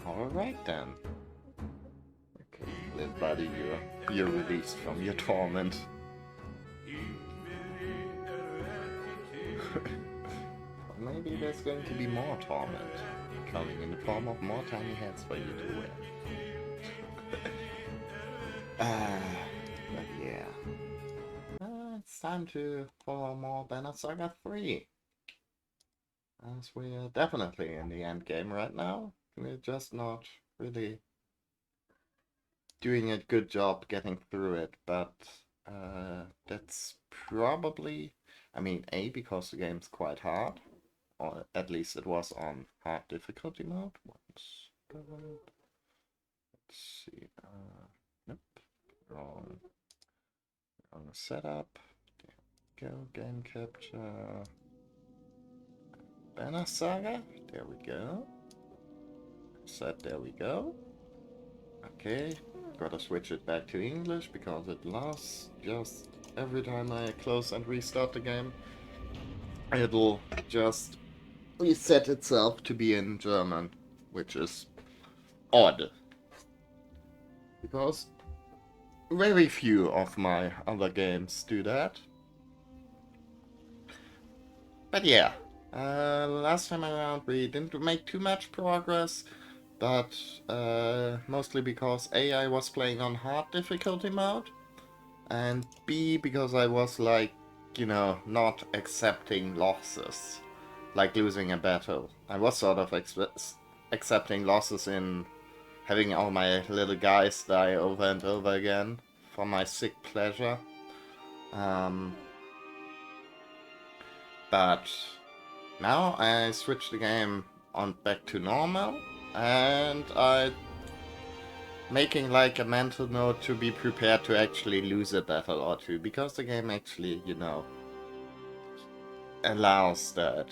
Alright then. Okay, little buddy, you're released from your torment. Or maybe there's going to be more torment coming in the form of more tiny hats for you to wear. But yeah. It's time for more Banner Saga 3. As we are definitely in the end game right now. We're just not really doing a good job getting through it, but that's probably, I mean, A, because the game's quite hard, or at least it was on hard difficulty mode. Let's see, nope, wrong setup. There we go, game capture. Banner Saga, there we go. Set, there we go. Okay, gotta switch it back to English because it lasts just every time I close and restart the game. It'll just reset itself to be in German, which is odd. Because very few of my other games do that. But yeah, last time around we didn't make too much progress, but mostly because A, I was playing on hard difficulty mode, and B, because I was like, you know, not accepting losses, like losing a battle. I was sort of accepting losses in having all my little guys die over and over again for my sick pleasure. But now I switched the game on back to normal, and I making like a mental note to be prepared to actually lose a battle or two, because the game actually, you know, allows that.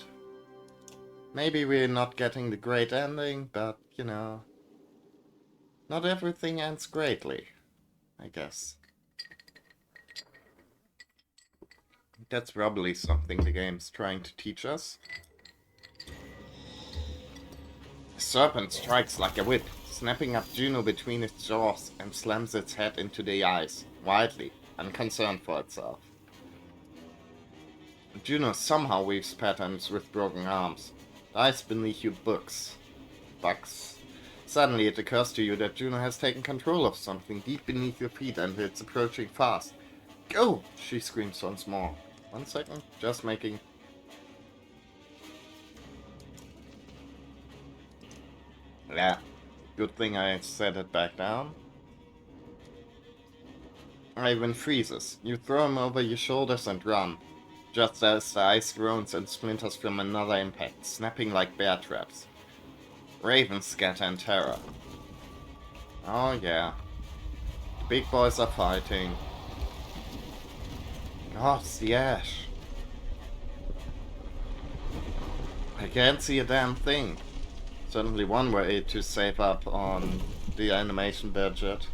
Maybe we're not getting the great ending, but, you know, not everything ends greatly, I guess. That's probably something the game's trying to teach us. The serpent strikes like a whip, snapping up Juno between its jaws and slams its head into the ice, wildly, unconcerned for itself. Juno somehow weaves patterns with broken arms. Dies beneath you bucks. Suddenly it occurs to you that Juno has taken control of something deep beneath your feet and it's approaching fast. Go! She screams once more. 1 second, just making... Yeah, good thing I set it back down. Raven freezes. You throw him over your shoulders and run, just as the ice groans and splinters from another impact, snapping like bear traps. Ravens scatter in terror. Oh yeah. The big boys are fighting. God, it's the ash. I can't see a damn thing. Certainly one way to save up on the animation budget.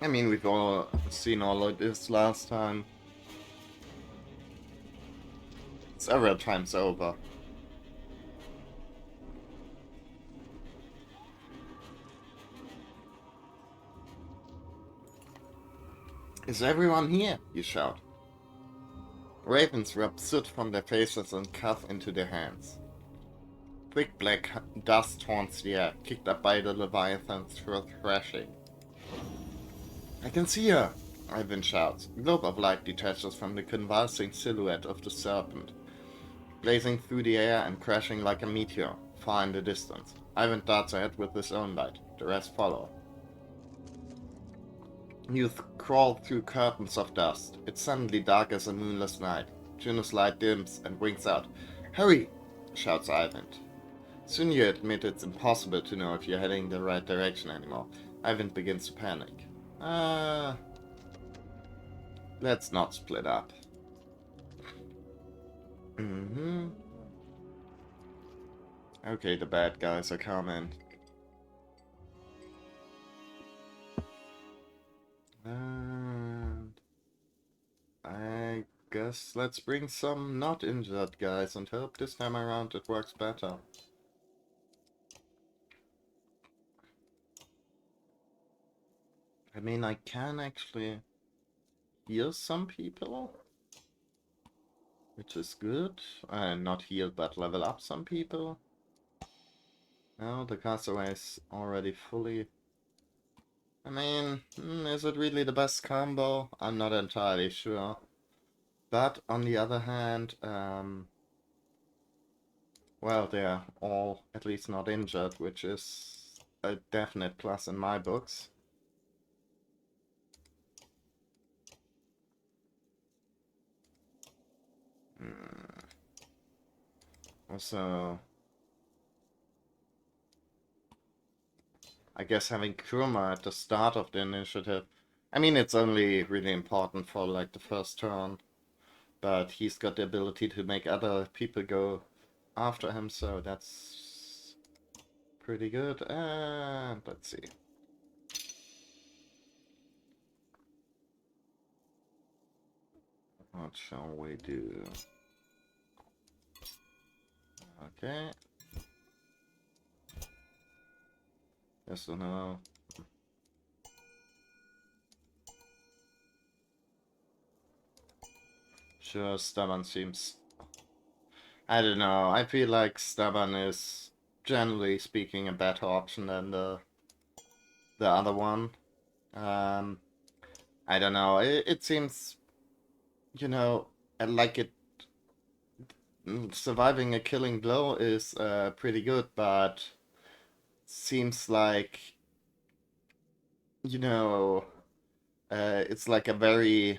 I mean, we've all seen all of this last time. Several times over. Is everyone here? You shout. Ravens rub soot from their faces and cough into their hands. Thick black dust haunts the air, kicked up by the Leviathan's thrashing. I can see her! Ivan shouts. A globe of light detaches from the convulsing silhouette of the serpent, blazing through the air and crashing like a meteor, far in the distance. Ivan darts ahead with his own light. The rest follow. You crawl through curtains of dust. It's suddenly dark as a moonless night. Juno's light dims and winks out. Hurry! Shouts Ivan. Soon you admit it's impossible to know if you're heading the right direction anymore. Ivan begins to panic. Let's not split up. Okay, the bad guys are coming. And I guess let's bring some not injured guys and hope this time around it works better. I mean, I can actually heal some people, which is good. Not heal, but level up some people. No, the castaway is already fully... I mean, is it really the best combo? I'm not entirely sure. But on the other hand, well, they're all at least not injured, which is a definite plus in my books. Also, I guess having Kuruma at the start of the initiative, I mean, it's only really important for like the first turn, but he's got the ability to make other people go after him, so that's pretty good. And let's see. What shall we do? Okay. Yes or no? Sure, stubborn seems... I don't know, I feel like stubborn is, generally speaking, a better option than the other one. I don't know, it seems, you know, like it... Surviving a killing blow is pretty good, but seems like, you know, it's like a very...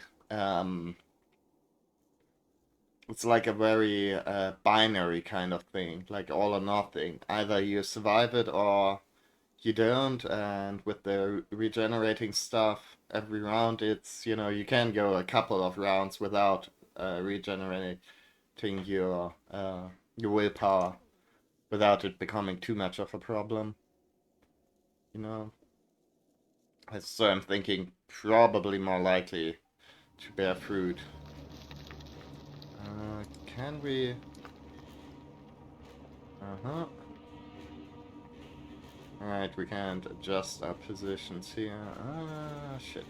It's like a very binary kind of thing, like all or nothing. Either you survive it or you don't, and with the regenerating stuff every round, it's, you know, you can go a couple of rounds without regenerating your willpower without it becoming too much of a problem, you know. So I'm thinking probably more likely to bear fruit. Can we... Uh-huh. Alright, we can't adjust our positions here. Ah, shit.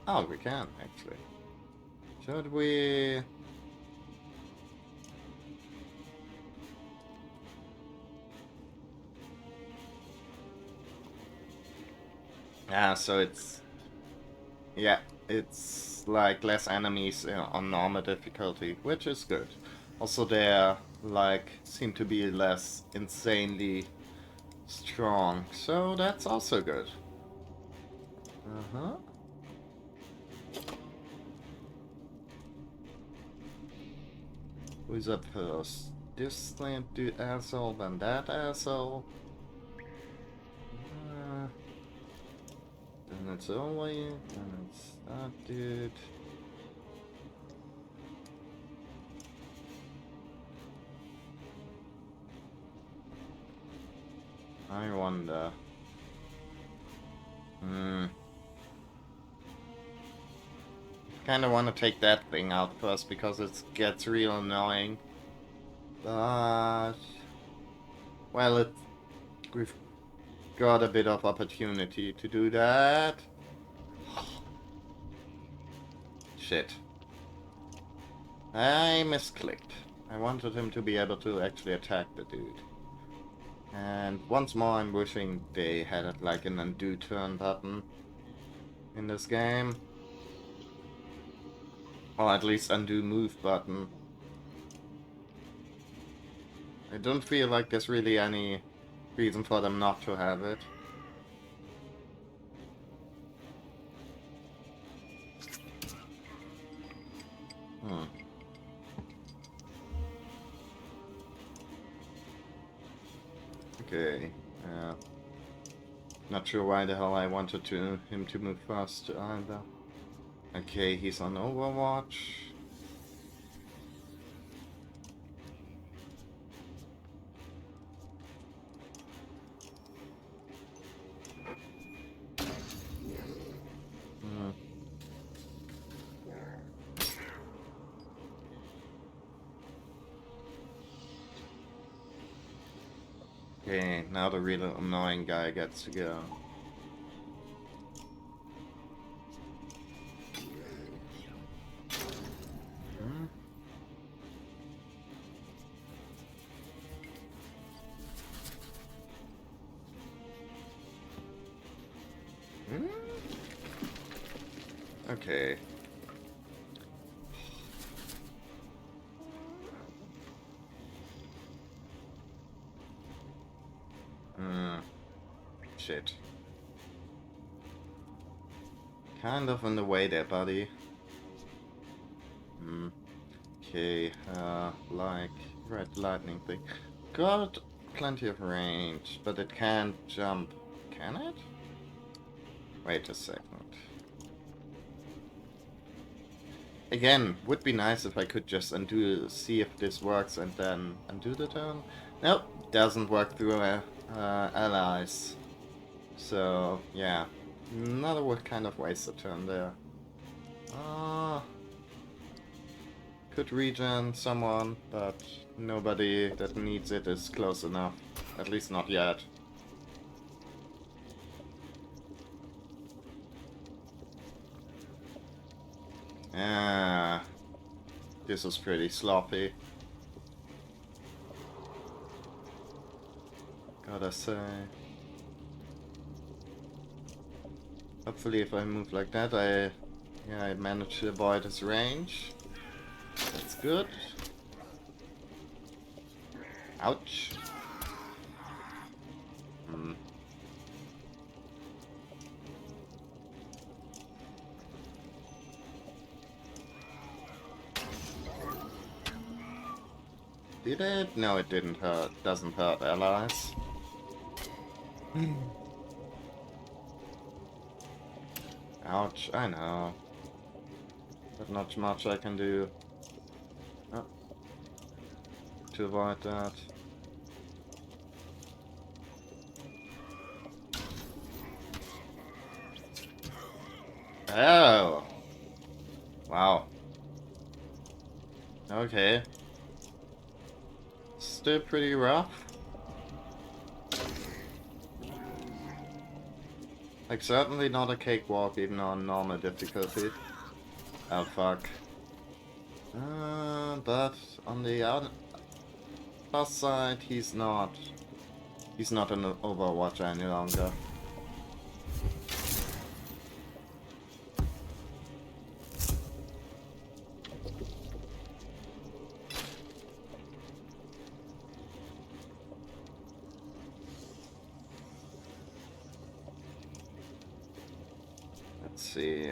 Oh, we can, actually. Should we... Ah, so it's... Yeah, it's like less enemies on normal difficulty, which is good. Also, they're like seem to be less insanely strong, so that's also good. Uh-huh. Who's up first? This dude asshole, then that asshole. Then it's only, then it's that dude. I wonder. Kinda wanna take that thing out first because it gets real annoying. But... Well, we've got a bit of opportunity to do that. Shit. I misclicked. I wanted him to be able to actually attack the dude. And once more I'm wishing they had like an undo turn button in this game. Or at least undo move button. I don't feel like there's really any reason for them not to have it. Okay. Not sure why the hell I wanted him to move fast either. Okay, he's on Overwatch. Okay, now the real annoying guy gets to go. Hmm? Hmm? Okay. Hmm. Shit. Kind of in the way there, buddy. Hmm. Okay, like red lightning thing. Got plenty of range, but it can't jump. Can it? Wait a second. Again, would be nice if I could just undo, see if this works, and then undo the turn. Nope, doesn't work through allies. So, yeah. Another kind of waste a turn there. Uh, could regen someone, but nobody that needs it is close enough. At least not yet. Ah, this is pretty sloppy. Gotta say. Hopefully if I move like that, I manage to avoid his range. That's good. Ouch. Hmm. Did it? No, it didn't hurt. Doesn't hurt allies. Ouch, I know. But not much I can do oh, to avoid that. Oh! Wow. Okay. Still pretty rough. Like, certainly not a cakewalk even on normal difficulty. Oh, fuck. But on the other plus side, he's not. He's not an Overwatcher any longer. Let's see.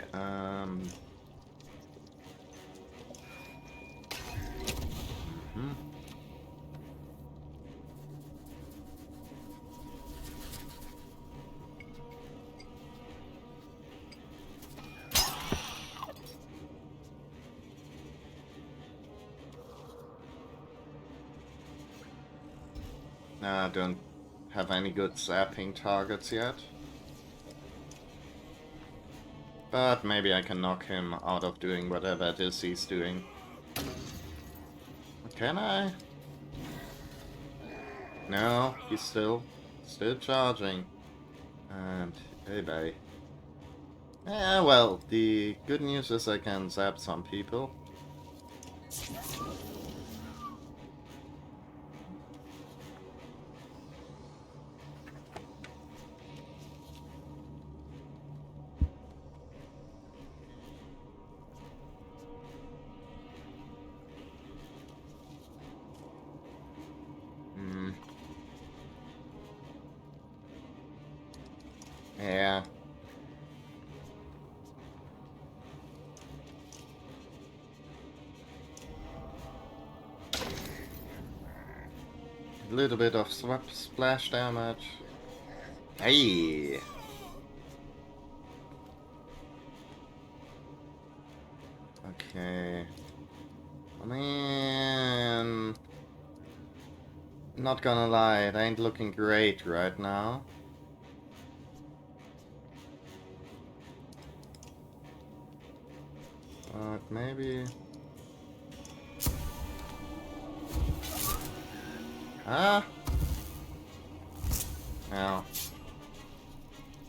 Hmm. I don't have any good zapping targets yet. But maybe I can knock him out of doing whatever it is he's doing. Can I? No, he's still charging. And hey, bye. Yeah, well, the good news is I can zap some people. Hmm. Yeah. A little bit of splash damage. Hey! Okay. I mean... Not gonna lie, it ain't looking great right now. But maybe... Ah! Yeah.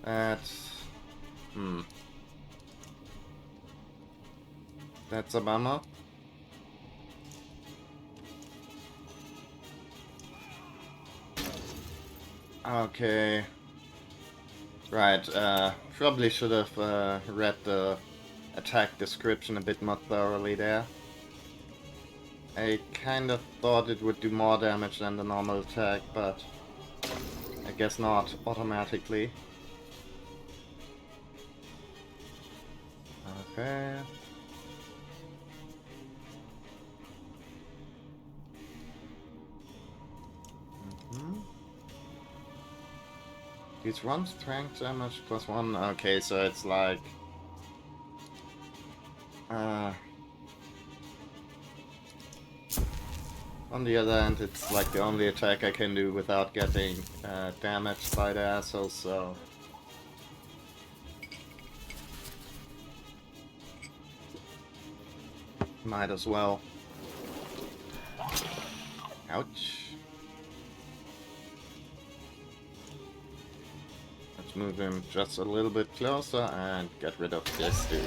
That's... That's a bummer. Okay. Right, probably should have read the attack description a bit more thoroughly there. I kind of thought it would do more damage than the normal attack, but I guess not automatically. Okay. These one strength damage plus one. Okay, so it's like on the other hand, it's like the only attack I can do without getting damaged by the asshole, so might as well. Ouch. Let's move him just a little bit closer and get rid of this dude.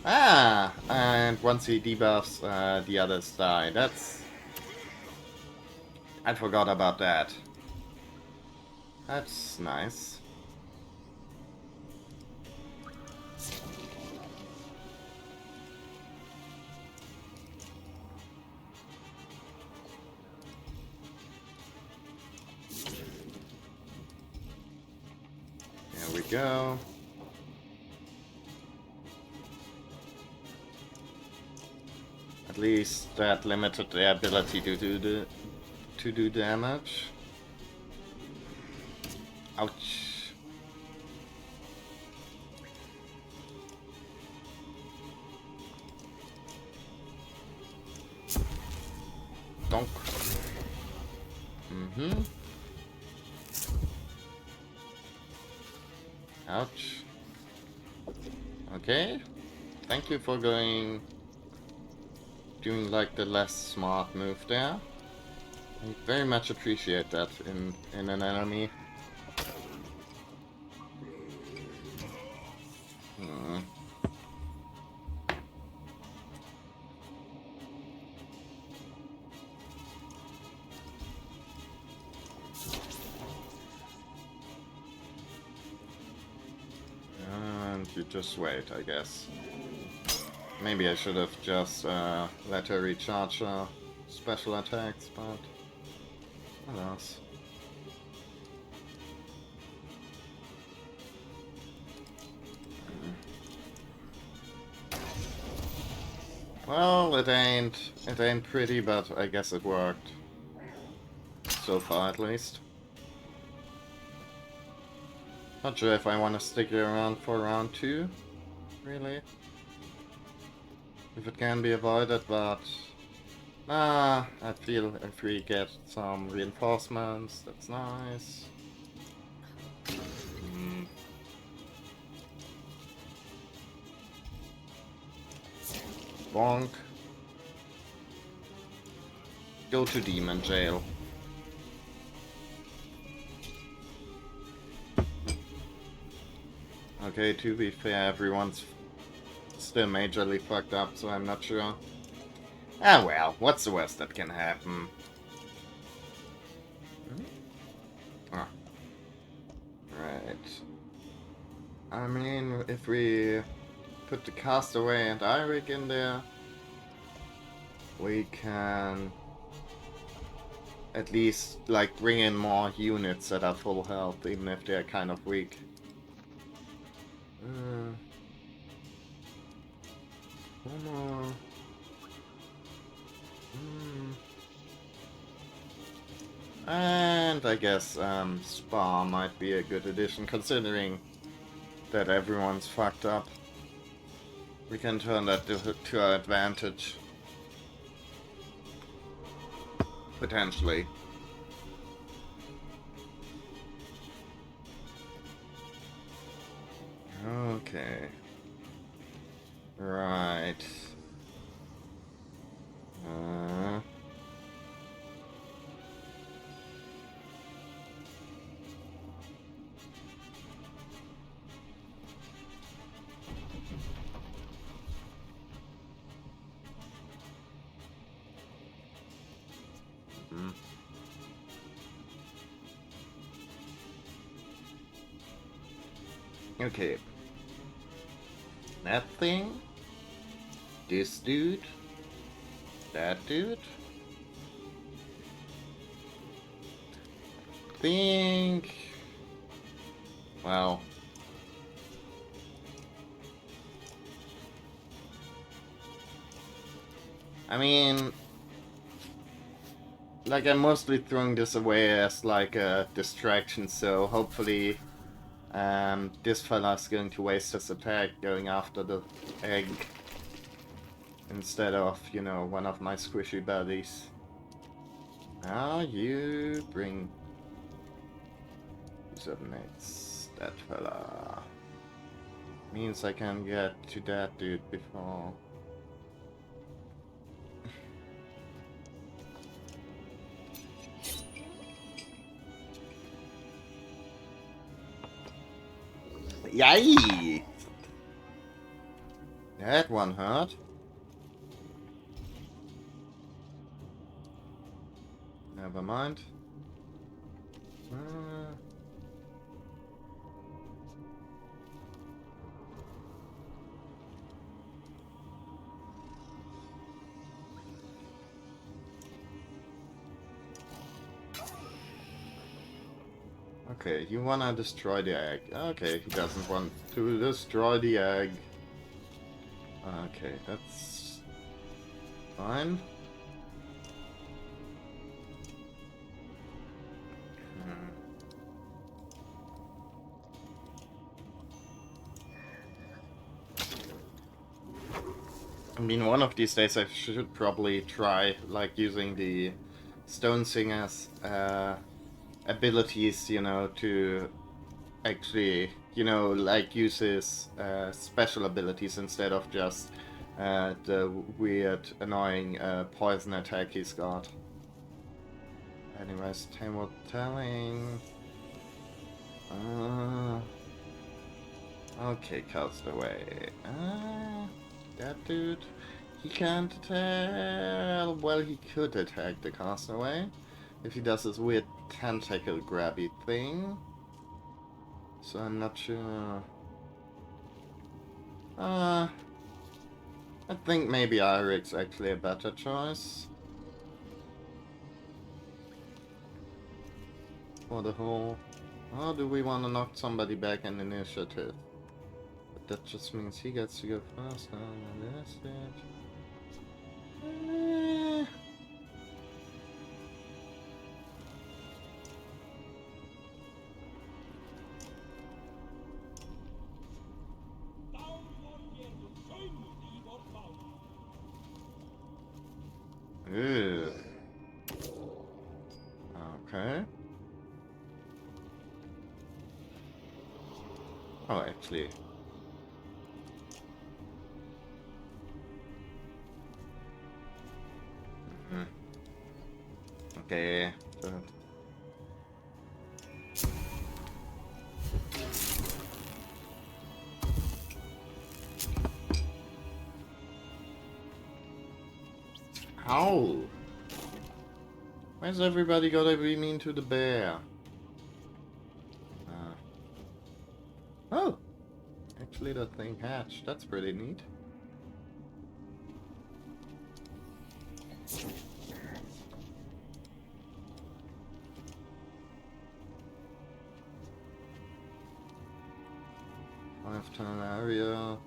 Ah! And once he debuffs, the others die. That's... I forgot about that. That's nice. There we go. At least that limited the ability to do damage. Ouch. Donk. Ouch. Okay. Thank you for doing like the less smart move there. I very much appreciate that in an enemy. And you just wait, I guess. Maybe I should have just let her recharge her special attacks, but what else? Well, it ain't pretty, but I guess it worked. So far, at least. Not sure if I want to stick around for round 2, really. If it can be avoided, but... I feel if we get some reinforcements, that's nice. Bonk. Go to demon jail. Okay, to be fair, everyone's still majorly fucked up, so I'm not sure. Ah well, what's the worst that can happen? Ah. Right. I mean, if we put the Castaway and Eirik in there, we can at least, like, bring in more units that are full health, even if they're kind of weak. One more. And I guess Spa might be a good addition, considering that everyone's fucked up. We can turn that to our advantage. Potentially. Okay. Right. Okay. That thing. This dude. That dude. Think. Well. I mean, like, I'm mostly throwing this away as like a distraction, so hopefully this fella's going to waste his attack going after the egg instead of, you know, one of my squishy buddies. Now you bring submates that fella. Means I can get to that dude before. Yikes! That one hurt. Never mind. Okay, you wanna destroy the egg. Okay, he doesn't want to destroy the egg. Okay, that's fine. I mean, one of these days I should probably try, like, using the Stone Singer's abilities, you know, to actually, you know, like, use his special abilities instead of just the weird, annoying poison attack he's got. Anyways, Tamer telling. Okay, Castaway. That dude. He can't tell. Well, he could attack the Castaway if he does this weird tentacle grabby thing. So I'm not sure. I think maybe Irik's actually a better choice. For the whole... Or do we want to knock somebody back in initiative? But that just means he gets to go first on this stage. Ew. Okay. Oh, actually. Okay. So. Ow! Why's everybody gotta be mean to the bear? Oh! Actually, that thing hatched. That's pretty neat. Five-ton area.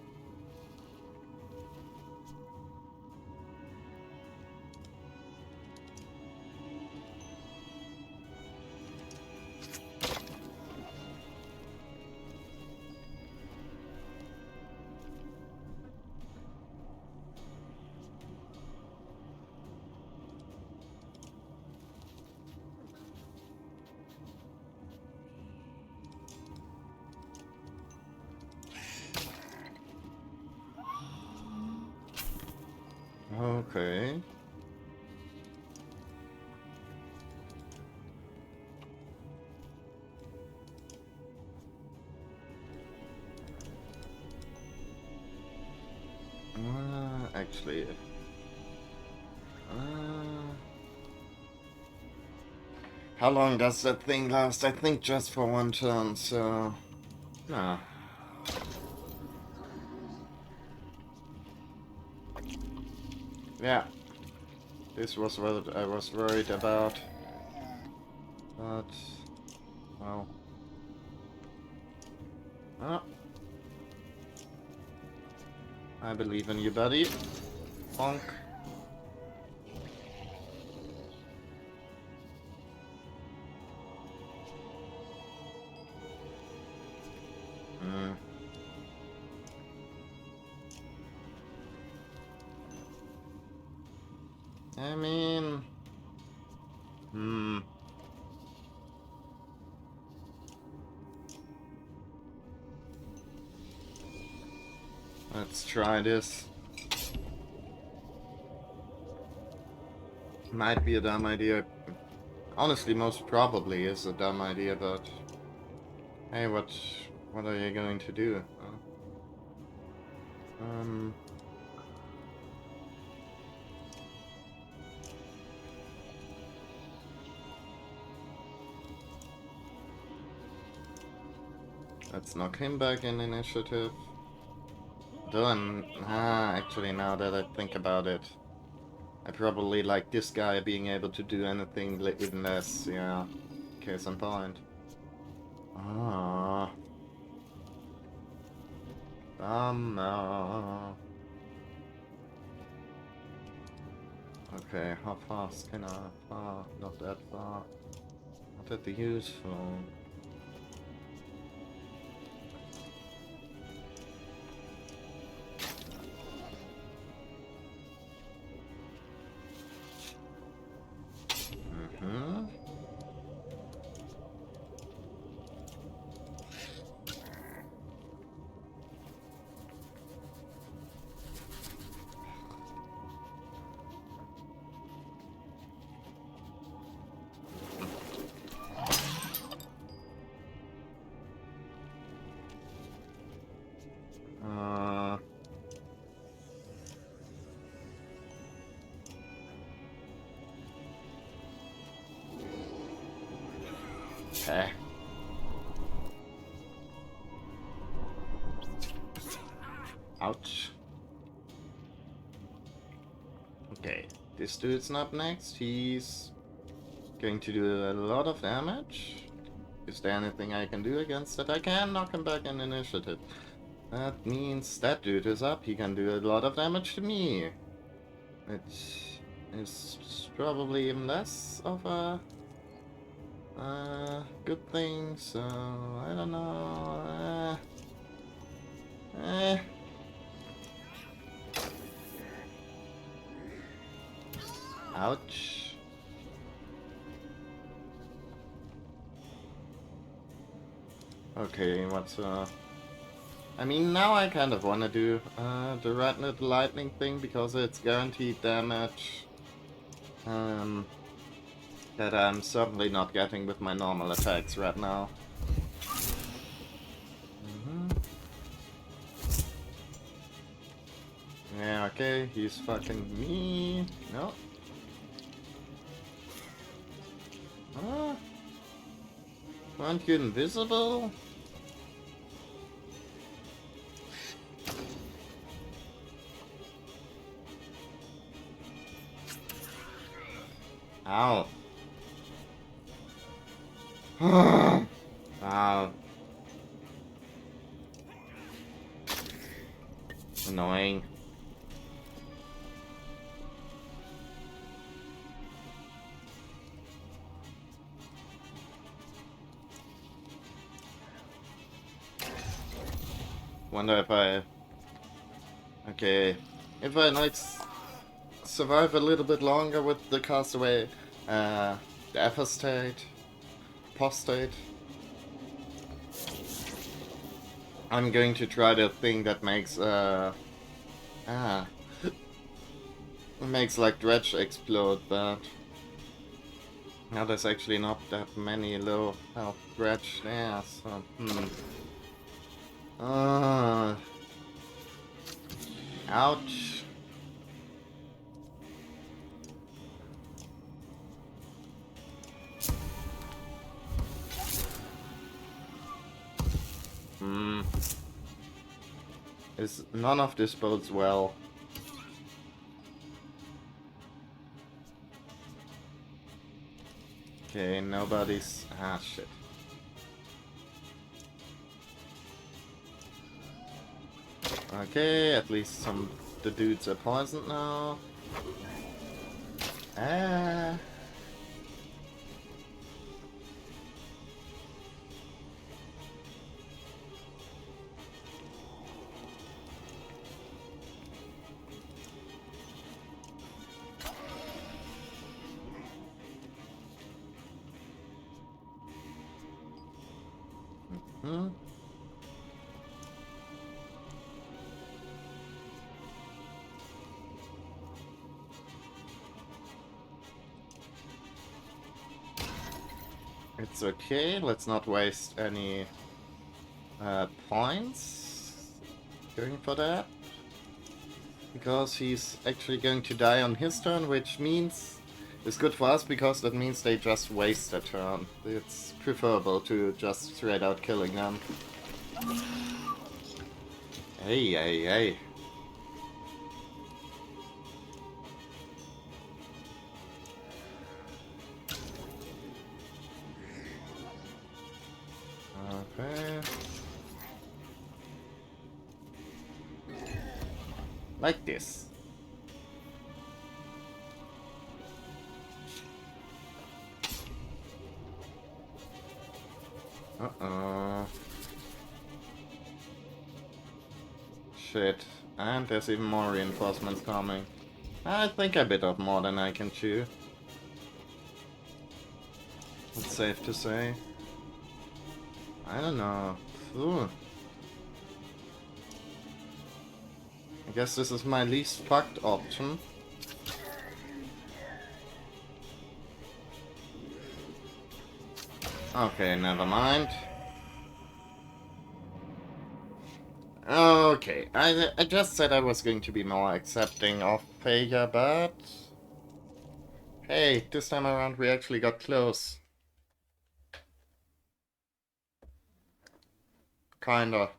Okay. Actually. How long does that thing last? I think just for one turn, so... Nah. Yeah, this was what I was worried about. But, well. Oh. I believe in you, buddy. Bonk. Hmm. I mean... Let's try this. Might be a dumb idea. Honestly, most probably is a dumb idea, but... Hey, what are you going to do? Um... Let's knock him back in initiative. Actually, now that I think about it, I probably like this guy being able to do anything even less, yeah. Case in point. Ah. No. Okay, how fast can I? Far, not that far. Not that useful. Mm-hmm. Okay. Ouch. Okay, this dude's not next. He's going to do a lot of damage. Is there anything I can do against that? I can knock him back in initiative. That means that dude is up. He can do a lot of damage to me. Which is probably even less of a good thing, so I don't know. Ouch. Okay, what's I mean, now I kind of want to do the red lightning thing because it's guaranteed damage. That I'm certainly not getting with my normal attacks right now. Yeah, okay, he's fucking me. No. Aren't you invisible? Ow. Ow. Annoying. Wonder if I... Okay. If I like survive a little bit longer with the castaway, the apostate, I'm going to try the thing that makes, makes like dredge explode, but now there's actually not that many low health dredge there, so, ouch. None of this bodes well. Okay, nobody's... Ah, shit. Okay, at least some the dudes are poisoned now. Ah. Hmm. It's okay, let's not waste any points going for that. Because he's actually going to die on his turn, which means it's good for us because that means they just waste a turn. It's preferable to just straight out killing them. Hey, hey, hey. Okay. Like this. Uh-oh. Shit. And there's even more reinforcements coming. I think I bit off more than I can chew. It's safe to say. I don't know. Ooh. I guess this is my least fucked option. Okay, never mind. Okay, I just said I was going to be more accepting of failure, but... Hey, this time around we actually got close. Kinda.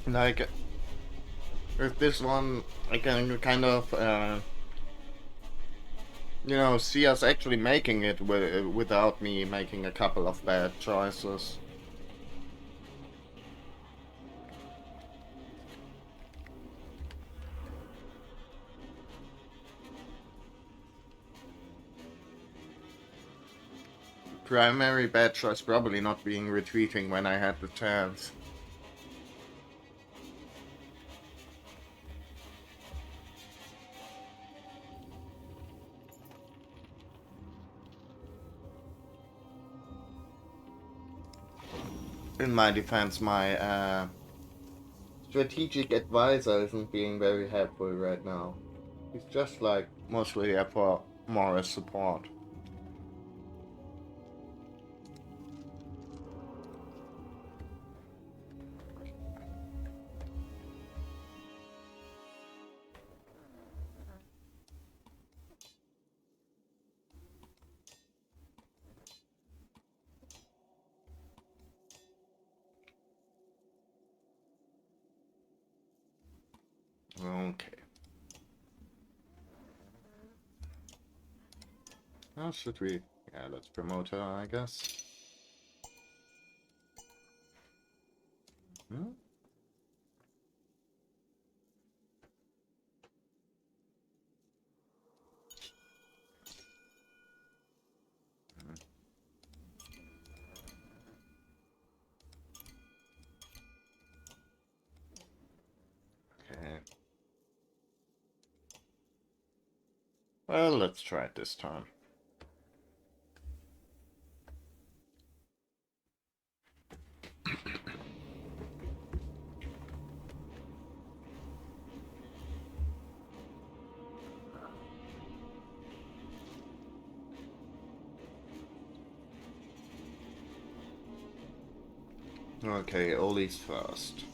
Like, with this one, I can kind of, you know, see us actually making it without me making a couple of bad choices. Primary bad choice probably not being retreating when I had the chance. In my defense, my strategic advisor isn't being very helpful right now. He's just like mostly there for moral support. Okay. How should we? Yeah, let's promote her, I guess. Hmm? Okay. Well, let's try it this time. Okay, Ollie's first.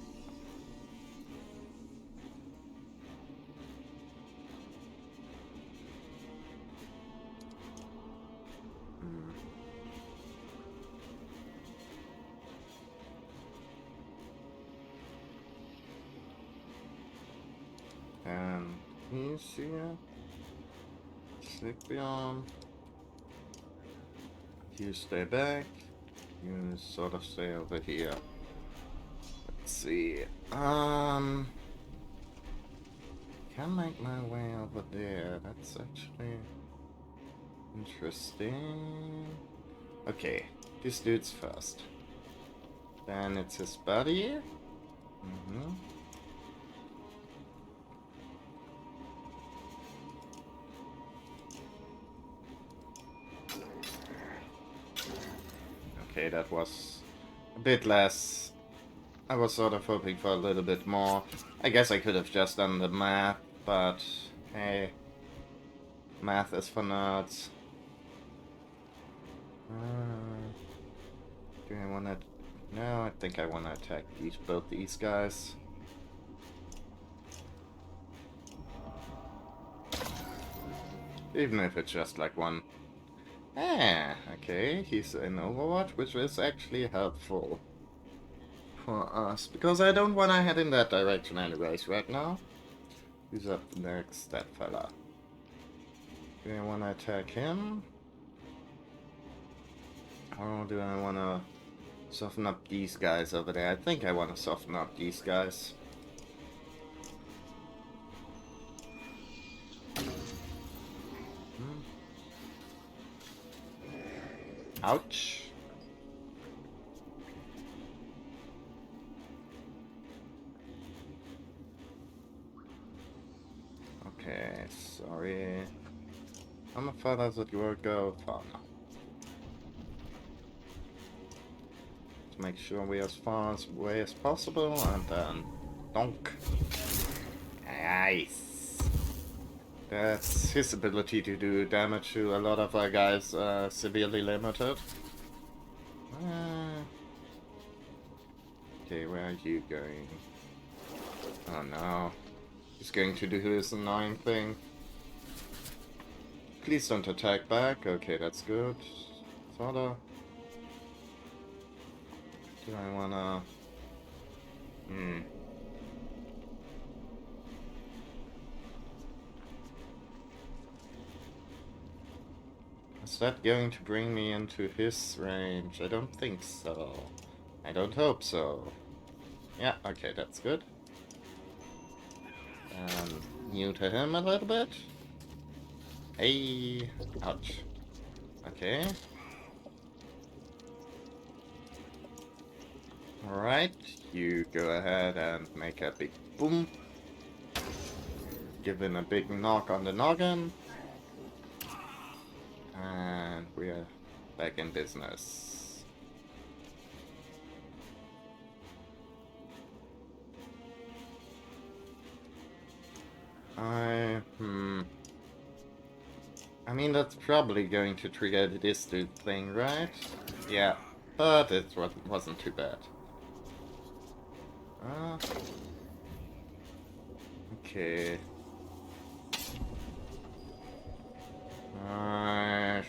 Then he's here. Sigbion. You stay back. You sort of stay over here. Let's see. Can make my way over there. That's actually interesting. Okay, this dude's first. Then it's his buddy. Okay, that was a bit less. I was sort of hoping for a little bit more. I guess I could have just done the math, but hey, math is for nerds. Do I want to? No, I think I want to attack both these guys. Even if it's just like one. Ah, okay, he's in Overwatch, which is actually helpful for us, because I don't want to head in that direction anyways right now. Who's up next? That fella. Do I want to attack him? Or do I want to soften up these guys over there? I think I want to soften up these guys. Ouch. Okay, sorry. How far does it go? Far now. Let's make sure we're as far away as possible, and then donk. Nice. That's his ability to do damage to a lot of our guys severely limited. Okay, where are you going? Oh no. He's going to do his annoying thing. Please don't attack back. Okay, that's good. Sorta. Do I wanna... Is that going to bring me into his range? I don't think so. I don't hope so. Yeah, okay, that's good. New to him a little bit. Hey, ouch. Okay. Alright, you go ahead and make a big boom. Give him a big knock on the noggin. And we're back in business. I mean, that's probably going to trigger this dude thing, right? Yeah, but it wasn't too bad. Okay. Alright.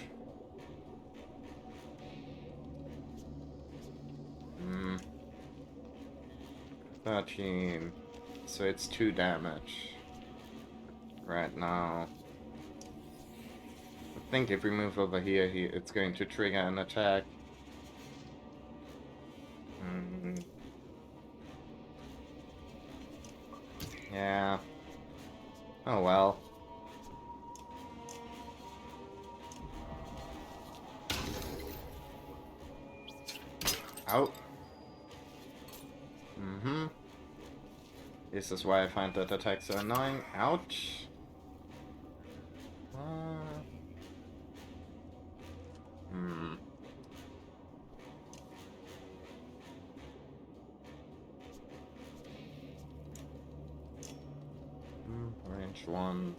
13. So it's 2 damage right now. I think if we move over here, it's going to trigger an attack. Yeah. Oh well. Out. This is why I find that attack so annoying. Ouch. Range 1.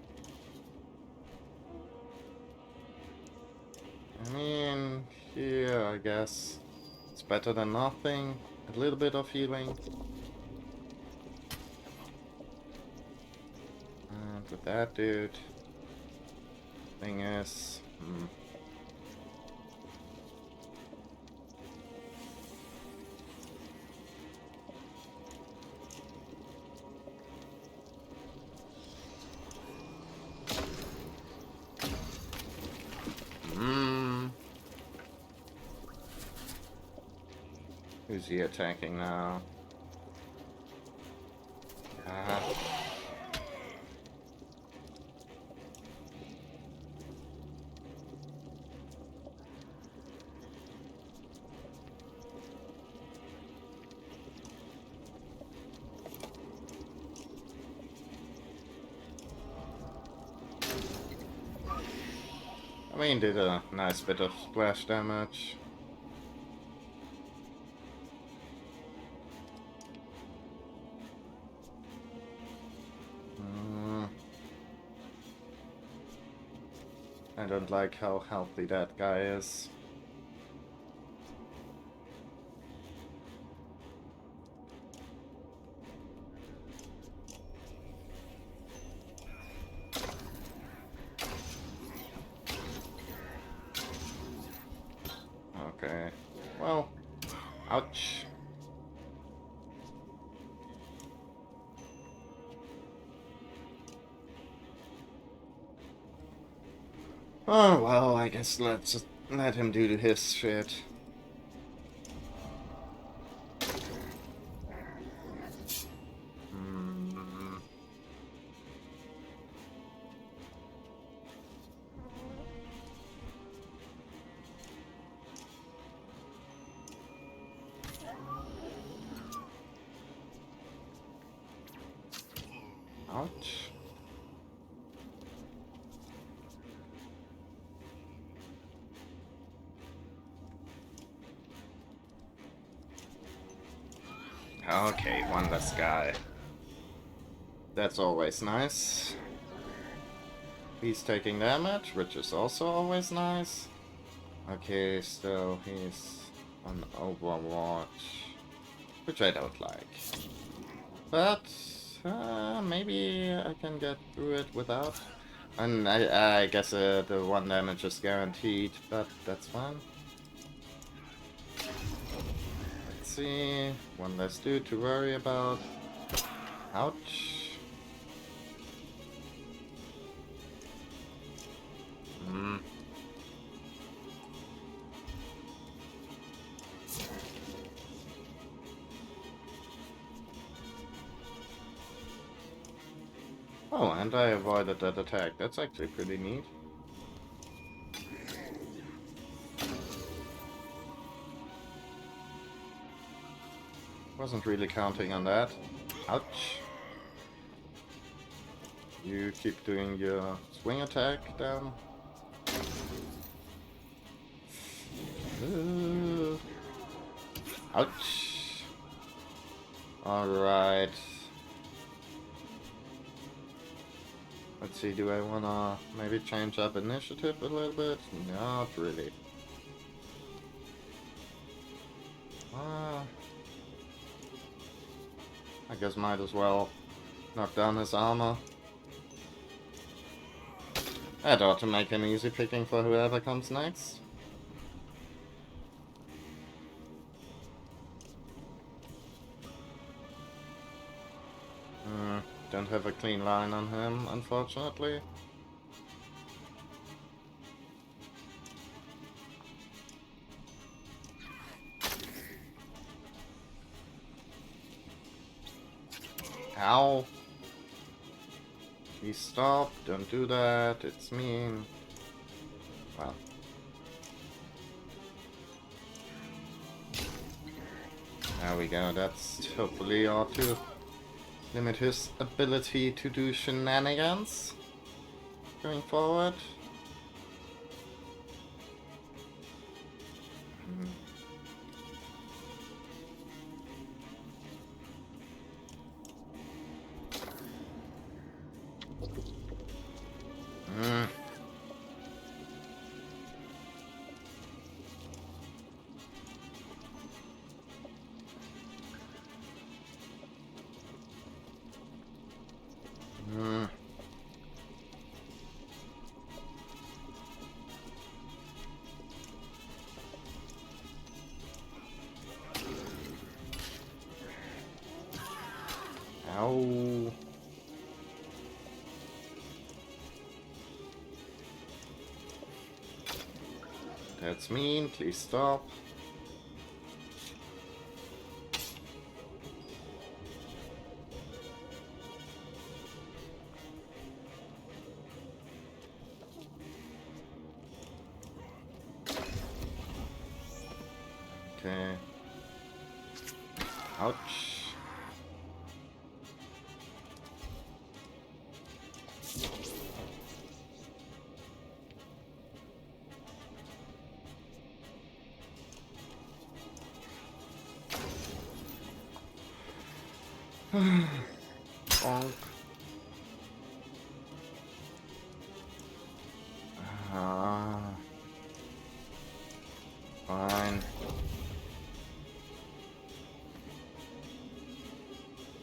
I mean, here, I guess. It's better than nothing. A little bit of healing. And with that dude, thing is... is he attacking now? Ah. I mean, did a nice bit of splash damage. I don't like how healthy that guy is. Okay. Well, ouch. Oh, well, I guess let's just let him do his shit. Ouch. Okay, one less guy. That's always nice. He's taking damage, which is also always nice. Okay, so he's on Overwatch, which I don't like. But maybe I can get through it without. And I guess the 1 damage is guaranteed, but that's fine. Let's see. One less dude to worry about. Ouch. Oh, and I avoided that attack. That's actually pretty neat. Wasn't really counting on that. Ouch. You keep doing your swing attack down. Ouch. Alright. Let's see, do I wanna maybe change up initiative a little bit? Not really. I guess might as well knock down his armor. That ought to make him easy picking for whoever comes next. Don't have a clean line on him, unfortunately. Ow. Please stop, don't do that, it's mean. Well. There we go, that's hopefully ought to limit his ability to do shenanigans going forward. Ow. That's mean, please stop. Okay. Ouch. Bonk. Ah. Fine.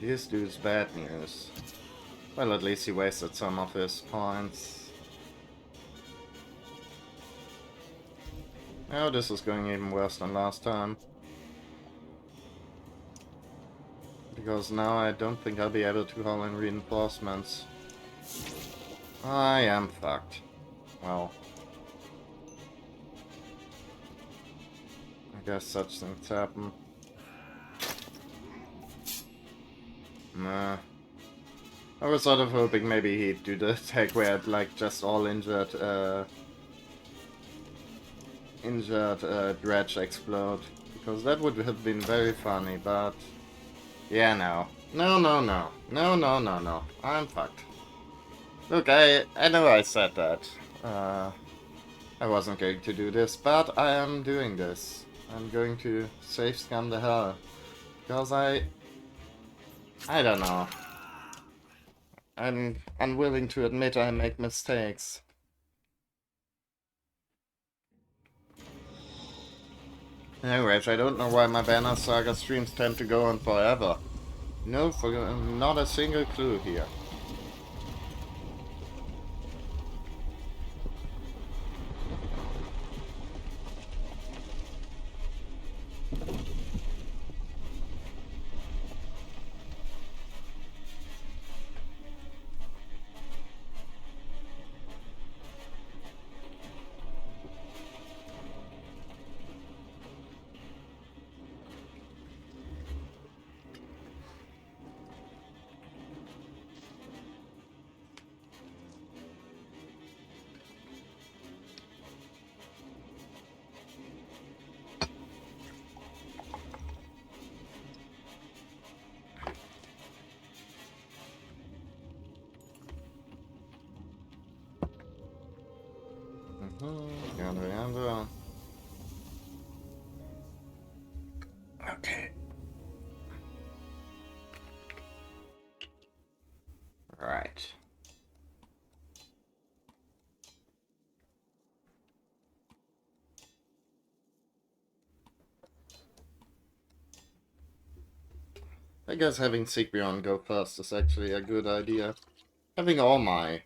This dude's bad news. Well, at least he wasted some of his points. Oh, this is going even worse than last time. Because now I don't think I'll be able to haul in reinforcements. I am fucked. Well. I guess such things happen. Nah. I was sort of hoping maybe he'd do the attack where I'd like just all injured dredge explode. Because that would have been very funny, but yeah, no. No. I'm fucked. Look, I know I said that. I wasn't going to do this, but I am doing this. I'm going to safe scam the hell. Because I don't know. I'm unwilling to admit I make mistakes. Anyways, I don't know why my Banner Saga streams tend to go on forever. No, not a single clue here. Okay. Right. I guess having Sigbion go first is actually a good idea. Having all my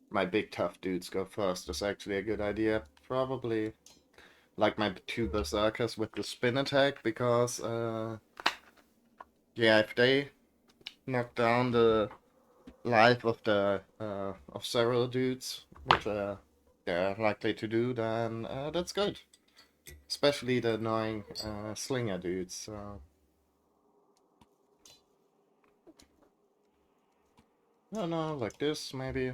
my big tough dudes go first is actually a good idea. Probably like my two berserkers with the spin attack, because yeah, if they knock down the life of the of several dudes, which they're likely to do, then that's good. Especially the annoying slinger dudes. So. No, like this maybe.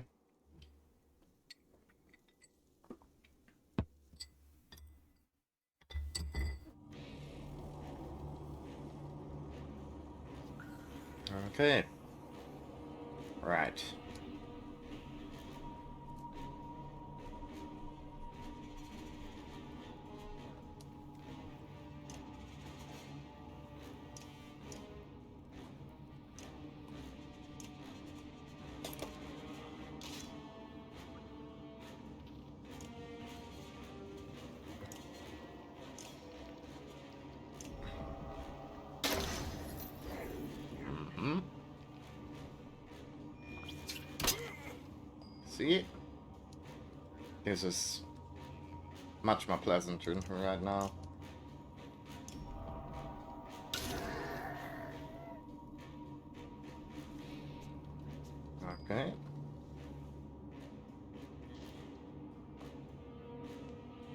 Okay. Right. Mm-hmm. See? This is much more pleasant to right now. Okay.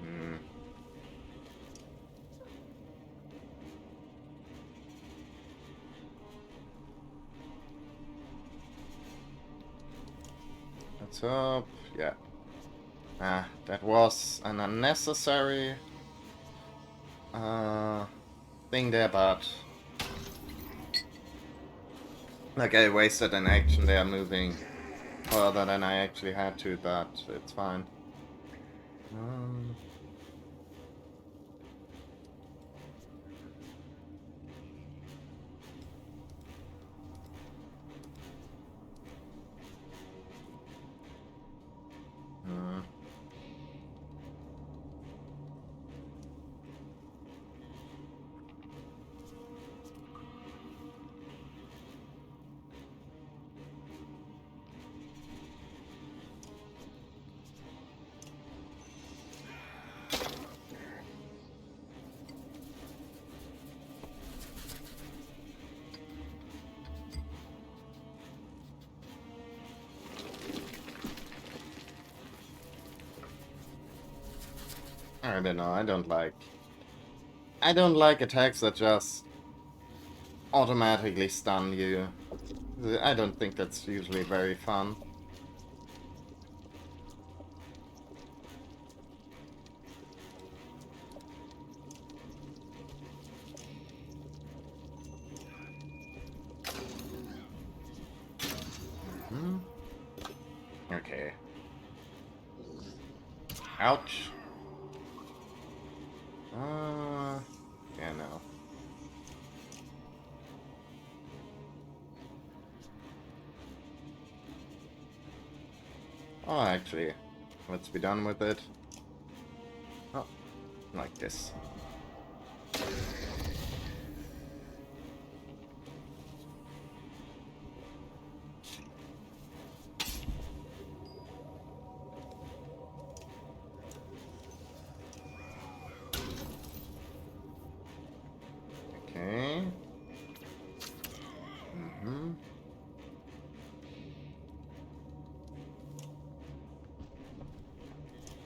Hmm. Let's hope. Yeah. Ah, that was an unnecessary thing there, but like I wasted an action there moving further than I actually had to, but it's fine. Um, hmm. I don't know, I don't like attacks that just automatically stun you. I don't think that's usually very fun. Hmm? Okay. Ouch. Yeah, no. Oh, actually, let's be done with it. Oh, like this. Okay. Mm-hmm.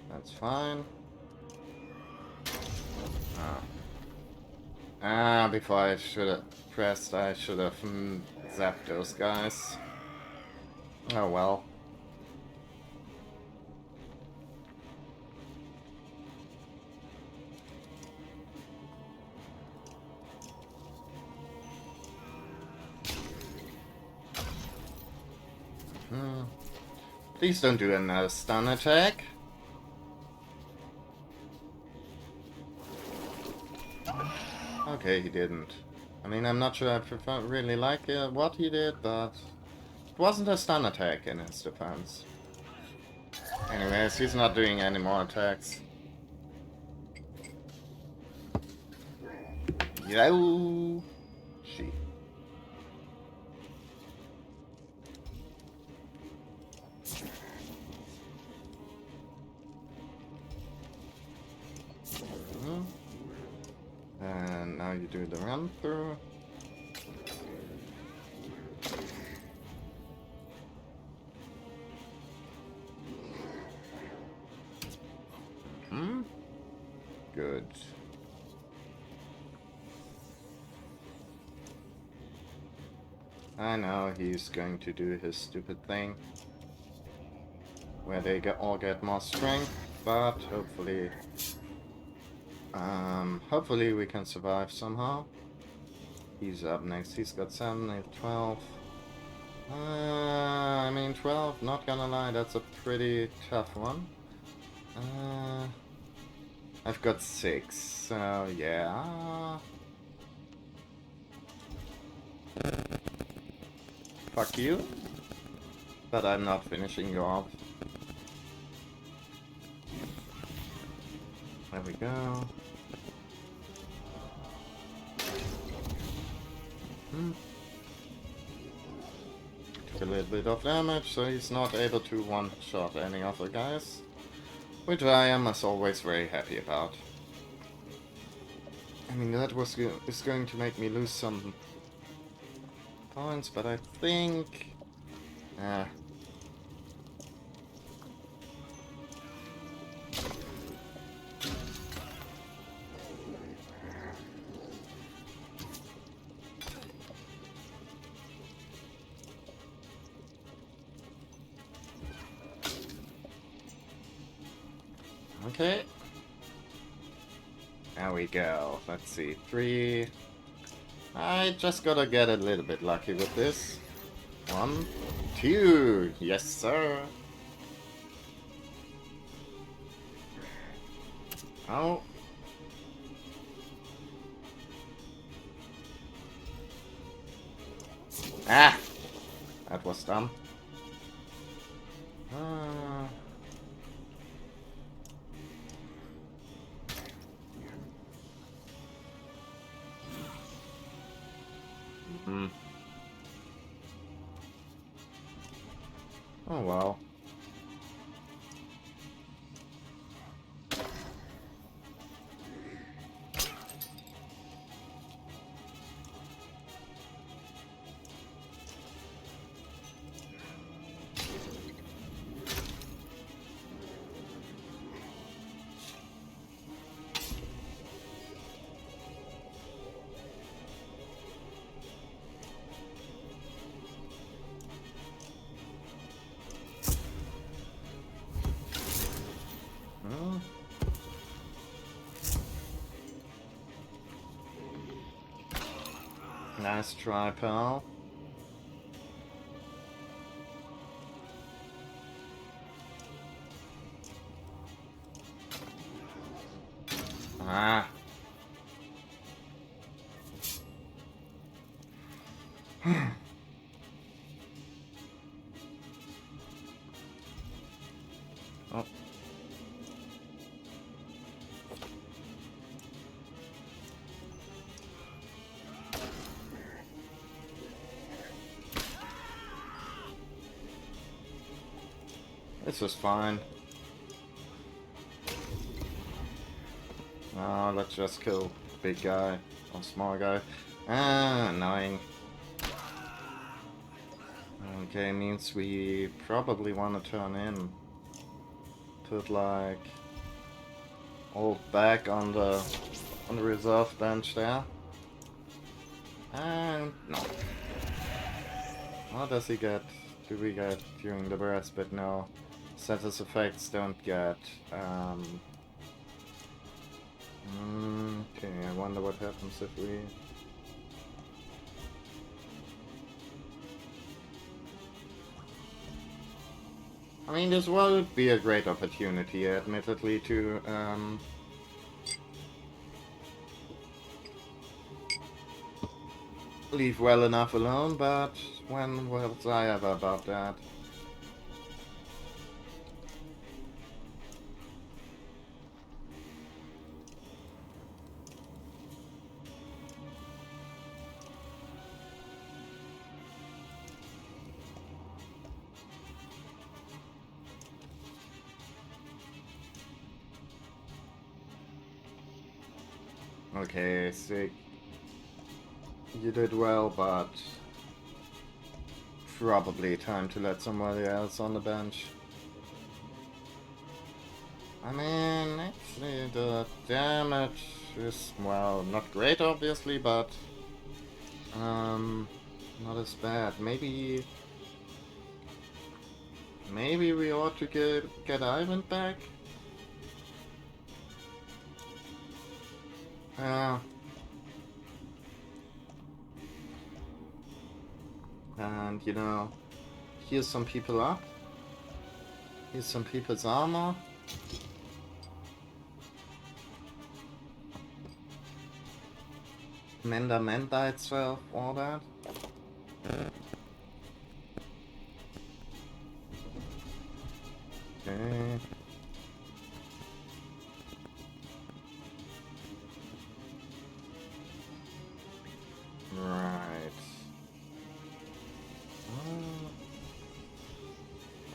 That's fine. Before I should have pressed, I should have zapped those guys. Oh well. Please don't do another stun attack. Okay, he didn't. I mean, I'm not sure I really like what he did, but it wasn't a stun attack in his defense. Anyways, he's not doing any more attacks. Yo! She. And now you do the run through. Good. I know he's going to do his stupid thing where they all get more strength, but hopefully we can survive somehow. He's up next. He's got 7, 12. I mean 12, not gonna lie, that's a pretty tough one. I've got 6, so yeah. Fuck you. But I'm not finishing you off. There we go. Took a little bit of damage, so he's not able to one-shot any other guys. Which I am, as always, very happy about. I mean, that is going to make me lose some points, but I think... Okay. There we go. Let's see. 3. I just gotta get a little bit lucky with this. 1, 2. Yes, sir. Oh. Ah! That was dumb. Hmm. Oh well. Hmm. Nice try, pal. Ah. Oh. This is fine. Oh, let's just kill big guy or small guy. Ah, annoying. Okay, means we probably want to turn in. Put like old back on the reserve bench there. And no. What does he get? Do we get during the burst? But no. Status effects don't get. Okay, I wonder what happens if we. I mean, this would be a great opportunity, admittedly, to leave well enough alone, but when was I ever about that? Okay, sick. You did well, but probably time to let somebody else on the bench. I mean, actually, the damage is, well, not great, obviously, but not as bad. Maybe we ought to get Ivan back. And you know, heal some people up. Heal some people's armor. Menda itself, all that. Okay. Right.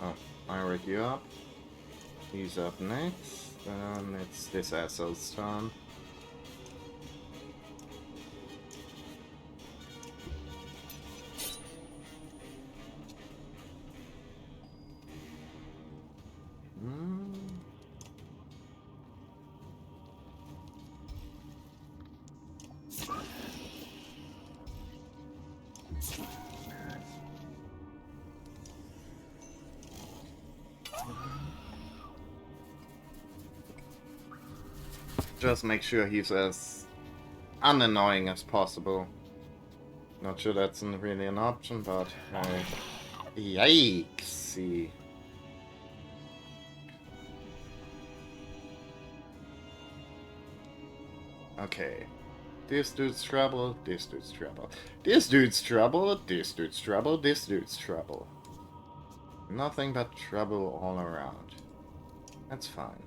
Oh, I already you up. He's up next. Then it's this asshole's turn. Just make sure he's as unannoying as possible. Not sure that's really an option, but yikes! Okay. This dude's trouble, this dude's trouble. This dude's trouble, this dude's trouble, this dude's trouble. Nothing but trouble all around. That's fine.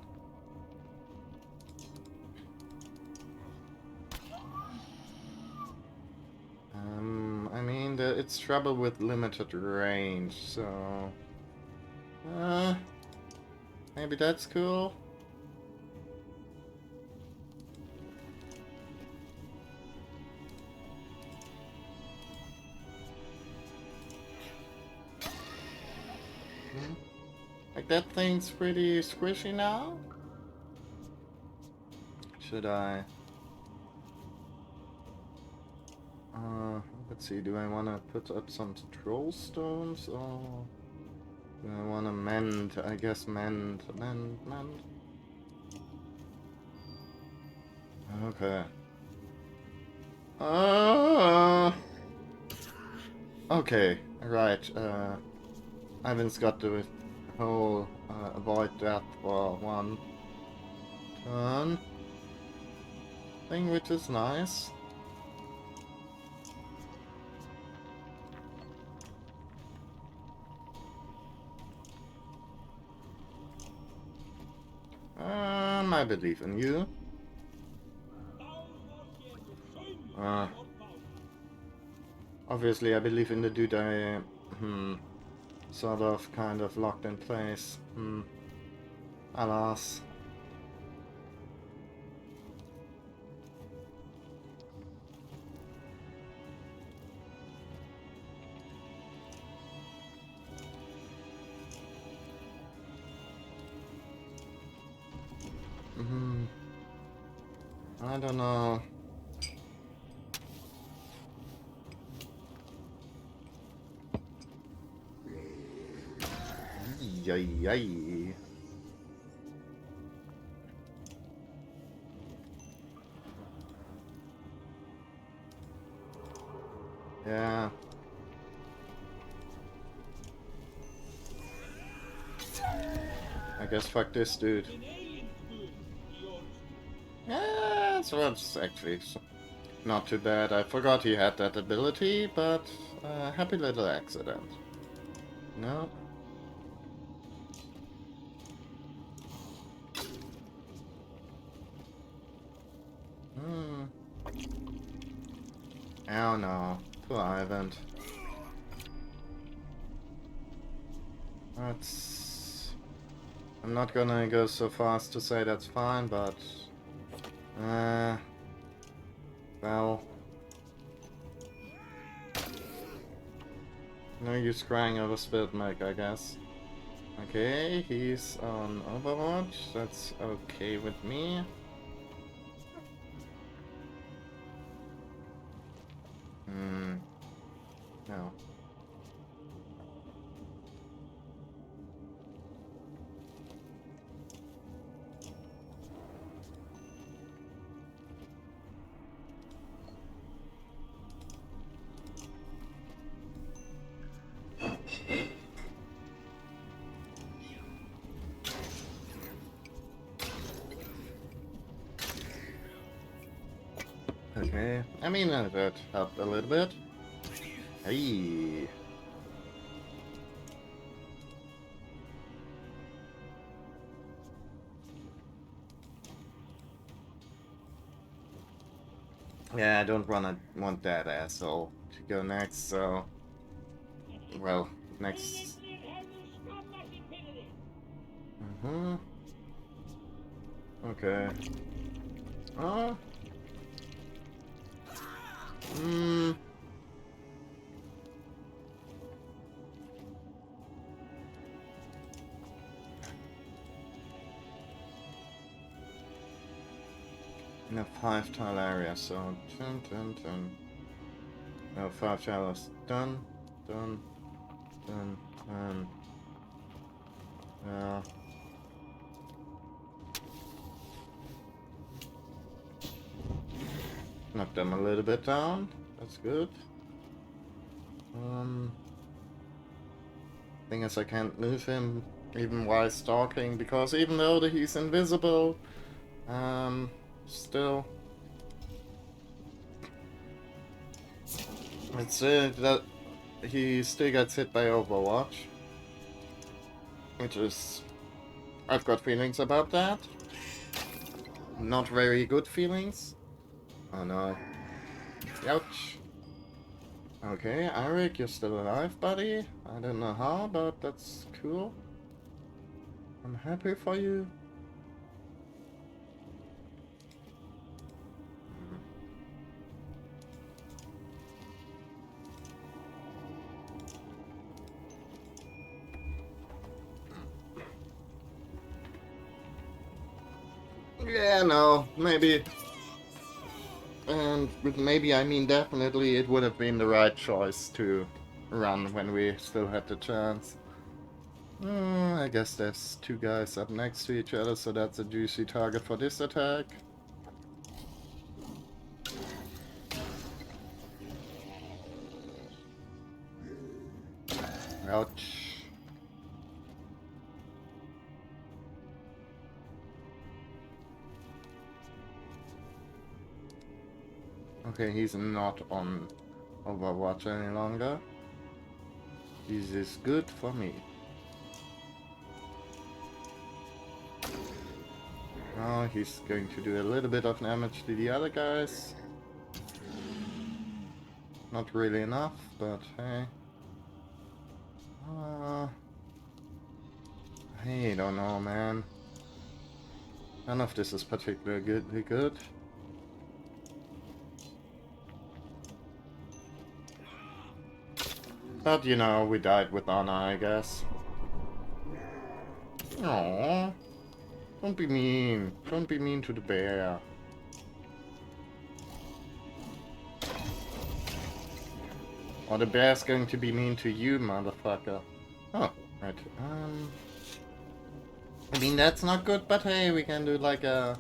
I mean, it's trouble with limited range, so... maybe that's cool? Like, that thing's pretty squishy now? Should I... let's see, do I want to put up some troll stones, or... do I want to mend? I guess mend. Okay. Okay, right, Ivan's got the whole, avoid death for one turn thing, which is nice. I believe in you. Obviously I believe in the dude I, sort of, kind of locked in place. Alas. I don't know. Yay. Yeah. I guess fuck this dude. Yeah, so that's actually not too bad. I forgot he had that ability, but happy little accident. No. Oh no, poor Ivan. That's... I'm not gonna go so fast to say that's fine, but... well... no use crying over spilled milk, I guess. Okay, he's on Overwatch, that's okay with me. No. Okay, I mean, that helped a little bit. Hey. Yeah, I don't want that asshole to go next, so... well, next... Okay. In a 5-tile area, so... no, 5 tiles. Done. Knock them a little bit down. That's good. Thing is, I can't move him even while stalking, because even though he's invisible, still, it's that he still gets hit by Overwatch, which is, I've got feelings about that. Not very good feelings. Oh no. Ouch. Okay, Eric, you're still alive, buddy. I don't know how, but that's cool. I'm happy for you. Yeah, no, maybe. And with maybe I mean definitely it would have been the right choice to run when we still had the chance. I guess there's two guys up next to each other, so that's a juicy target for this attack. Ouch. Okay, he's not on Overwatch any longer. This is good for me. Oh, he's going to do a little bit of damage to the other guys. Not really enough, but hey. I don't know, man. None of this is particularly good. But, you know, we died with honor, I guess. Aww. Don't be mean. Don't be mean to the bear. Or the bear's going to be mean to you, motherfucker. Oh, right. I mean, that's not good, but hey, we can do like a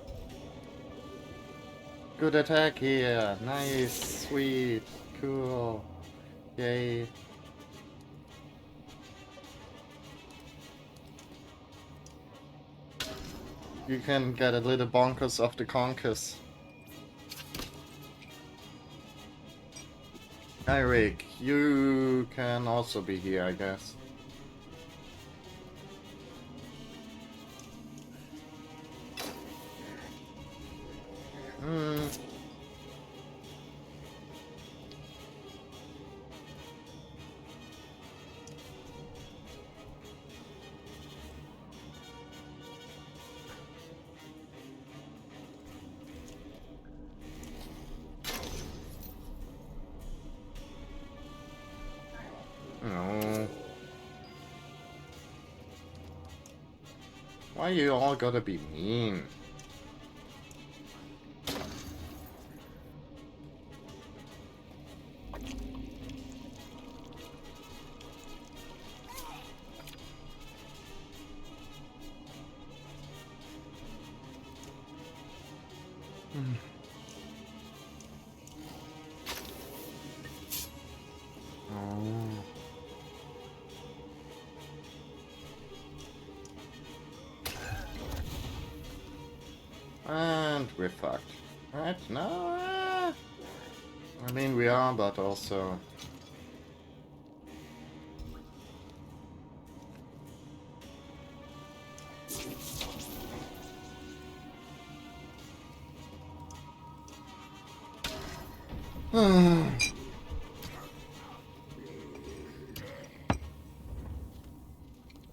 good attack here. Nice, sweet, cool. Yay. You can get a little bonkers of the conquers. Eric, you can also be here, I guess. No. Why you all gotta be mean? Oh. And we're fucked. Right? No? I mean, we are, but also...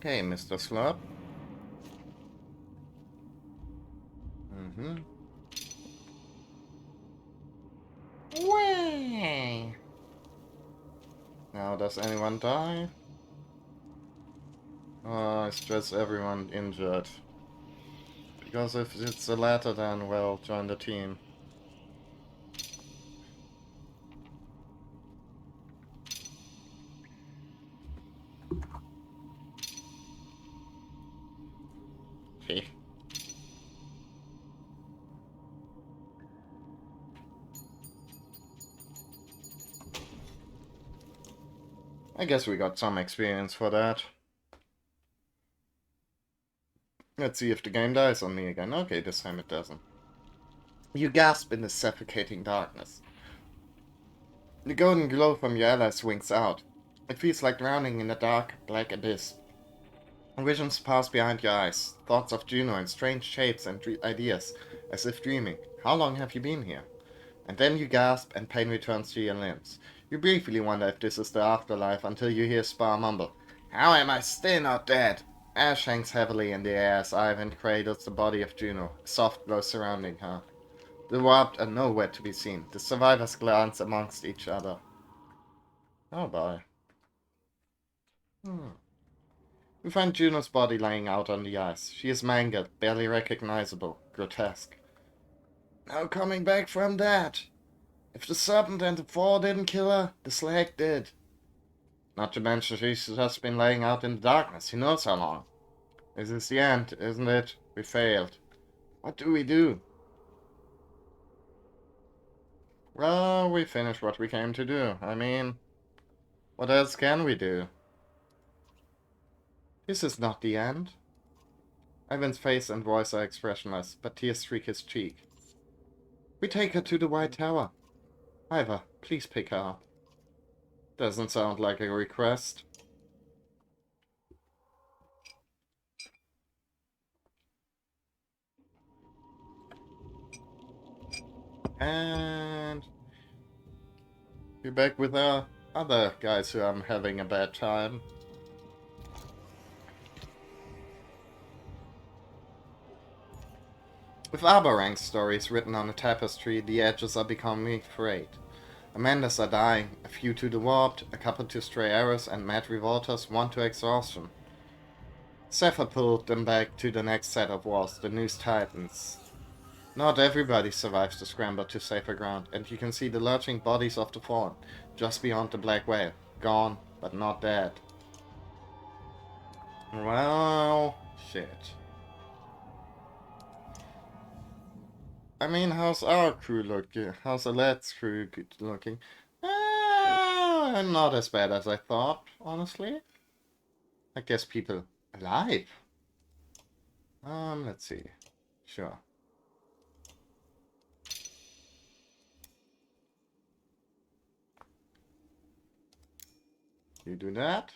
Okay, Mr. Slot. Way. Now, does anyone die? It's just everyone injured. Because if it's the latter, then, well, join the team. Okay. I guess we got some experience for that. Let's see if the game dies on me again. Okay, this time it doesn't. You gasp in the suffocating darkness. The golden glow from your ally swings out. It feels like drowning in a dark, black abyss. Visions pass behind your eyes, thoughts of Juno in strange shapes and ideas, as if dreaming. How long have you been here? And then you gasp and pain returns to your limbs. You briefly wonder if this is the afterlife until you hear Spar mumble, "How am I still not dead?" Ash hangs heavily in the air as Ivan cradles the body of Juno, a soft glow surrounding her. The warped are nowhere to be seen. The survivors glance amongst each other. Oh boy. Hmm. We find Juno's body lying out on the ice. She is mangled, barely recognizable, grotesque. No coming back from that. If the serpent and the fall didn't kill her, the slag did. Not to mention she's just been laying out in the darkness. Who knows how long? This is the end, isn't it? We failed. What do we do? Well, we finished what we came to do. I mean, what else can we do? This is not the end. Ivan's face and voice are expressionless, but tears streak his cheek. We take her to the White Tower. Iva, please pick her up. Doesn't sound like a request. And we're back with our other guys who are having a bad time. With Aberrank's stories written on a tapestry, the edges are becoming frayed. Amandas are dying, a few to the warped, a couple to stray arrows, and mad revolters, one to exhaustion. Zephyr pulled them back to the next set of walls, the Noose Titans. Not everybody survives the scramble to safer ground, and you can see the lurching bodies of the fallen, just beyond the black whale. Gone, but not dead. Well, shit. I mean, how's our crew looking? How's the lad's crew looking? Not as bad as I thought, honestly. I guess people alive. Let's see. Sure. You do that.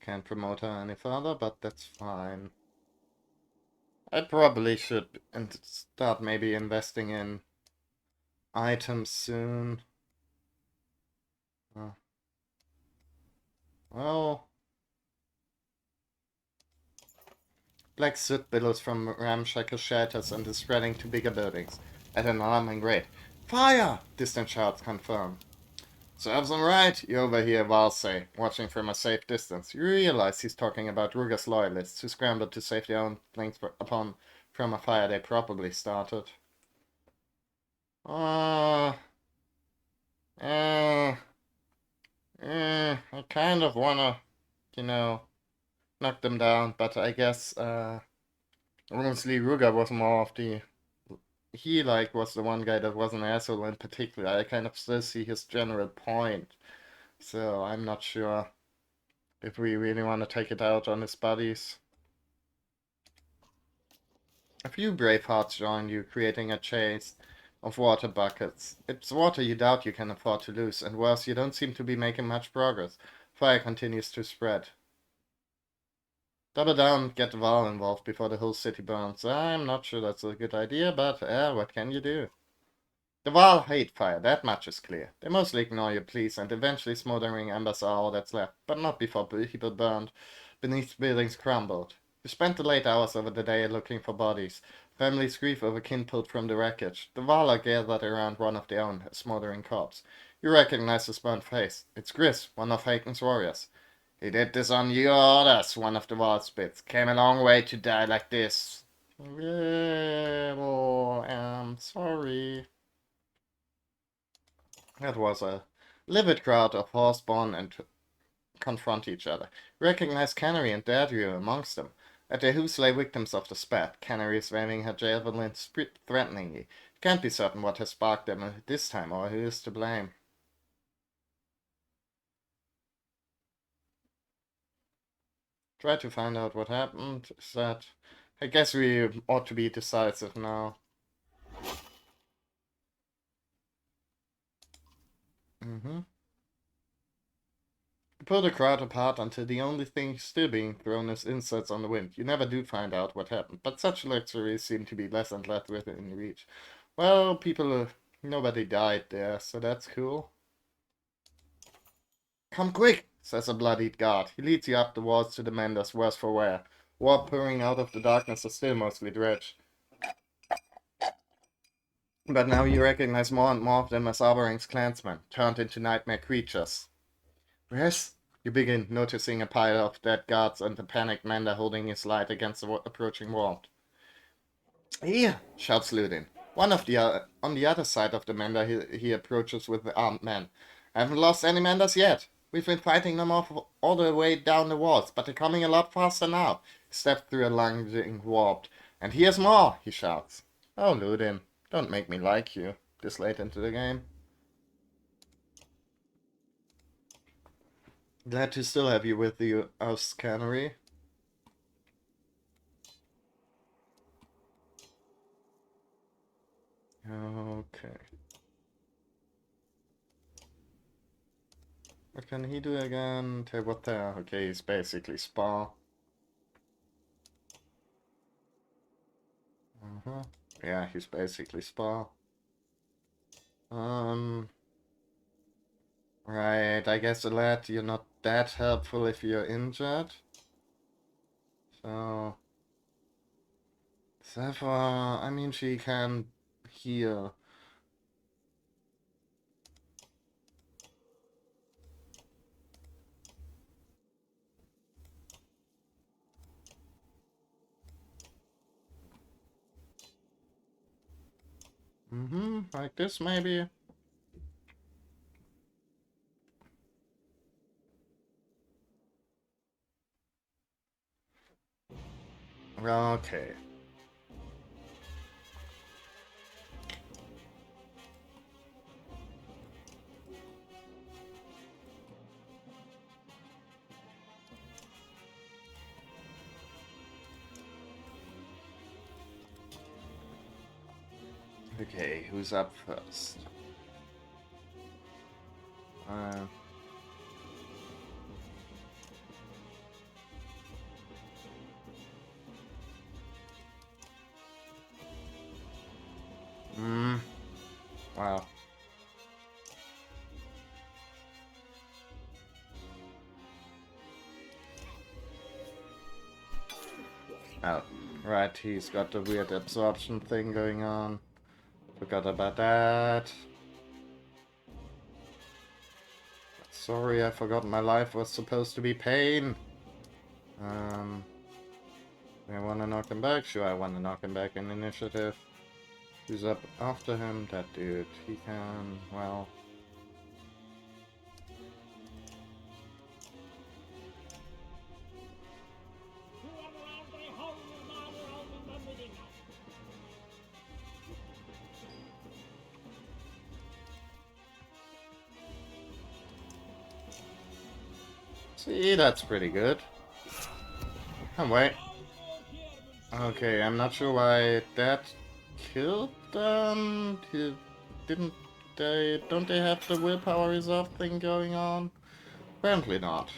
Can't promote her any further, but that's fine. I probably should start maybe investing in items soon. Uh, well, black soot billows from ramshackle shelters and is spreading to bigger buildings at an alarming rate. Fire! Distant shouts confirm. Serves him right, you overhear Val say, watching from a safe distance. You realize he's talking about Ruger's loyalists who scrambled to save their own things from a fire they probably started. Uh, I kind of wanna, you know, knock them down, but I guess, honestly, Ruger was more of the, he, like, was the one guy that was an asshole in particular. I kind of still see his general point, so I'm not sure if we really want to take it out on his buddies. A few brave hearts join you, creating a chase of water buckets. It's water you doubt you can afford to lose, and worse, you don't seem to be making much progress. Fire continues to spread. Double down, get Val involved before the whole city burns. I'm not sure that's a good idea, but what can you do? The Val hate fire, that much is clear. They mostly ignore your pleas, and eventually smoldering embers are all that's left, but not before people burned, beneath buildings crumbled. You spent the late hours of the day looking for bodies. Families grieve over kin pulled from the wreckage. The Val are gathered around one of their own, a smoldering corpse. You recognize his burnt face. It's Gris, one of Haken's warriors. He did this on your orders, one of the Val spits. Came a long way to die like this. Well, sorry. That was a livid crowd of horseborn and confront each other. Recognize Canary and Dadrio amongst them. At their hooves lay victims of the spat. Canary is waving her javelin threateningly. Can't be certain what has sparked them this time or who is to blame. Try to find out what happened. Is that... I guess we ought to be decisive now. Mm-hmm. You pull the crowd apart until the only thing still being thrown is insults on the wind. You never do find out what happened, but such luxuries seem to be less and less within reach. Well, nobody died there, so that's cool. Come quick, says a bloodied guard. He leads you up the walls to the Menders, worse for wear. Water pouring out of the darkness is still mostly dredge. But now you recognize more and more of them as Arboring's clansmen, turned into nightmare creatures. Where's... You begin noticing a pile of dead guards and a panicked Mender holding his light against the approaching wall. Here, shouts Ludin. On the other side of the Mender, he approaches with the armed men. I haven't lost any Menders yet. We've been fighting them off all the way down the walls, but they're coming a lot faster now. He steps through a lunging warp. And here's more, he shouts. Oh, Ludin, don't make me like you this late into the game. Glad to still have you with the Cannery. Okay. What can he do again? What there? Okay, he's basically Spa. Yeah, he's basically Spa. Right, I guess a lad, you're not that helpful if you're injured. So... Zephyr, I mean, she can heal. Like this maybe? Okay. Okay, who's up first? Wow. Oh, right, he's got the weird absorption thing going on. Forgot about that. Sorry, I forgot my life was supposed to be pain. I wanna knock him back? Sure, I wanna knock him back in initiative. Who's up after him? That dude. He can... well... See, that's pretty good. Oh, wait. Okay, I'm not sure why that killed them. Didn't they... don't they have the willpower reserve thing going on? Apparently not.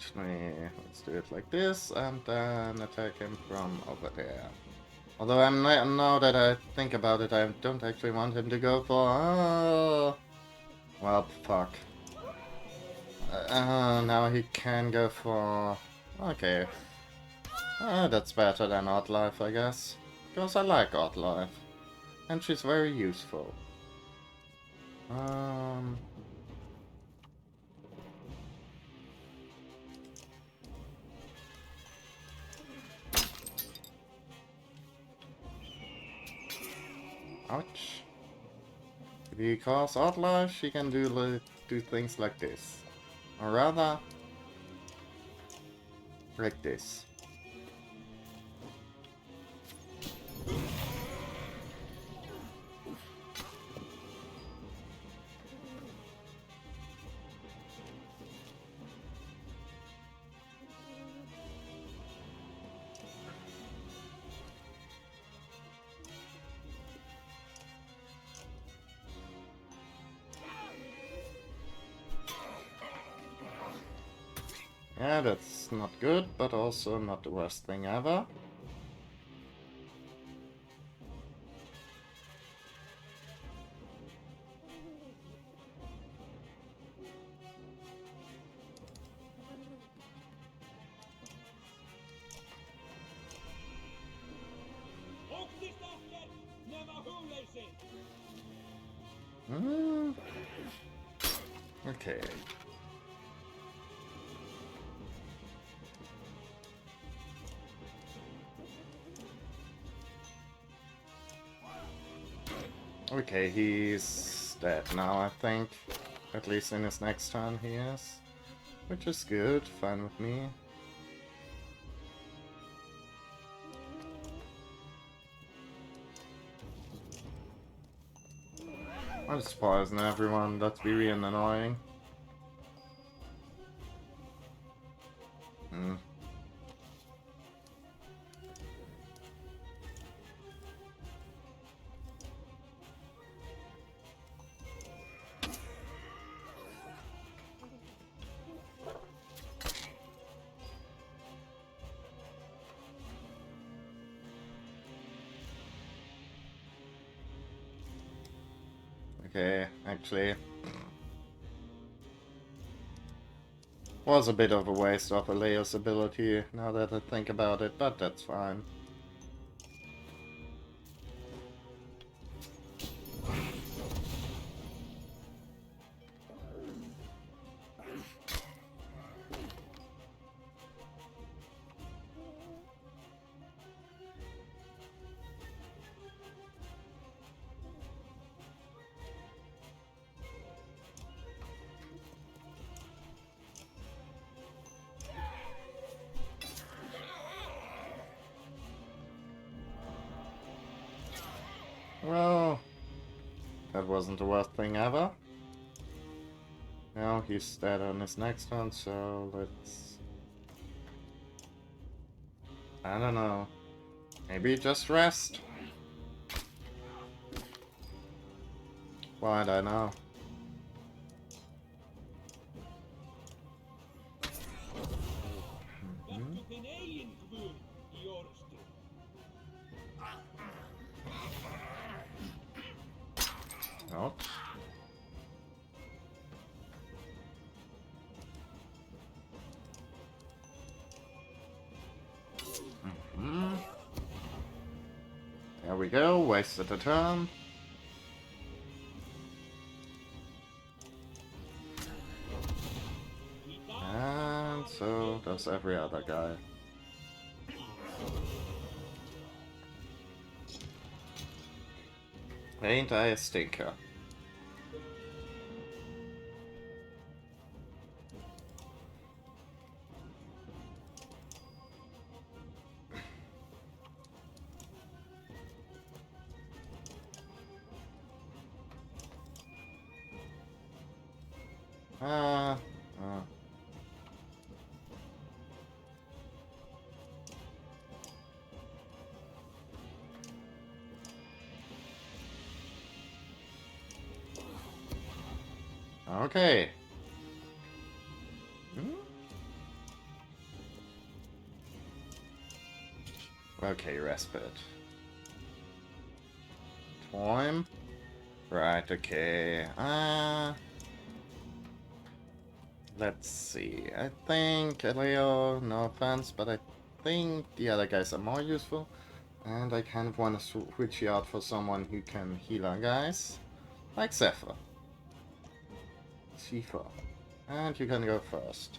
Actually, let's do it like this, and then attack him from over there. Although now that I think about it, I don't actually want him to go for... oh, well, fuck. Now he can go for... okay. That's better than Odd Life, I guess. Because I like Odd Life. And she's very useful. Ouch. Because Outlaw, she can do things like this. Or rather, like this. Yeah, that's not good, but also not the worst thing ever. Okay. Okay, he's dead now, I think. At least in his next turn he is. Which is good, fine with me. I'll just poison everyone, that's really annoying. Okay, actually. Was a bit of a waste of Alea's ability, now that I think about it, but that's fine. Well, that wasn't the worst thing ever. Now he's dead on his next one, so let's... I don't know. Maybe just rest? Well, I don't know. Nope. There we go, wasted a turn. And so does every other guy. Ain't I a stinker? Okay. Okay, respite. Time. Right, okay. Let's see. I think Leo, no offense, but I think the other guys are more useful. And I kind of want to switch you out for someone who can heal our guys. Like Zephyr. Zephyr. And you can go first.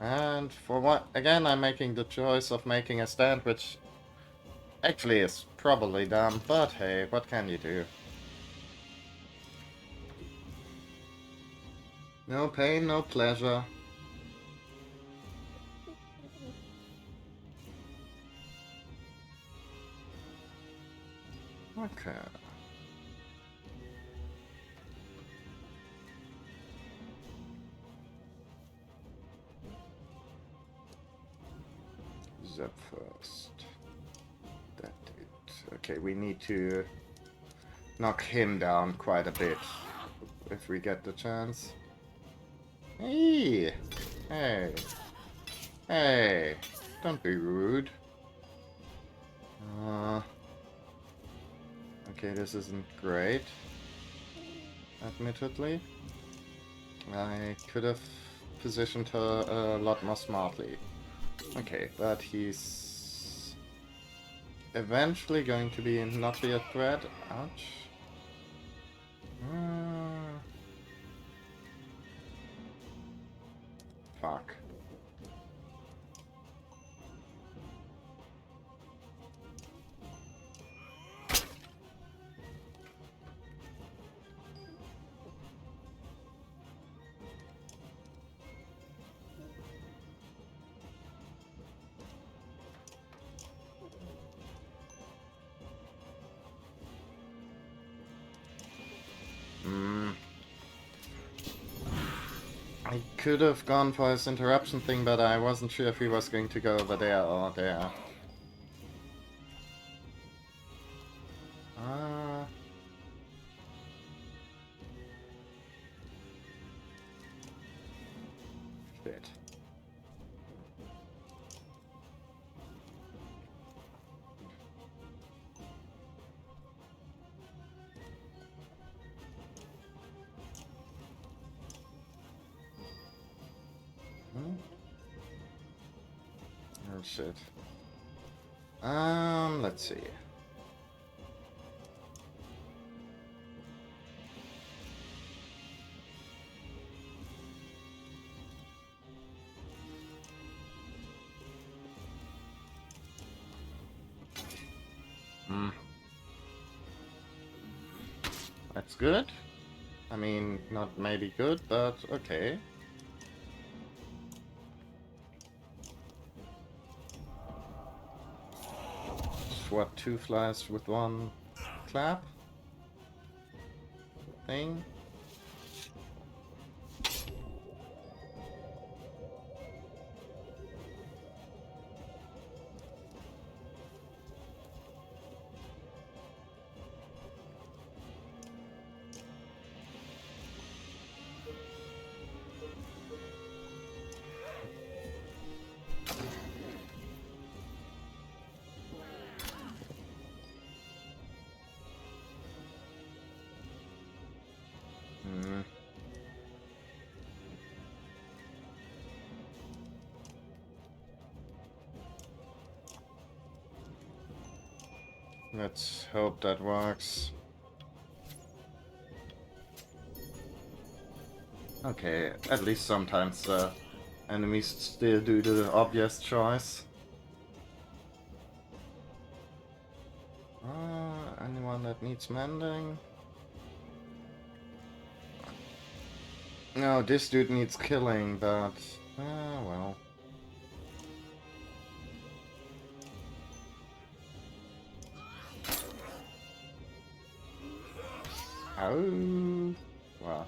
And for what, again, I'm making the choice of making a stand, which actually is probably dumb, but hey, what can you do? No pain, no pleasure. Okay. Zap first. That dude. Okay, we need to knock him down quite a bit if we get the chance. Hey! Hey! Hey! Don't be rude. Okay, this isn't great. Admittedly. I could have positioned her a lot more smartly. Okay, but he's eventually going to not be a threat. Ouch. Fuck. I could have gone for his interruption thing, but I wasn't sure if he was going to go over there or there. Shit. Oh shit. Let's see. That's good. I mean, not maybe good, but okay. What, two flies with one clap thing? Let's hope that works. Okay, at least sometimes enemies still do the obvious choice. Anyone that needs mending? No, this dude needs killing, but... well. Oh... Wow.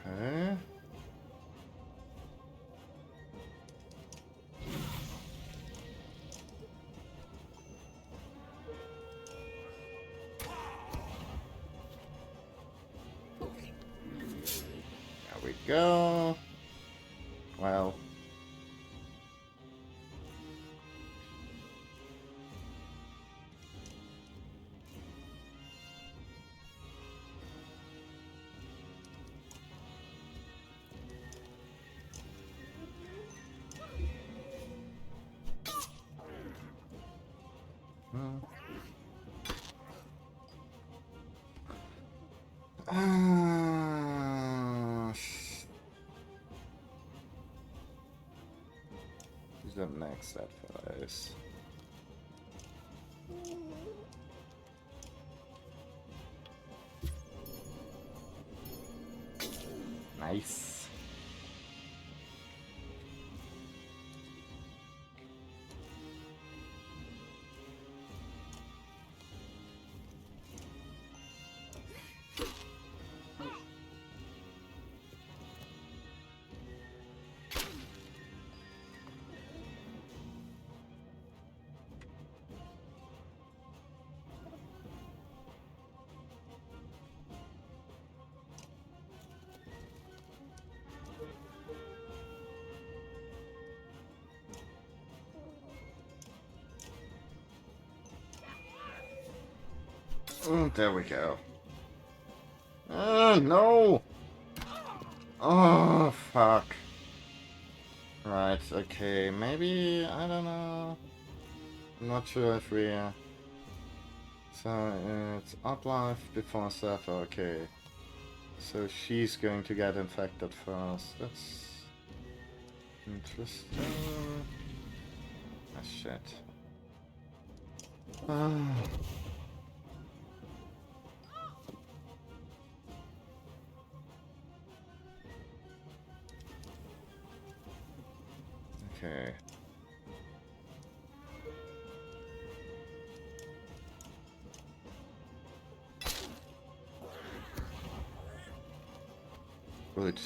Okay. There we go. Well. the next advice. Nice. There we go. No! Oh, fuck. Right, okay, maybe, I don't know. I'm not sure if we... So, it's Uplife before Saga, okay. So she's going to get infected first. That's... interesting. Ah, shit. Okay. Good.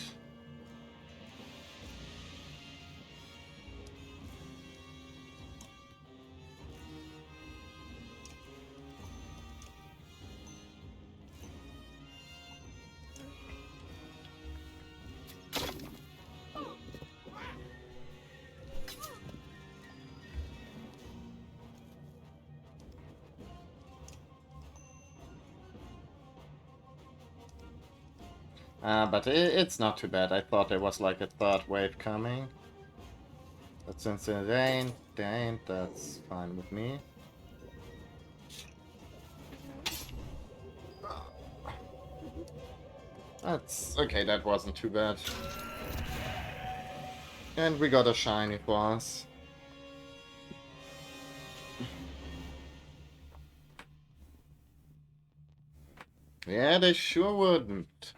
But it's not too bad. I thought there was like a third wave coming. But since it ain't, that's fine with me. That's okay, that wasn't too bad. And we got a shiny for us. Yeah, they sure wouldn't.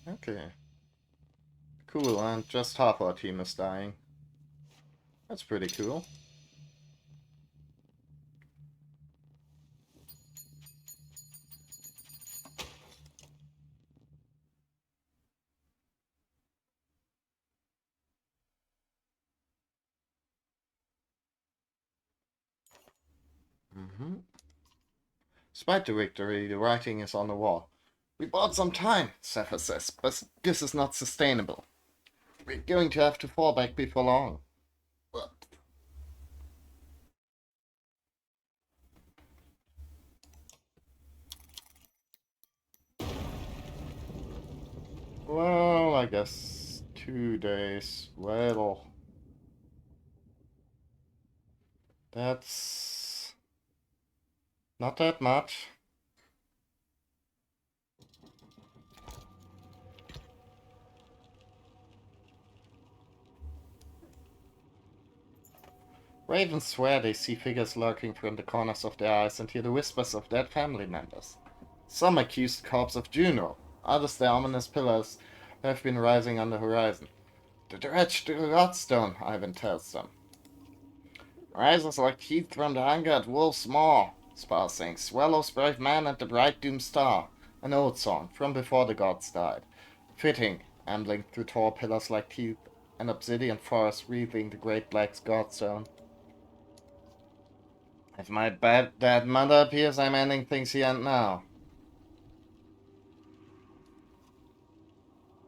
Okay. Cool, and just half our team is dying. That's pretty cool. Despite the victory, the writing is on the wall. We bought some time, Saga says, but this is not sustainable. We're going to have to fall back before long. Well, I guess 2 days. Well, that's not that much. Ravens swear they see figures lurking from the corners of their eyes and hear the whispers of dead family members. Some accuse the corpse of Juno, others the ominous pillars have been rising on the horizon. The dredged Godstone, Ivan tells them. Rises like teeth from the hunger at Wolf's Maw, Spar sings, Swallow's brave man and the bright doomed star, an old song from before the gods died. Fitting, ambling through tall pillars like teeth, an obsidian forest wreathing the great black Godstone. If my bad dead mother appears, I'm ending things here and now.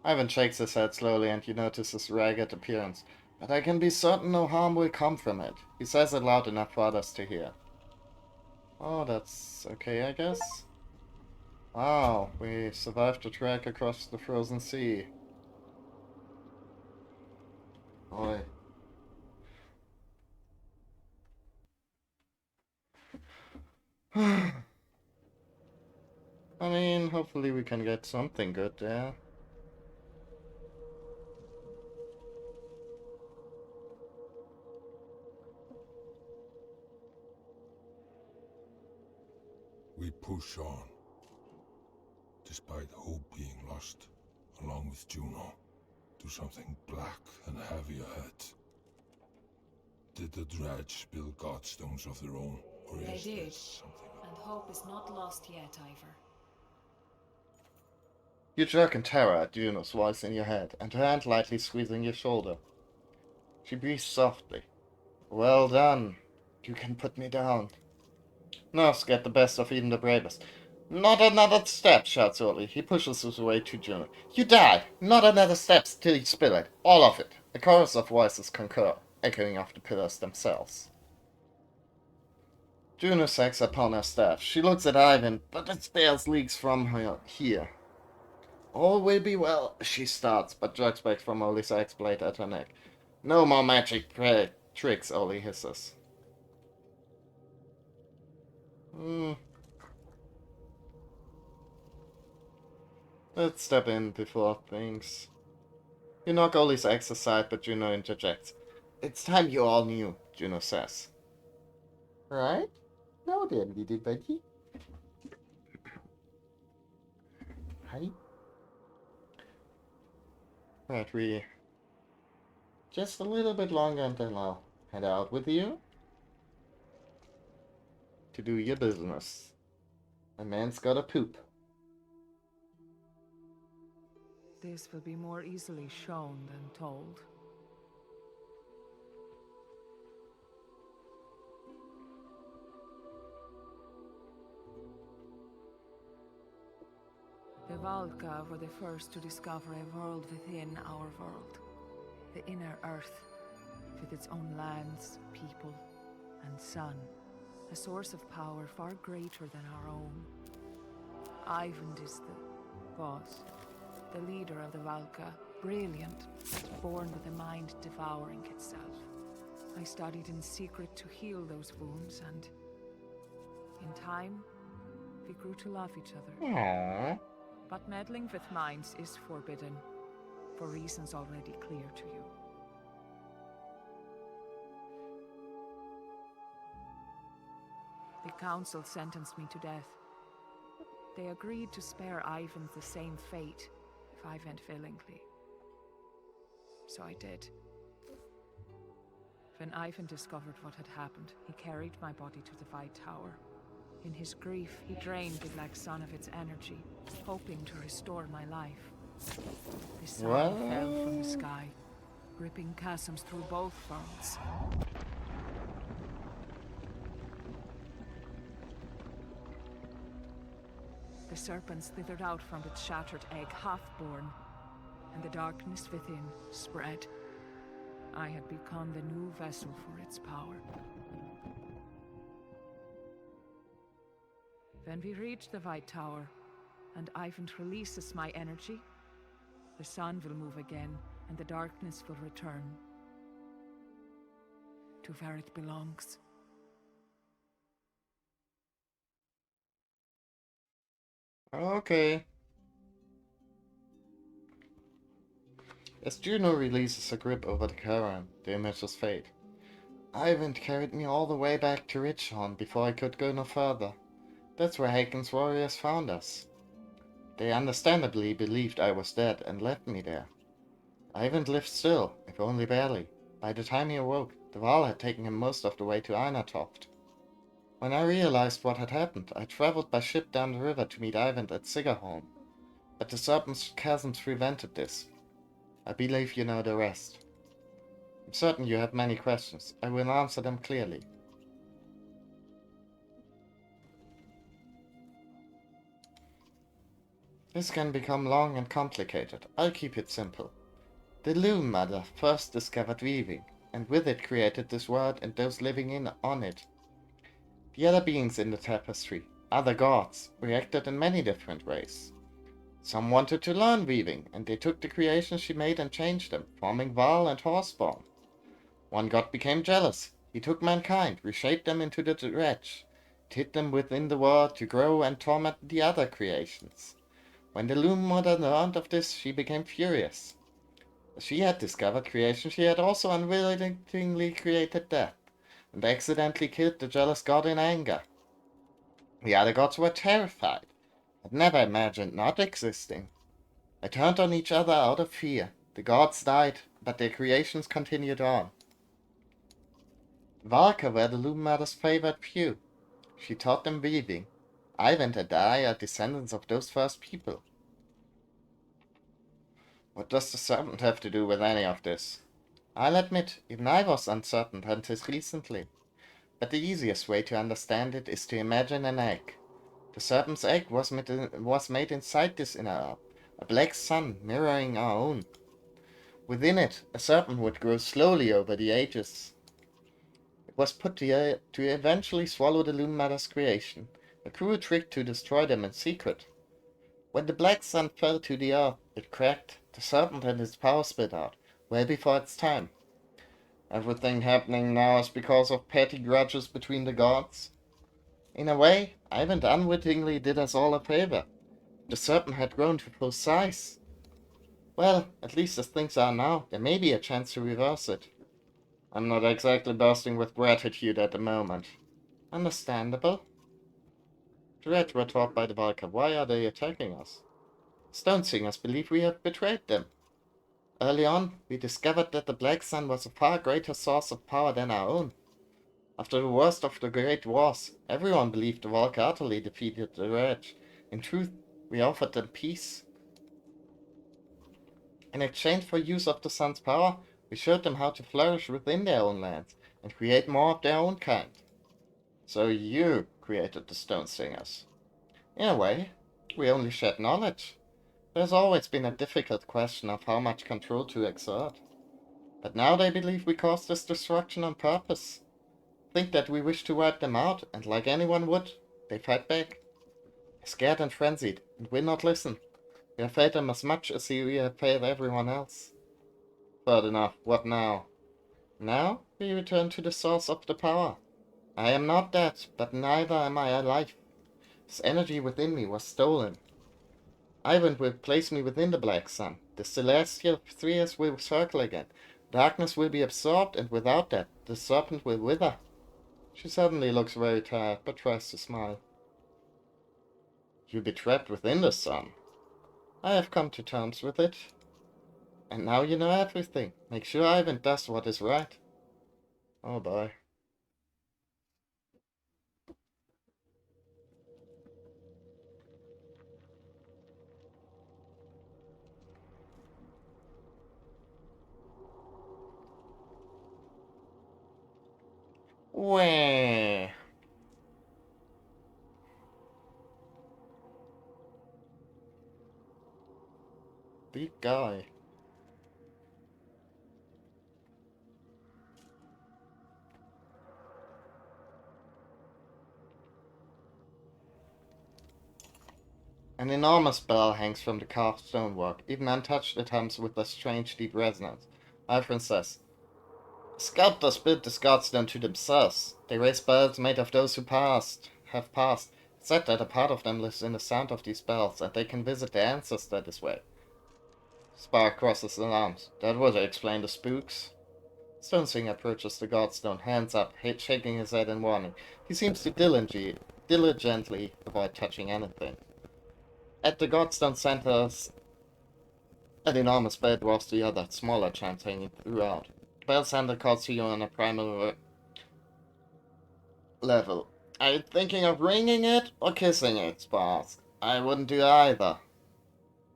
Ivan shakes his head slowly and you notice his ragged appearance. But I can be certain no harm will come from it. He says it loud enough for others to hear. Oh, that's okay, I guess. Wow, we survived the trek across the frozen sea. Boy. I mean, hopefully we can get something good there. push on, despite hope being lost, along with Juno, to something black and heavy ahead. Did the dredge build godstones of their own, or They is did, this something and hope is not lost yet, Ivor. You jerk in terror at Juno's voice in your head, and her hand lightly squeezing your shoulder. She breathes softly. Well done. You can put me down. Nerves get the best of even the bravest. Not another step, shouts Oli. He pushes his way to Juno. You die! Not another step till you spill it. All of it. A chorus of voices concur, echoing off the pillars themselves. Juno sags upon her staff. She looks at Ivan, but the stairs leaks from her here. All will be well, she starts, but jerks back from Oli's axe blade at her neck. No more magic tricks, Oli hisses. Let's step in before things... You knock Oli's axe aside, but Juno interjects. It's time you all knew, Juno says. Right? Now then, little buddy. Hi. Right, we... Just a little bit longer and then I'll head out with you. To do your business. A man's gotta poop. This will be more easily shown than told. The Valka were the first to discover a world within our world. The inner earth, with its own lands, people, and sun. A source of power far greater than our own. Ivan is the boss, the leader of the Valka, brilliant, born with a mind devouring itself. I studied in secret to heal those wounds, and in time, we grew to love each other. Aww. But meddling with minds is forbidden, for reasons already clear to you. The council sentenced me to death. They agreed to spare Ivan the same fate if I went willingly. So I did. When Ivan discovered what had happened, he carried my body to the White Tower. In his grief, he drained the Black Sun of its energy, hoping to restore my life. The sun fell from the sky, ripping chasms through both worlds. The serpent slithered out from its shattered egg, half-born, and the darkness within spread. I had become the new vessel for its power. When we reach the White Tower, and Ivan releases my energy, the sun will move again, and the darkness will return to where it belongs. Okay. As Juno releases her grip over the caravan, the images fade. Ivan carried me all the way back to Richhorn before I could go no further. That's where Hakon's warriors found us. They understandably believed I was dead and left me there. Ivan lived still, if only barely. By the time he awoke, the Val had taken him most of the way to Einatoft. When I realized what had happened, I traveled by ship down the river to meet Ivan at Sigarholm. But the Serpent's chasms prevented this. I believe you know the rest. I'm certain you have many questions. I will answer them clearly. This can become long and complicated. I'll keep it simple. The Loom Mother first discovered weaving, and with it created this world and those living on it. The other beings in the tapestry, other gods, reacted in many different ways. Some wanted to learn weaving, and they took the creations she made and changed them, forming Val and Horseborn. One god became jealous. He took mankind, reshaped them into the dredge, hid them within the world to grow and torment the other creations. When the Loom Mother learned of this, she became furious. As she had discovered creation, she had also unwittingly created death, and accidentally killed the jealous god in anger. The other gods were terrified. I'd never imagined not existing. They turned on each other out of fear. The gods died, but their creations continued on. Valka were the Loom Mother's favorite few. She taught them weaving. Ivan and I are descendants of those first people. What does the serpent have to do with any of this? I'll admit, even I was uncertain until recently. But the easiest way to understand it is to imagine an egg. The serpent's egg was made inside this inner orb, a black sun mirroring our own. Within it, a serpent would grow slowly over the ages. It was put here to eventually swallow the Loom Mother's creation, a cruel trick to destroy them in secret. When the black sun fell to the earth, it cracked, the serpent and its power split out, well before its time. Everything happening now is because of petty grudges between the gods. In a way, Ivan unwittingly did us all a favor. The serpent had grown to full size. Well, at least as things are now, there may be a chance to reverse it. I'm not exactly bursting with gratitude at the moment. Understandable. The Reds were taught by the Valka. Why are they attacking us? Stone Singers believe we have betrayed them. Early on, we discovered that the Black Sun was a far greater source of power than our own. After the worst of the Great Wars, everyone believed the Valka utterly defeated the Red. In truth, we offered them peace. In exchange for use of the sun's power, we showed them how to flourish within their own lands and create more of their own kind. So you created the Stone Singers. In a way, we only shared knowledge. There's always been a difficult question of how much control to exert. But now they believe we caused this destruction on purpose. Think that we wish to wipe them out, and like anyone would, they fight back. They're scared and frenzied, and will not listen. We have failed them as much as we have failed everyone else. Third enough, what now? Now we return to the source of the power. I am not dead, but neither am I alive. This energy within me was stolen. Ivan will place me within the Black Sun. The celestial spheres will circle again. Darkness will be absorbed, and without that, the serpent will wither. She suddenly looks very tired, but tries to smile. You'll be trapped within the sun. I have come to terms with it. And now you know everything. Make sure Ivan does what is right. Oh boy. Wah. Big guy. An enormous bell hangs from the carved stonework. Even untouched, it hums with a strange deep resonance. Alfred says, sculptors built the Scotsstone to themselves. They raise bells made of those who have passed. It's said that a part of them lives in the sound of these bells, and they can visit their ancestor this way. Spark crosses the arms. That would explain the spooks. Stonesinger approaches the Godstone, hands up, shaking his head in warning. He seems to diligently avoid touching anything. At the Godstone centers an enormous bell dwarfs the other, smaller chimes hanging throughout. Bell Center calls to you on a primal level. Are you thinking of ringing it or kissing it, Sparks? I wouldn't do either.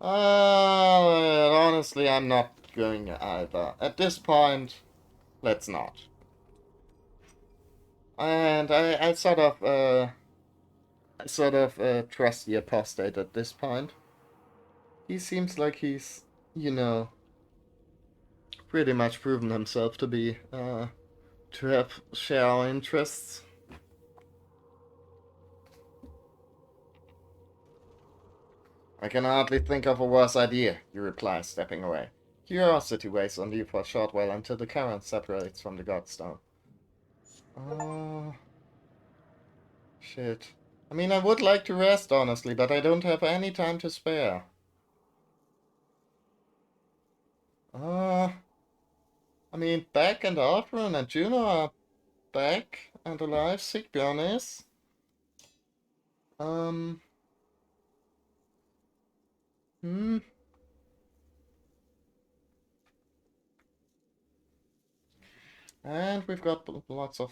Honestly, I'm not going either. At this point, let's not. And I sort of trust the apostate at this point. He seems like he's, you know, pretty much proven himself to be, to share our interests. I can hardly think of a worse idea, you reply, stepping away. Curiosity weighs on you for a short while until the current separates from the Godstone. Shit. I mean, I would like to rest, honestly, but I don't have any time to spare. I mean, Beck and Alfred and Juno are back and alive, Sigbjorn is. Um. Hmm. And we've got lots of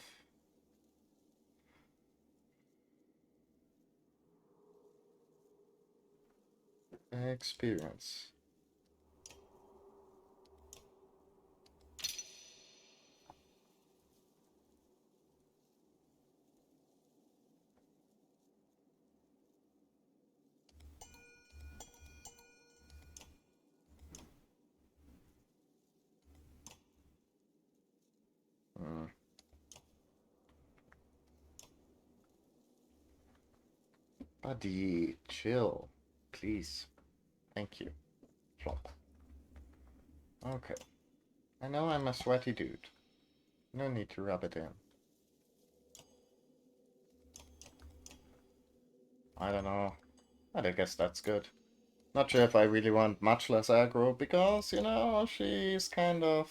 experience. Hmm. Buddy, chill. Please. Thank you. Flop. Okay. I know I'm a sweaty dude. No need to rub it in. I don't know. But I guess that's good. Not sure if I really want much less aggro, because, you know, she's kind of...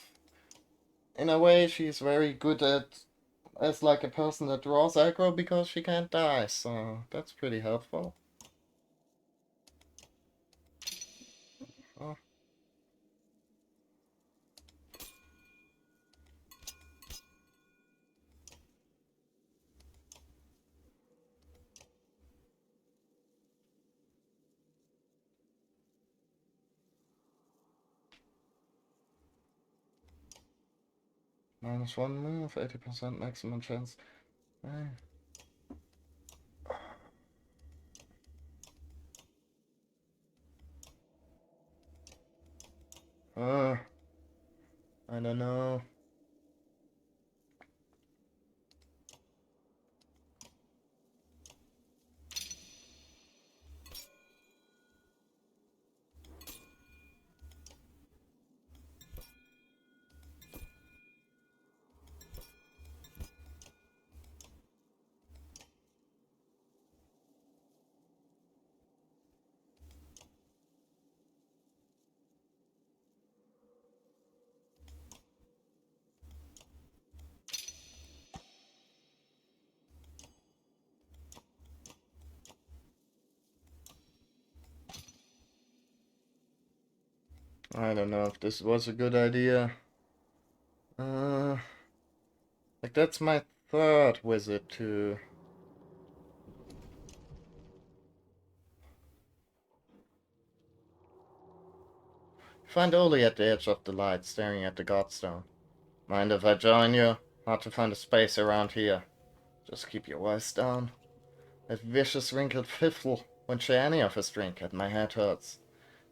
In a way, she's very good at... as like a person that draws aggro because she can't die, so that's pretty helpful. Oh. -1 move, 80% maximum chance. Eh. I don't know. I don't know if this was a good idea. Like that's my third wizard to... Find Oli at the edge of the light, staring at the Godstone. Mind if I join you? Hard to find a space around here. Just keep your voice down. That vicious wrinkled fiffle won't share any of his drink, and my head hurts.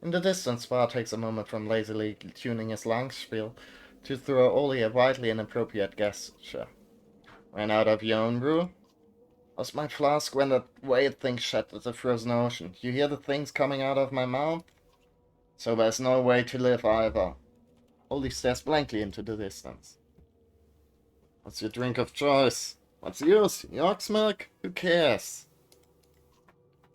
In the distance, Spar takes a moment from lazily tuning his lung spiel to throw Oli a widely inappropriate gesture. Ran out of your own brew? Was my flask when that weird thing shattered the frozen ocean? You hear the things coming out of my mouth? So there's no way to live either. Oli stares blankly into the distance. What's your drink of choice? What's yours? York's milk? Who cares?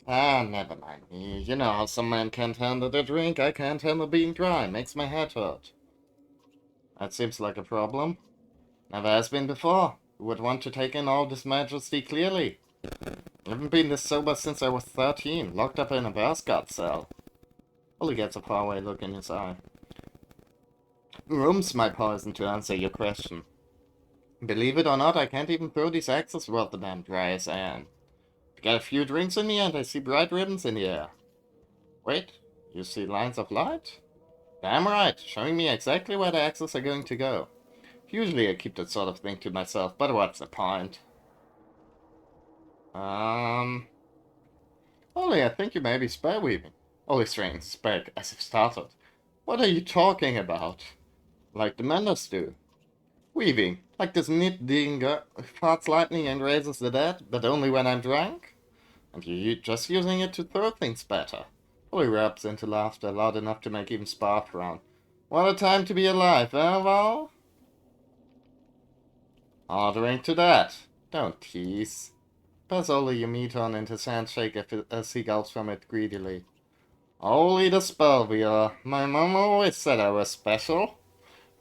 Ah, never mind me. You know how some men can't handle their drink. I can't handle being dry. Makes my head hurt. That seems like a problem. Never has been before. Who would want to take in all this majesty clearly? I haven't been this sober since I was 13, locked up in a Bearsguard cell. Ollie gets a faraway look in his eye. Room's my poison, to answer your question. Believe it or not, I can't even throw these axes worth the damn dry as I am. Got a few drinks in me and I see bright ribbons in the air. Wait, you see lines of light? Damn right, showing me exactly where the axes are going to go. Usually I keep that sort of thing to myself, but what's the point? Ollie, I think you may be spell weaving. Ollie strains back as if startled. What are you talking about? Like the Menders do. Weaving, like this knit-digging farts lightning and raises the dead, but only when I'm drunk? And you're just using it to throw things better. Ollie erupts into laughter loud enough to make even Spark frown. What a time to be alive, eh, Val? Ordering to that. Don't tease. Pass Ollie your meat on into his handshake as he gulps from it greedily. Ollie the Spellweaver. My mom always said I was special.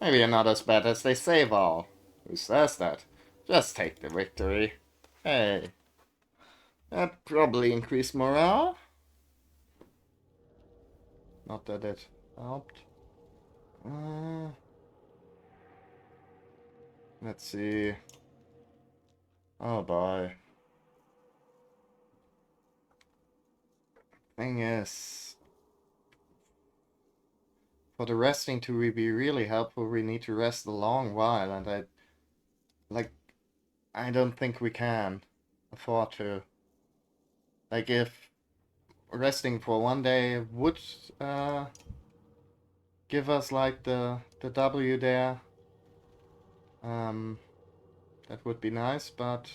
Maybe you're not as bad as they say, Val. Who says that? Just take the victory. Hey. That probably increased morale. Not that it helped. Let's see. Oh boy. Thing is, for the resting to be really helpful, we need to rest a long while, and I don't think we can afford to. Like, if resting for one day would give us like the W there, that would be nice, but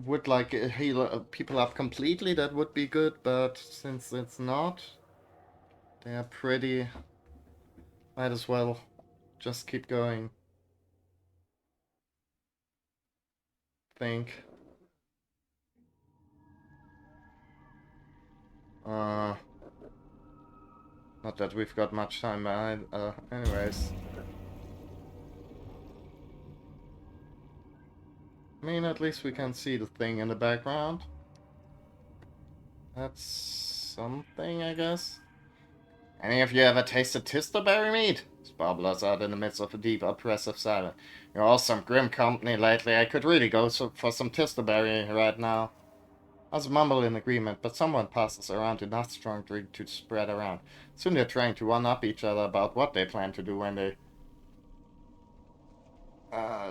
would like heal people up completely, that would be good, but since it's not, they are pretty, might as well just keep going. Think. Not that we've got much time, but anyways. I mean, at least we can see the thing in the background. That's something, I guess. Any of you ever tasted tisterberry meat? Sparblers out in the midst of a deep, oppressive silence. You're all some grim company lately. I could really go for some tisterberry right now. I was mumbled in agreement, but someone passes around enough strong drink to spread around. Soon they're trying to one-up each other about what they plan to do when they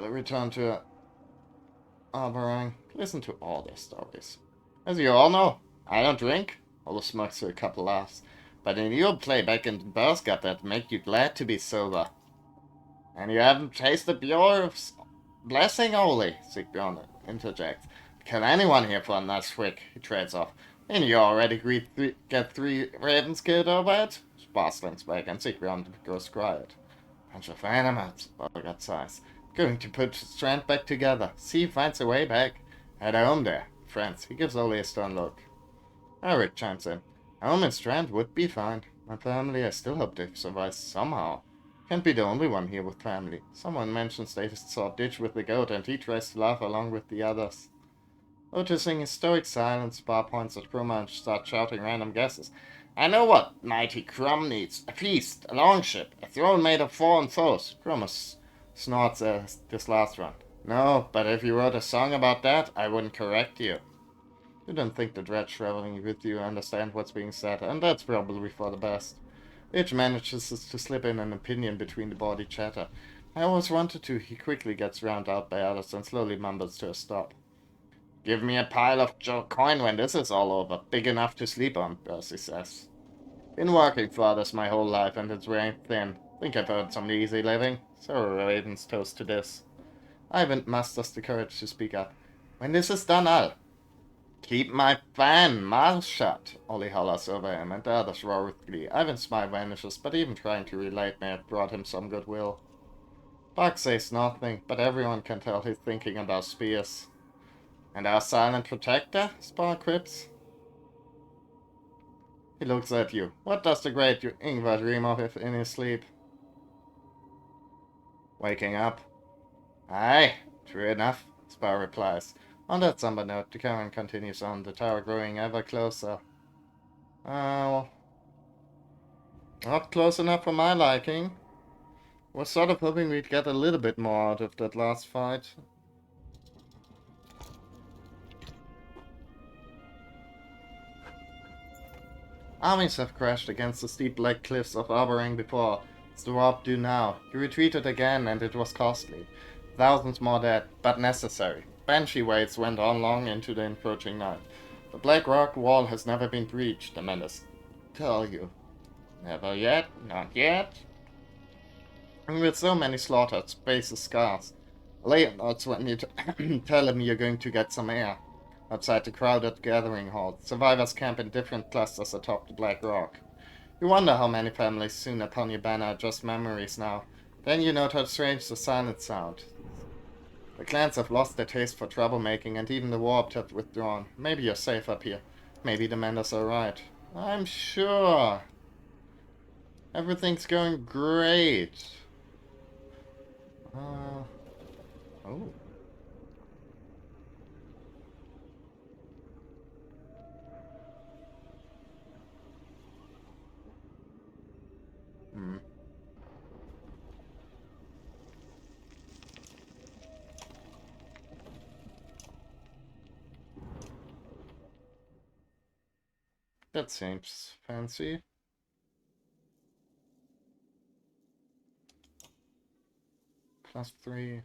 return to Albarang. Listen to all their stories. As you all know, I don't drink. All the smokes through a couple laughs. But then you'll play back in Berska that make you glad to be sober. And you haven't tasted Bjorn's blessing only, Sigbjorn interjects. Can anyone here for a nice swig? He trades off. And you already get 3 ravens killed over it? Sparsling's back and Sigbjorn goes quiet. Bunch of animals, Borgard sighs. Going to put Strand back together. See if he finds a way back. At home there, friends. He gives Oli a stern look. Eric chimes in. Home in Strand would be fine. My family, I still hope they survive somehow. Can't be the only one here with family. Someone mentions they saw Ditch with the goat and he tries to laugh along with the others. Noticing his stoic silence, Bar points at Krumma and starts shouting random guesses. I know what mighty Crumb needs. A feast, a longship, a throne made of fallen foes. Krumma snorts at this last one. No, but if you wrote a song about that, I wouldn't correct you. You don't think the dredge traveling with you understand what's being said, and that's probably for the best. Itch manages to slip in an opinion between the bawdy chatter. I always wanted to. He quickly gets drowned out by others and slowly mumbles to a stop. Give me a pile of coin when this is all over. Big enough to sleep on, Percy says. Been working for others my whole life and it's wearing thin. Think I've earned some easy living? So Raven's toast to this. Ivan musters the courage to speak up. When this is done, I'll... Keep my mouth shut, Ollie hollers over him, and the others roar with glee. Ivan's smile vanishes, but even trying to relate may have brought him some goodwill. Buck says nothing, but everyone can tell he's thinking about spears. And our silent protector? Spar quips. He looks at you. What does the great Ingvar dream of in his sleep? Waking up. Aye, true enough, Spar replies. On that somber note, the caravan continues on, the tower growing ever closer. Well, not close enough for my liking. Was sort of hoping we'd get a little bit more out of that last fight. Armies have crashed against the steep black cliffs of Arborang before. It's the warp do now. You retreated again and it was costly. Thousands more dead, but necessary. Banshee waits went on long into the encroaching night. The black rock wall has never been breached, the menace tell you. Never yet, not yet. And with so many slaughtered, space is scarce. Leonard's when you tell him you're going to get some air. Outside the crowded gathering hall, survivors camp in different clusters atop the black rock. You wonder how many families soon upon your banner are just memories now. Then you note how strange the silence sound. The clans have lost their taste for troublemaking, and even the warped have withdrawn. Maybe you're safe up here. Maybe the Menders are right. I'm sure. Everything's going great. Oh. That seems fancy. +3.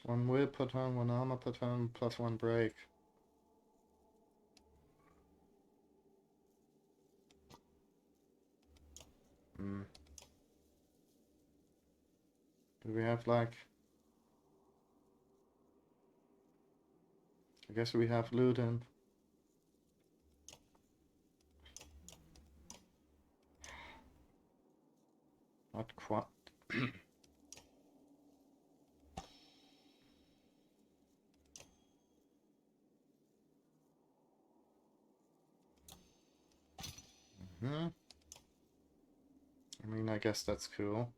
1 will per turn, 1 armor per turn, +1 break. Hmm. Do we have like... I guess we have Luden. Not quite. Hmm. I mean, I guess that's cool.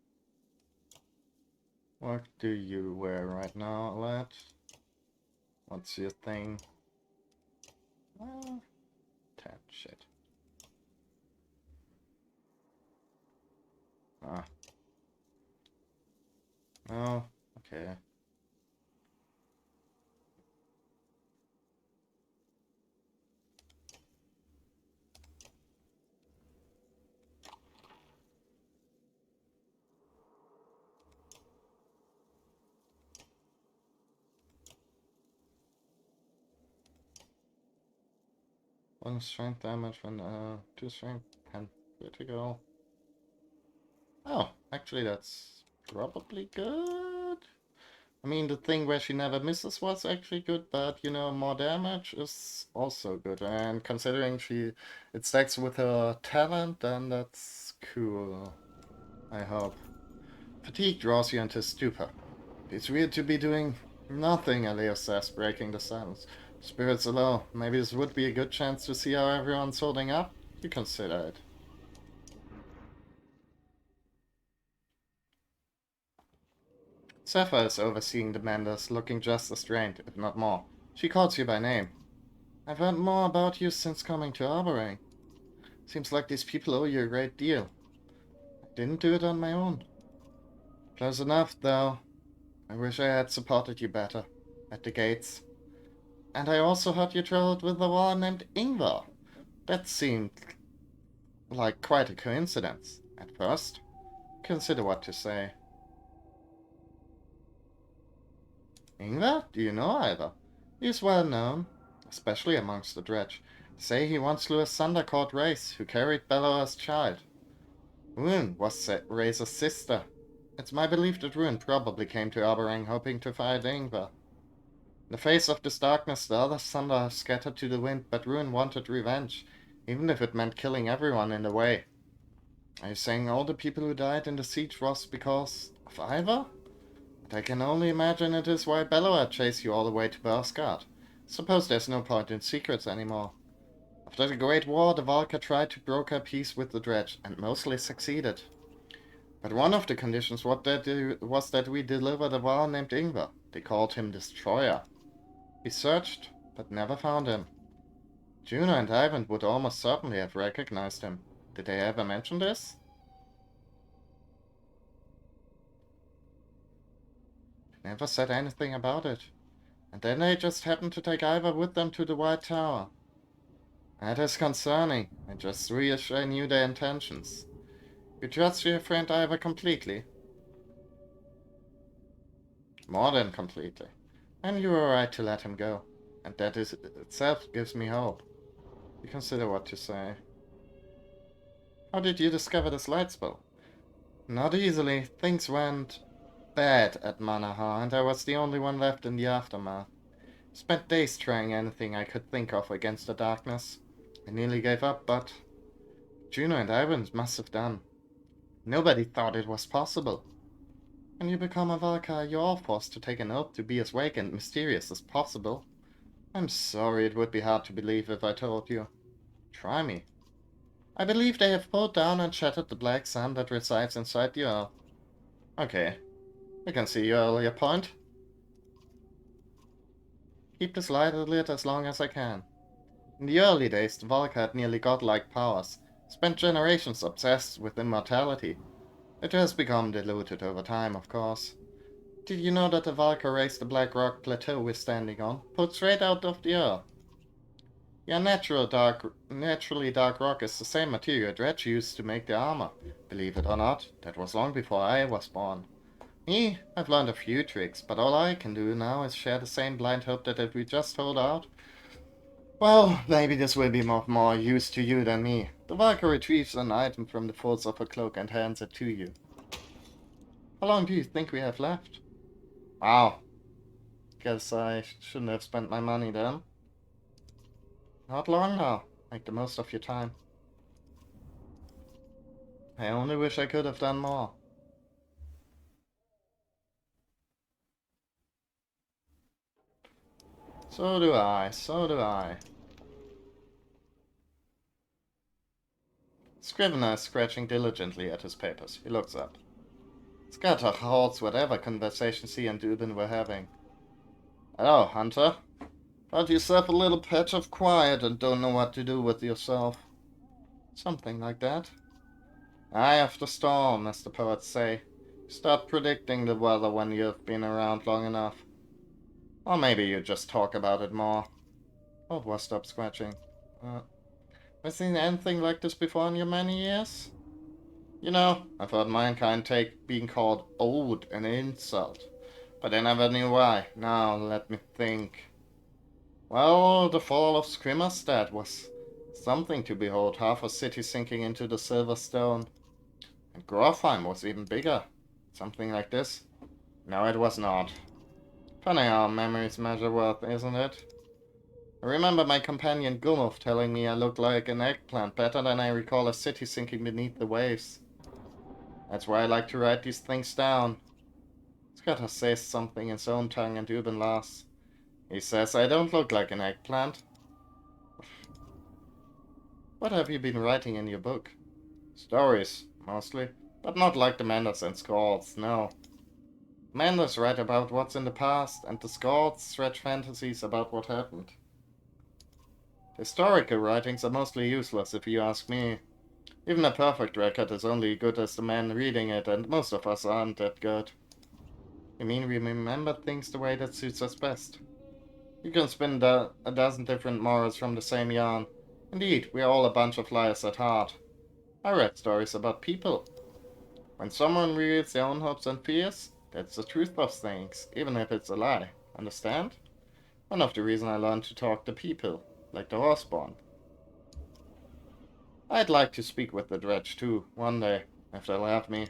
What do you wear right now, lad? What's your thing? 10, shit. Ah. Oh, okay. One strength damage when 2 strength and critical. Oh, actually that's probably good. I mean, the thing where she never misses was actually good, but you know, more damage is also good. And considering it stacks with her talent, then that's cool. I hope. Fatigue draws you into stupor. It's weird to be doing nothing, Aleo says, breaking the silence. Spirits are low. Maybe this would be a good chance to see how everyone's holding up? You consider it. Sapphire is overseeing the Menders, looking just as strained, if not more. She calls you by name. I've heard more about you since coming to Arboring. Seems like these people owe you a great deal. I didn't do it on my own. Close enough, though. I wish I had supported you better. At the gates. And I also heard you traveled with a war named Ingvar. That seemed like quite a coincidence, at first. Consider what to say. Ingvar? Do you know either? He's well known, especially amongst the dredge. Say he once slew a Thunder Court race who carried Bellower's child. Ruin was Razor's sister. It's my belief that Ruin probably came to Arborang hoping to find Ingvar. In the face of this darkness, the other Thunder scattered to the wind, but Ruin wanted revenge, even if it meant killing everyone in the way. Are you saying all the people who died in the siege was because of Ivor? But I can only imagine it is why Bellower chased you all the way to Barsgard. Suppose there's no point in secrets anymore. After the Great War, the Valka tried to broker peace with the Dredge, and mostly succeeded. But one of the conditions was that we delivered a Val named Ingvar. They called him Destroyer. We searched, but never found him. Juno and Ivan would almost certainly have recognized him. Did they ever mention this? They never said anything about it. And then they just happened to take Ivor with them to the White Tower. That is concerning. I just wish I knew their intentions. You trust your friend Ivor completely? More than completely. And you were right to let him go. And that is itself gives me hope. You consider what to say. How did you discover this light spell? Not easily. Things went bad at Manaha, and I was the only one left in the aftermath. Spent days trying anything I could think of against the darkness. I nearly gave up, but Juno and Ivan must have done. Nobody thought it was possible. When you become a Valkyr, you're all forced to take an oath to be as vague and mysterious as possible. I'm sorry, it would be hard to believe if I told you. Try me. I believe they have pulled down and shattered the black sun that resides inside the earth. Okay, we can see your earlier point. Keep this light lit as long as I can. In the early days, the Valkyr had nearly godlike powers, spent generations obsessed with immortality. It has become diluted over time, of course. Did you know that the Valka raised the black rock plateau we're standing on? Pulled straight out of the earth. Yeah, naturally dark rock is the same material Dredge used to make the armor. Believe it or not, that was long before I was born. Me, I've learned a few tricks, but all I can do now is share the same blind hope that if we just hold out, well, maybe this will be of more use to you than me. The Valka retrieves an item from the folds of her cloak and hands it to you. How long do you think we have left? Wow. Guess I shouldn't have spent my money then. Not long now. Make the most of your time. I only wish I could have done more. So do I, so do I. Scrivener is scratching diligently at his papers. He looks up. Scatter halts whatever conversations he and Dubin were having. Hello, Hunter. Found yourself a little patch of quiet and don't know what to do with yourself. Something like that. Eye of the storm, as the poets say. Start predicting the weather when you've been around long enough. Or maybe you just talk about it more. Old was stopped scratching. Have you seen anything like this before in your many years? You know, I've heard mankind take being called old an insult. But I never knew why. Now, let me think. Well, the fall of Skrimmerstad was something to behold. Half a city sinking into the silver stone. And Grofheim was even bigger. Something like this. No, it was not. Funny how memories measure worth, isn't it? I remember my companion Gulov telling me I looked like an eggplant better than I recall a city sinking beneath the waves. That's why I like to write these things down. Scudder says something in his own tongue and Ubin laughs. He says I don't look like an eggplant. What have you been writing in your book? Stories, mostly. But not like the Manders and Scalds, no. Manders write about what's in the past, and the Scalds stretch fantasies about what happened. Historical writings are mostly useless, if you ask me. Even a perfect record is only good as the man reading it, and most of us aren't that good. You mean we remember things the way that suits us best? You can spin a dozen different morals from the same yarn. Indeed, we're all a bunch of liars at heart. I read stories about people. When someone reveals their own hopes and fears, that's the truth of things, even if it's a lie. Understand? One of the reasons I learned to talk to people, like the horseborn. I'd like to speak with the Dredge too, one day, if they'll have me.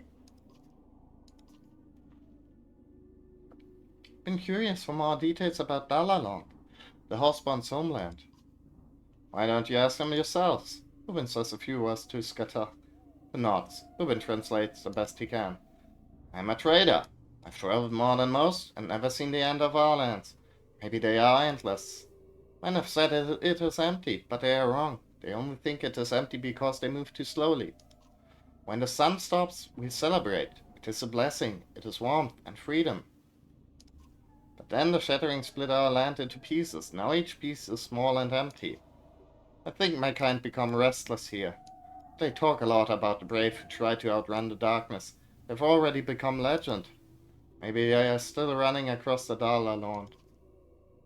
Been curious for more details about Dalalong, the horseborn's homeland. Why don't you ask them yourselves? Ubin says a few words to Skata. He nods. Ubin translates the best he can. I'm a trader. I've traveled more than most and never seen the end of our lands. Maybe they are endless. Men have said it is empty, but they are wrong. They only think it is empty because they move too slowly. When the sun stops, we celebrate. It is a blessing. It is warmth and freedom. But then the shattering split our land into pieces. Now each piece is small and empty. I think my kind become restless here. They talk a lot about the brave who try to outrun the darkness. They've already become legend. Maybe they are still running across the Dala lawn.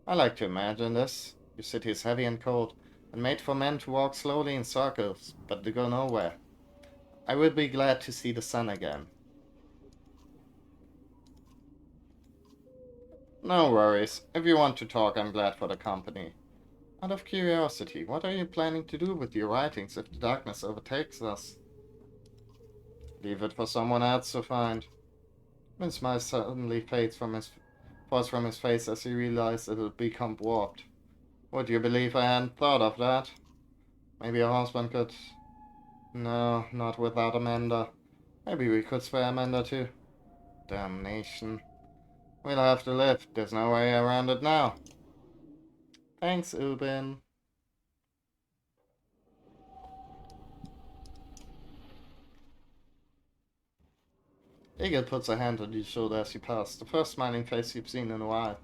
I like to imagine this. Your city is heavy and cold, and made for men to walk slowly in circles, but to go nowhere. I would be glad to see the sun again. No worries. If you want to talk, I'm glad for the company. Out of curiosity, what are you planning to do with your writings if the darkness overtakes us? Leave it for someone else to find. His smile suddenly falls from his face as he realizes it had become warped. Would you believe I hadn't thought of that? Maybe a husband could... No, not without Amanda. Maybe we could spare Amanda too. Damnation. We'll have to live. There's no way around it now. Thanks, Ubin. Eagle puts a hand on your shoulder as you pass, the first smiling face you've seen in a while.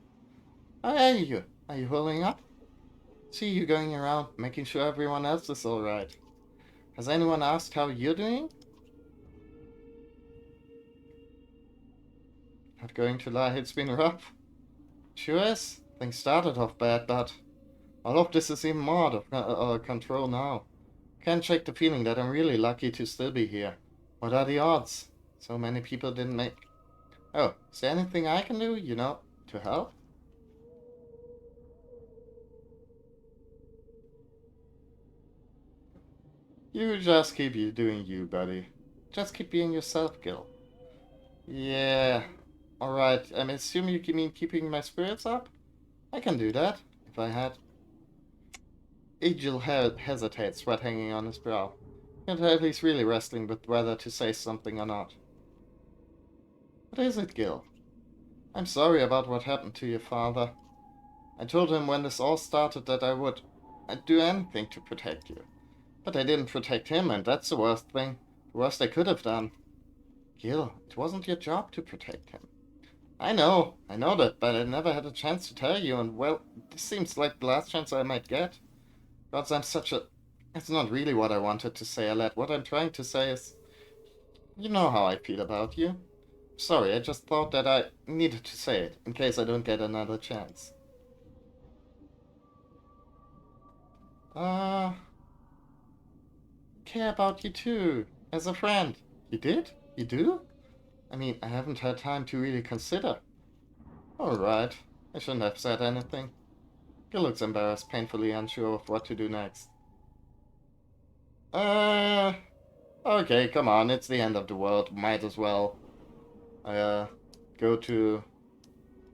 How are you? Are you holding up? See you going around, making sure everyone else is alright. Has anyone asked how you're doing? Not going to lie, it's been rough. Sure is. Things started off bad, but I hope this is even more out of control now. Can't shake the feeling that I'm really lucky to still be here. What are the odds? So many people didn't make... Oh, is there anything I can do, to help? You just keep doing you, buddy. Just keep being yourself, Gil. Yeah. Alright, I assume you mean keeping my spirits up? I can do that, if I had... Egil hesitates, sweat hanging on his brow. Can't tell if he's really wrestling with whether to say something or not. What is it, Gil? I'm sorry about what happened to your father. I told him when this all started that I'd do anything to protect you. But I didn't protect him, and that's the worst thing. The worst I could have done. Gil, it wasn't your job to protect him. I know that, but I never had a chance to tell you, and well, this seems like the last chance I might get. Because I'm such a... It's not really what I wanted to say, Alette. What I'm trying to say is... You know how I feel about you. Sorry, I just thought that I needed to say it, in case I don't get another chance. Care about you too, as a friend. You did? You do? I mean, I haven't had time to really consider. Alright, I shouldn't have said anything. Gil looks embarrassed, painfully unsure of what to do next. Okay, come on, it's the end of the world, might as well. Go to...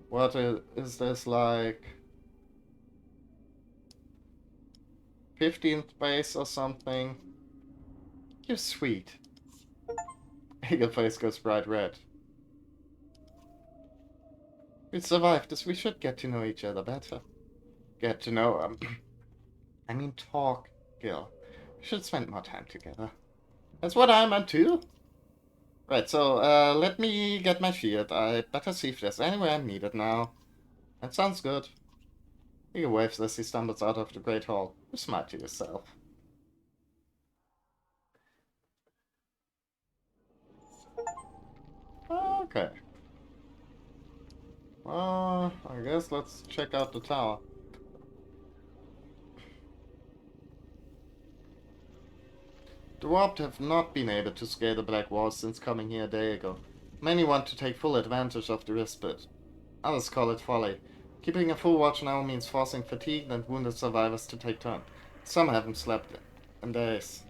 What is this, like... 15th base or something? You're sweet. Your face goes bright red. We survived this, we should get to know each other better. Get to know, I mean talk, Gil. We should spend more time together. That's what I meant too. Right, so, let me get my shield. I better see if there's anywhere I'm needed now. That sounds good. He waves as he stumbles out of the Great Hall. You smile to yourself. Okay. Well, I guess let's check out the tower. The Warped have not been able to scale the Black Walls since coming here a day ago. Many want to take full advantage of the respite. Others call it folly. Keeping a full watch now means forcing fatigued and wounded survivors to take turn. Some haven't slept in days.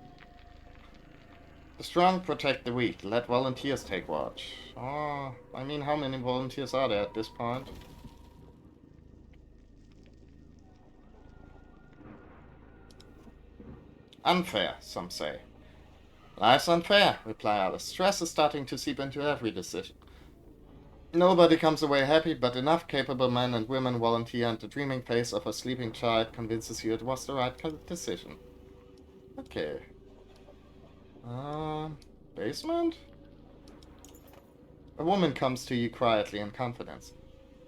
The strong protect the weak. Let volunteers take watch. Oh, I mean, how many volunteers are there at this point? Unfair, some say. Life's unfair, reply others. Stress is starting to seep into every decision. Nobody comes away happy, but enough capable men and women volunteer, and the dreaming face of a sleeping child convinces you it was the right decision. Okay. Basement? A woman comes to you quietly in confidence.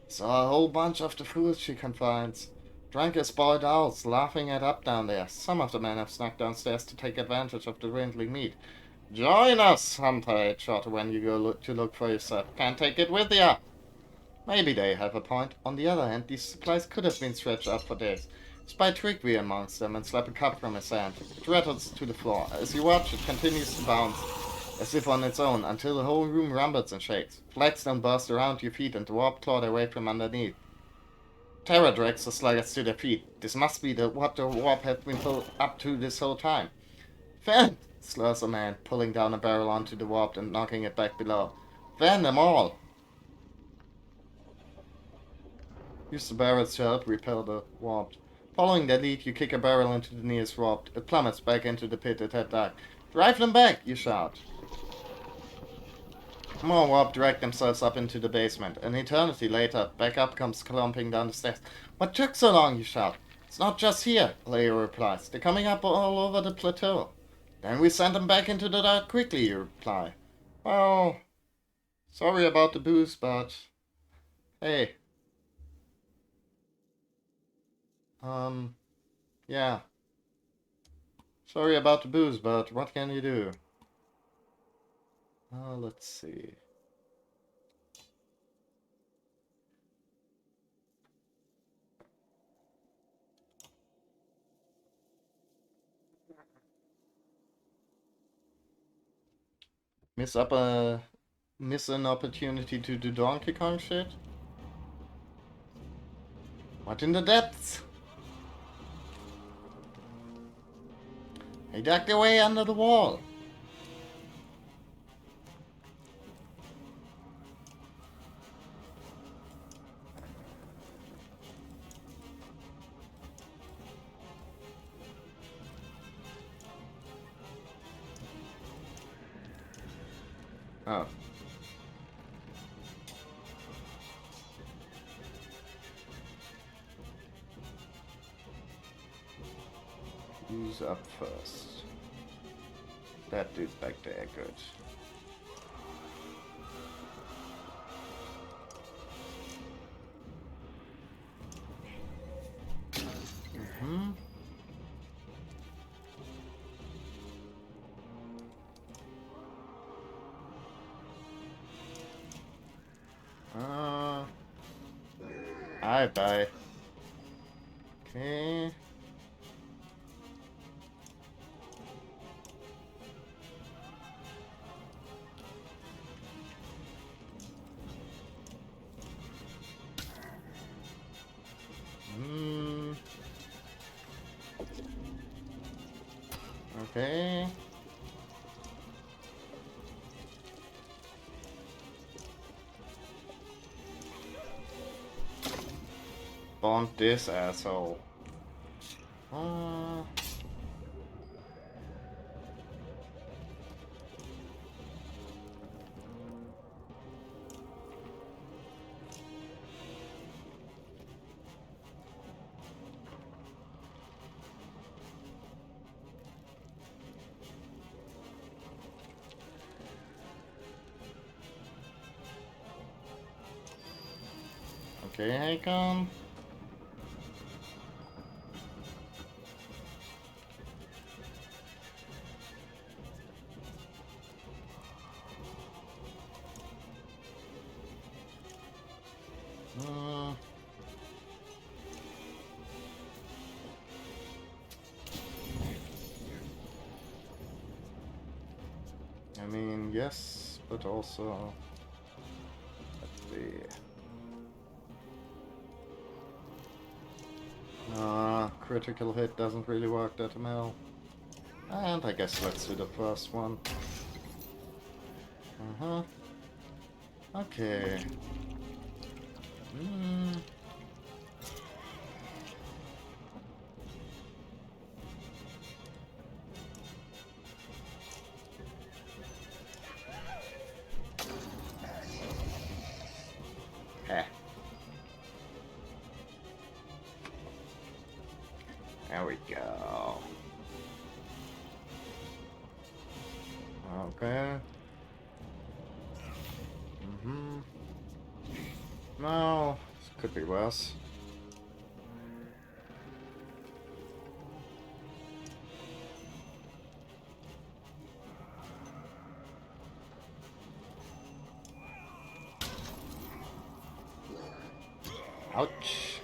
Saw a whole bunch of the fools, she confides. Drunk as boiled owls, laughing it up down there. Some of the men have snuck downstairs to take advantage of the dwindling meat. Join us, Hunter, it shot when you go to look for yourself. Can't take it with ya. Maybe they have a point. On the other hand, these supplies could have been stretched out for days. Spy Trigby amongst them and slap a cup from his hand. It rattles to the floor. As you watch, it continues to bounce, as if on its own, until the whole room rumbles and shakes. Flagstones burst around your feet and the warp claw their way from underneath. Terror drags the sluggers to their feet. This must be what the warp has been pulled up to this whole time. Fan! Slurs a man, pulling down a barrel onto the warp and knocking it back below. Fan them all! Use the barrels to help repel the warp. Following their lead, you kick a barrel into the nearest warp. It plummets back into the pit it had dug. Drive them back, you shout. More warp drag themselves up into the basement. An eternity later, back up comes clumping down the stairs. What took so long, you shout. It's not just here, Leo replies. They're coming up all over the plateau. Then we send them back into the dark quickly, you reply. Well, sorry about the booze, but... Hey. Yeah. Sorry about the booze, but what can you do? Let's see. Miss an opportunity to do Donkey Kong shit? What in the depths? He ducked away under the wall. Oh. Who's up first? That dude's back there, good. Mm-hmm. Bye. Okay. Okay. Bond this asshole. Okay, Hakon. I mean, yes, but also... Let's see... critical hit doesn't really work that well. And I guess let's do the first one. Okay. Heh. There we go. Okay. No, this could be worse. Ouch.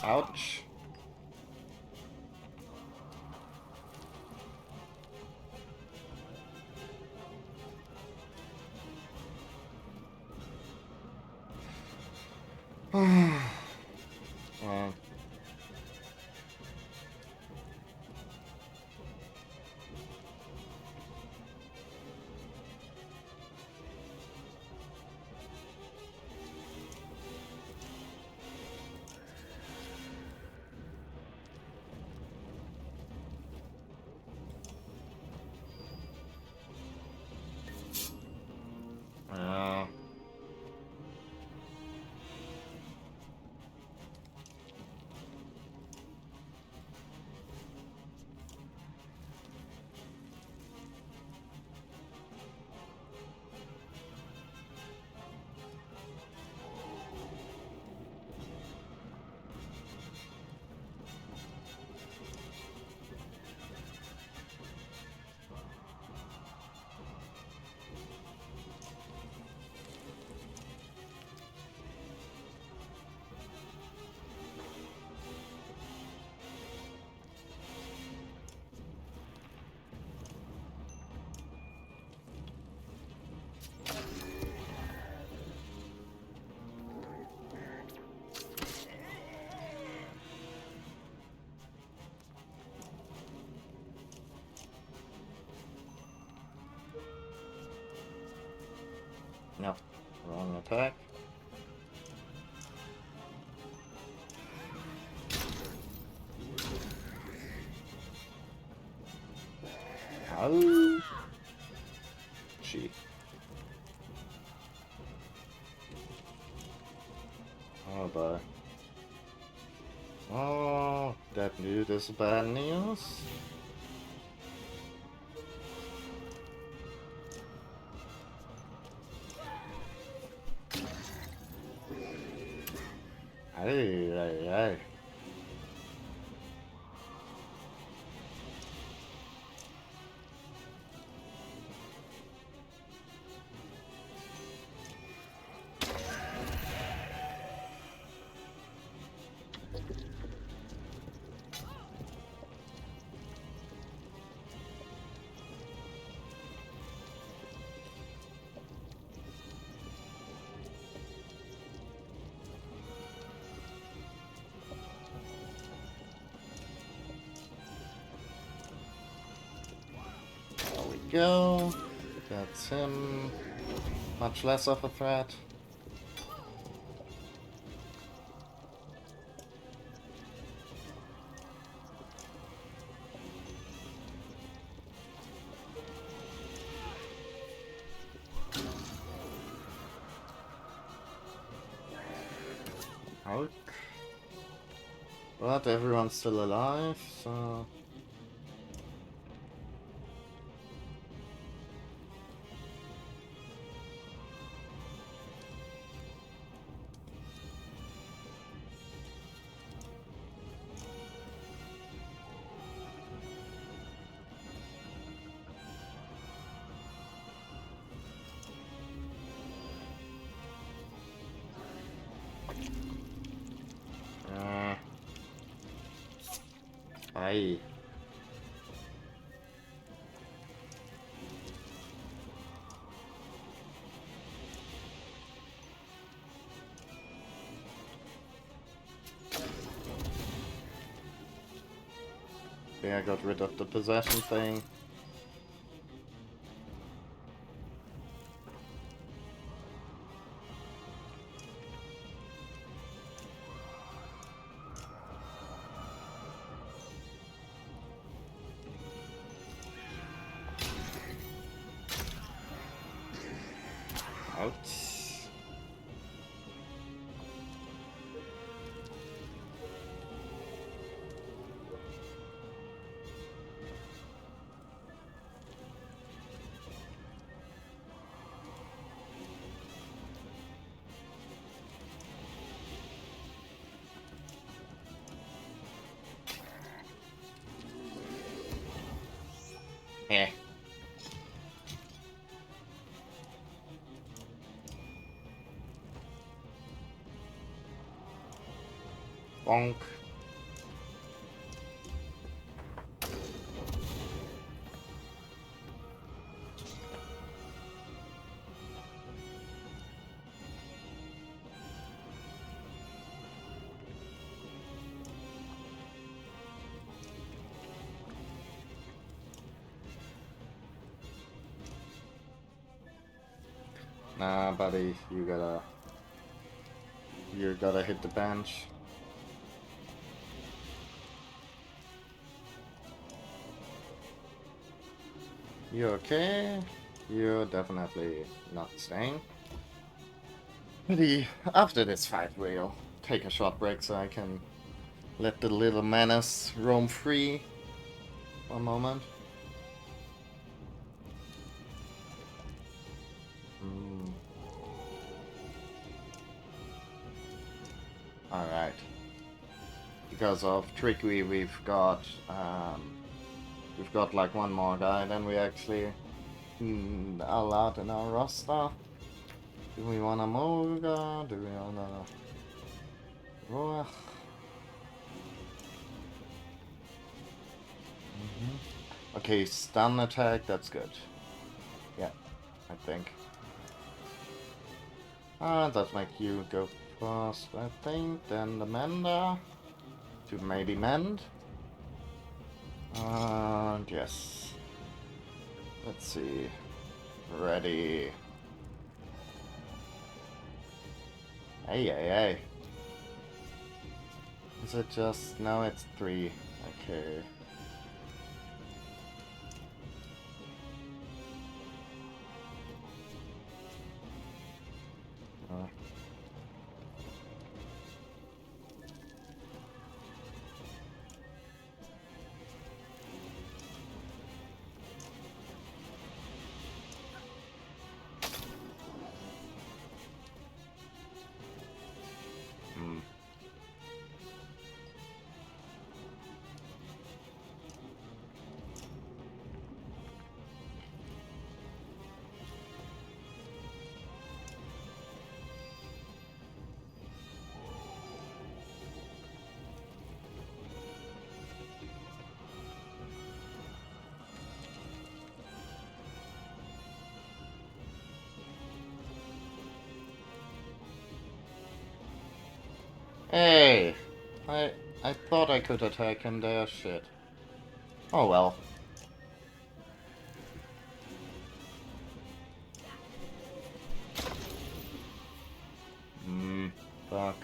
Ouch. Well. Wrong attack. Oh. Gee. Oh boy. Oh, that news is bad news. Ay, ay, ay. There we go. That's him. Much less of a threat. Out. But everyone's still alive, so... Aye. Yeah, I got rid of the possession thing. Out. Eh. Bonk. Nah, buddy, you gotta hit the bench. You okay? You're definitely not staying. Buddy, after this fight, we'll take a short break so I can let the little menace roam free for a moment. Alright. Because of trickery, we've got like one more guy than we actually allowed in our roster. Do we want a Moga? Do we want a Roach? Okay, stun attack, that's good. Yeah, I think. Let's make you go first, I think. Then the Mender. To maybe mend. And yes. Let's see. Ready. Hey, hey, hey. Is it just... No, it's 3. Okay. Uh. Hmm. Hey! I thought I could attack him there, shit. Oh well. Fuck.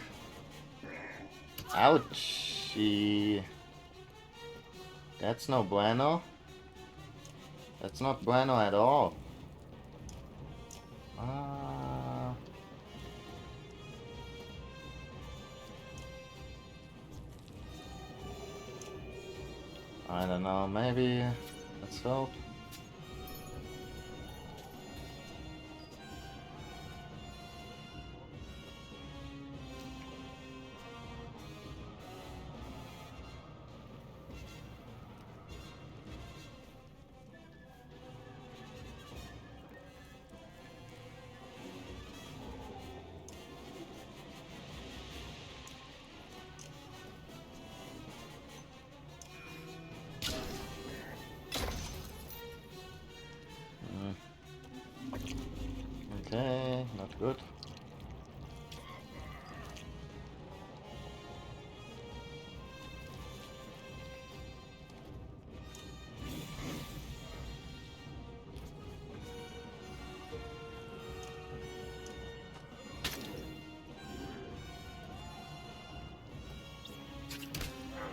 Ouchie. That's no bueno. That's not bueno at all. I don't know, maybe... Let's hope. Okay, not good.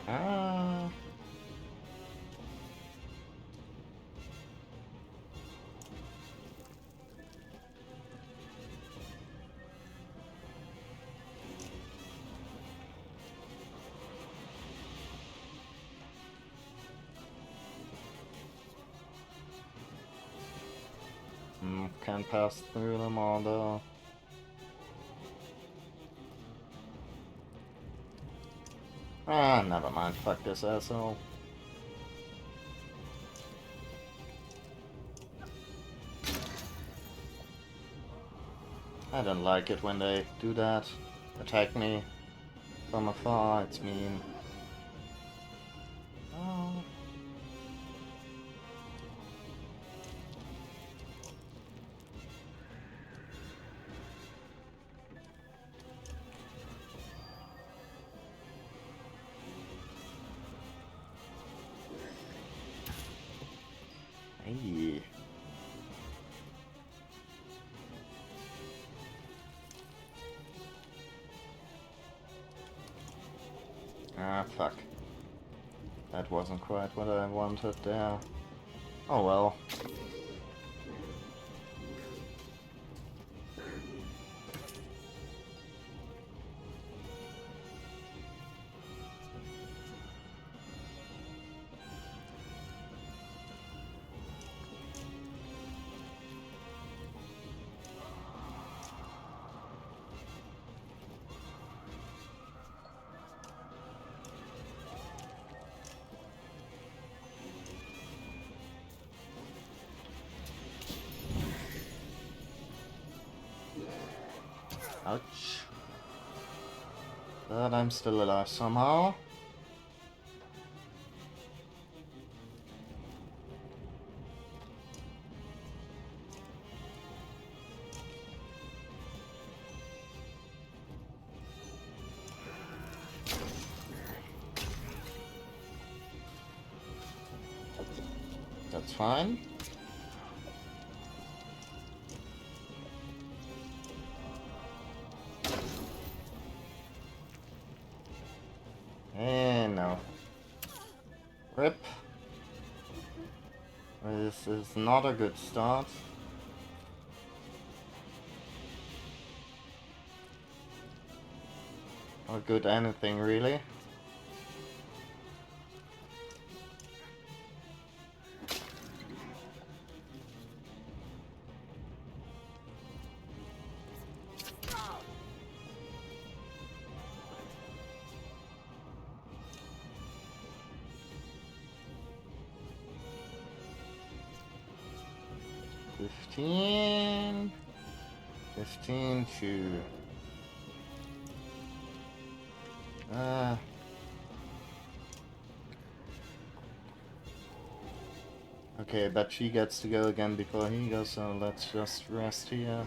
Ah. Can't pass through them all though. Ah, never mind. Fuck this asshole. I don't like it when they do that. Attack me from afar, it's mean. Oh. Hey. Ah, fuck. That wasn't quite what I wanted there. Oh well. Ouch. But I'm still alive somehow. That's fine. This is not a good start. Or good anything, really. Fifteen to... Okay, but she gets to go again before he goes, so let's just rest here.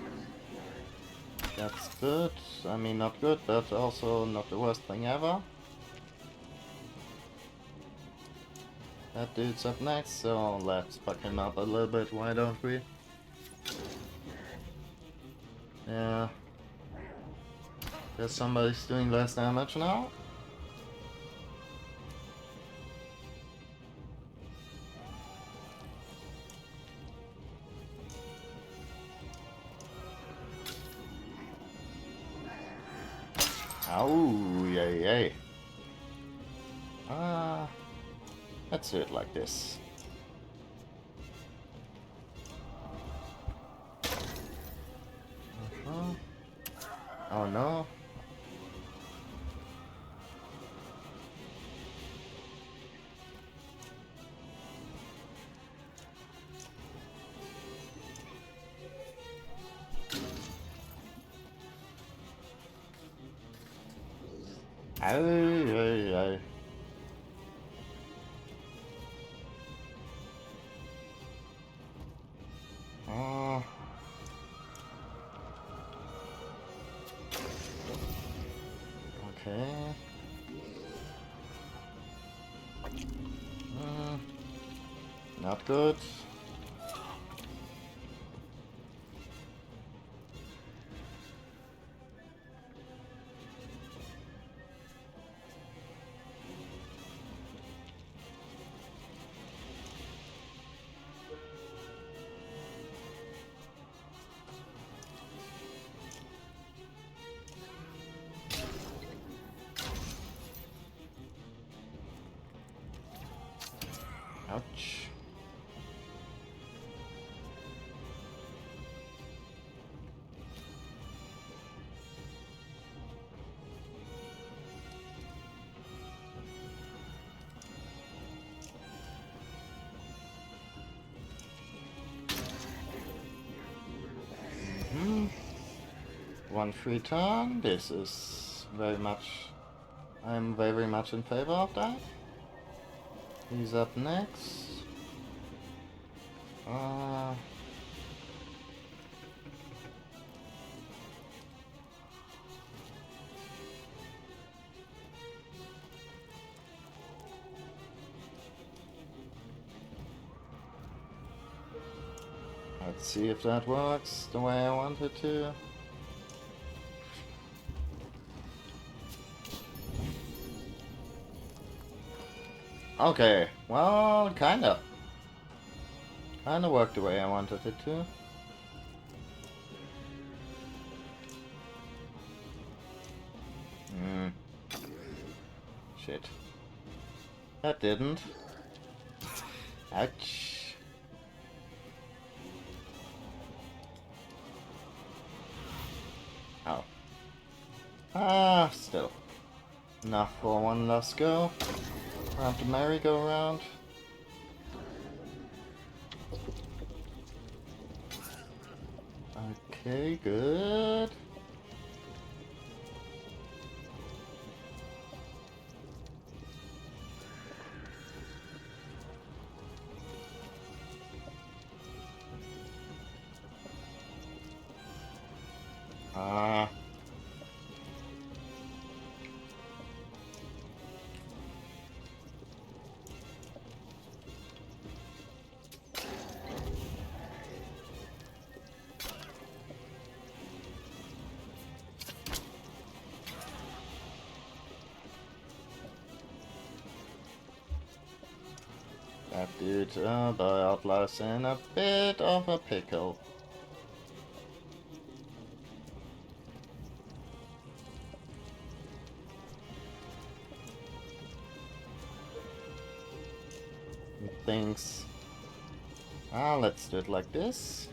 That's good. I mean, not good, but also not the worst thing ever. That dude's up next, so let's fuck him up a little bit, why don't we? Yeah. Guess somebody's doing less damage now. Oh, yay, yay. Let's do it like this. Oh no. Ay, ay, ay. Oh. Okay. Not good. Ouch. One free turn. This is very much... I'm very much in favor of that. He's up next. Let's see if that works the way I want it to. Okay, well, kinda. Kinda worked the way I wanted it to. Shit. That didn't. Ouch. Oh. Still. Enough for one last go. Around the merry-go-round. Okay, good. Dude, the Outlaws in a bit of a pickle. Things. Let's do it like this.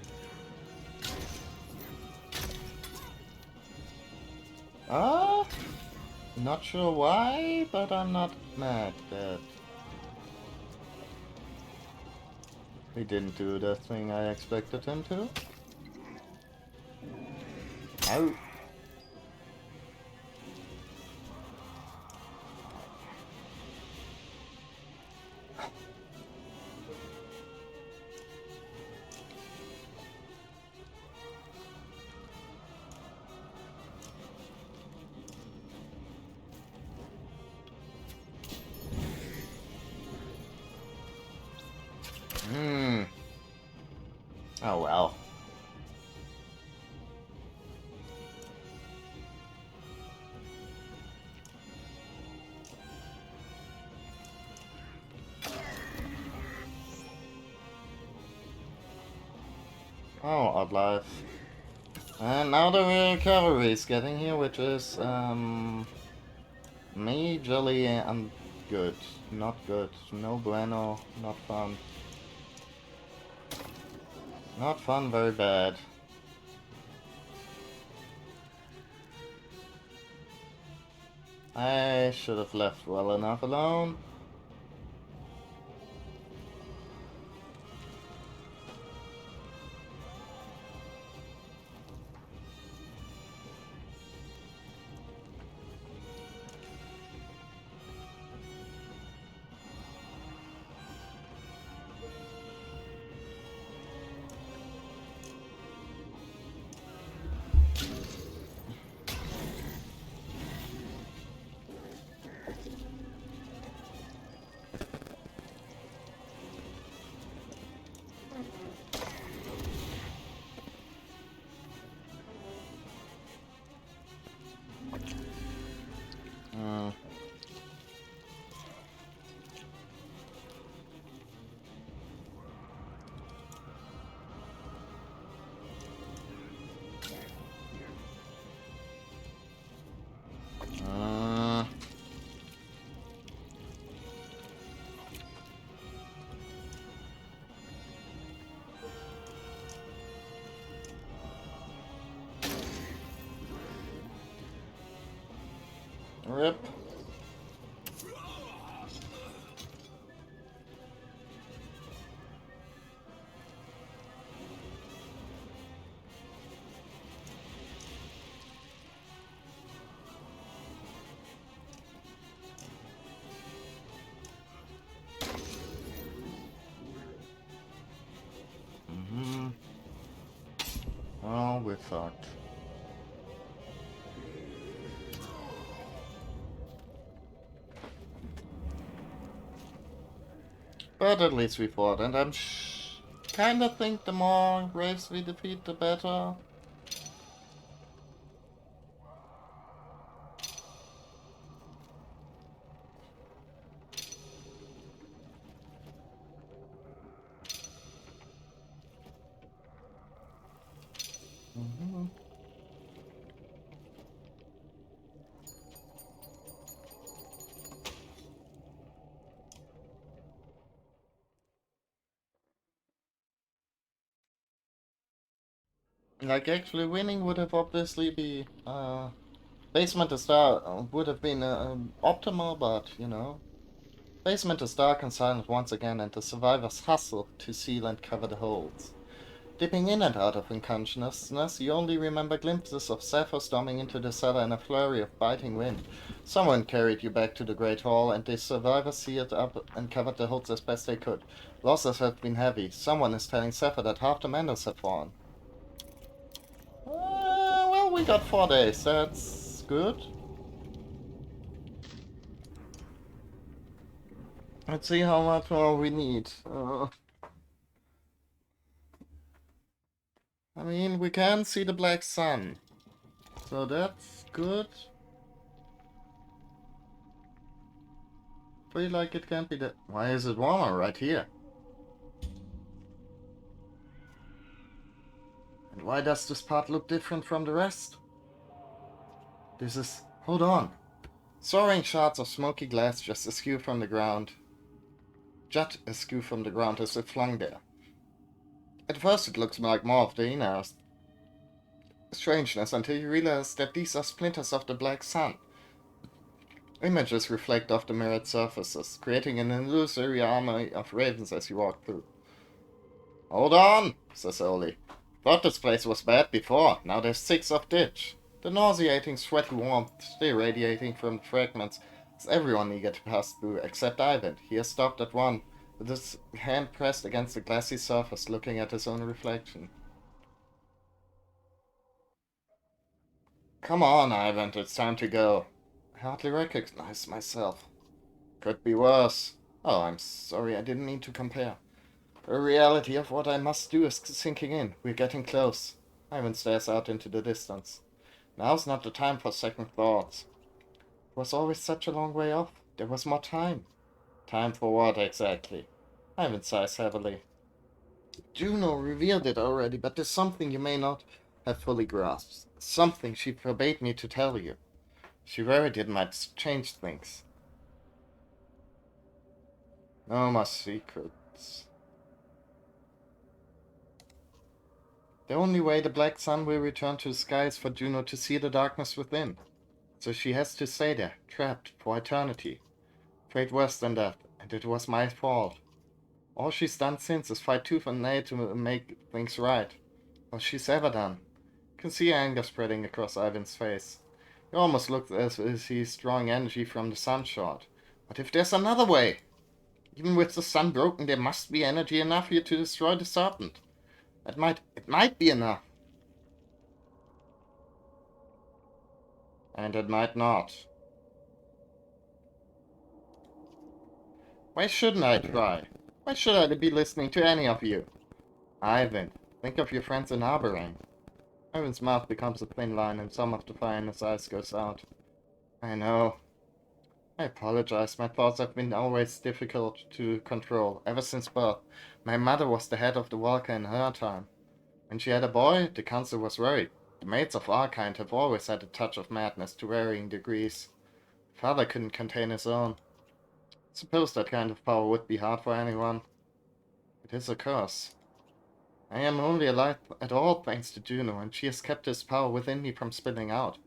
Not sure why, but I'm not mad that he didn't do the thing I expected him to. Oh. Oh well. Oh, odd life. And now the cavalry is getting here, which is majorly good. Not good. No bueno. Not fun. Not fun, very bad. I should have left well enough alone. Rip. Oh, we're fucked. But at least we fought, and I'm kinda think the more raves we defeat, the better. Like, actually winning would have obviously be, basement to star would have been optimal, but, you know. Basement is dark and silent once again, and the survivors hustle to seal and cover the holes. Dipping in and out of unconsciousness, you only remember glimpses of Sappho storming into the cellar in a flurry of biting wind. Someone carried you back to the Great Hall, and the survivors sealed up and covered the holes as best they could. Losses have been heavy. Someone is telling Sappho that half the Mandals have fallen. Well, we got 4 days. That's good. Let's see how much more we need. I mean, we can see the black sun. So that's good. Feel like it can't be that. Why is it warmer right here? And why does this part look different from the rest? This is... Hold on. Soaring shards of smoky glass just askew from the ground. Jut askew from the ground as if flung there. At first it looks like more of the inner strangeness until you realize that these are splinters of the black sun. Images reflect off the mirrored surfaces, creating an illusory army of ravens as you walk through. Hold on, says Oli. Thought this place was bad before, now there's 6 of ditch. The nauseating, sweaty warmth still radiating from the fragments is everyone eager to pass through, except Ivan. He has stopped at one, with his hand pressed against the glassy surface, looking at his own reflection. Come on, Ivan, it's time to go. I hardly recognize myself. Could be worse. Oh, I'm sorry, I didn't mean to compare. The reality of what I must do is sinking in. We're getting close. Ivan stares out into the distance. Now's not the time for second thoughts. It was always such a long way off. There was more time. Time for what exactly? Ivan sighs heavily. Juno revealed it already, but there's something you may not have fully grasped. Something she forbade me to tell you. She worried it might change things. No more secrets. The only way the black sun will return to the sky is for Juno to see the darkness within. So she has to stay there, trapped, for eternity. Fate worse than that, and it was my fault. All she's done since is fight tooth and nail to make things right. All she's ever done. You can see anger spreading across Ivan's face. It almost looks as if he's drawing energy from the sun shard. But if there's another way? Even with the sun broken, there must be energy enough here to destroy the serpent. It might be enough. And it might not. Why shouldn't I try? Why should I be listening to any of you? Ivan, think of your friends in Arborane. Ivan's mouth becomes a thin line and some of the fire in his eyes goes out. I know. I apologize. My thoughts have been always difficult to control, ever since birth. My mother was the head of the Walker in her time. When she had a boy, the council was worried. The maids of our kind have always had a touch of madness to varying degrees. Father couldn't contain his own. Suppose that kind of power would be hard for anyone. It is a curse. I am only alive at all thanks to Juno, and she has kept this power within me from spilling out.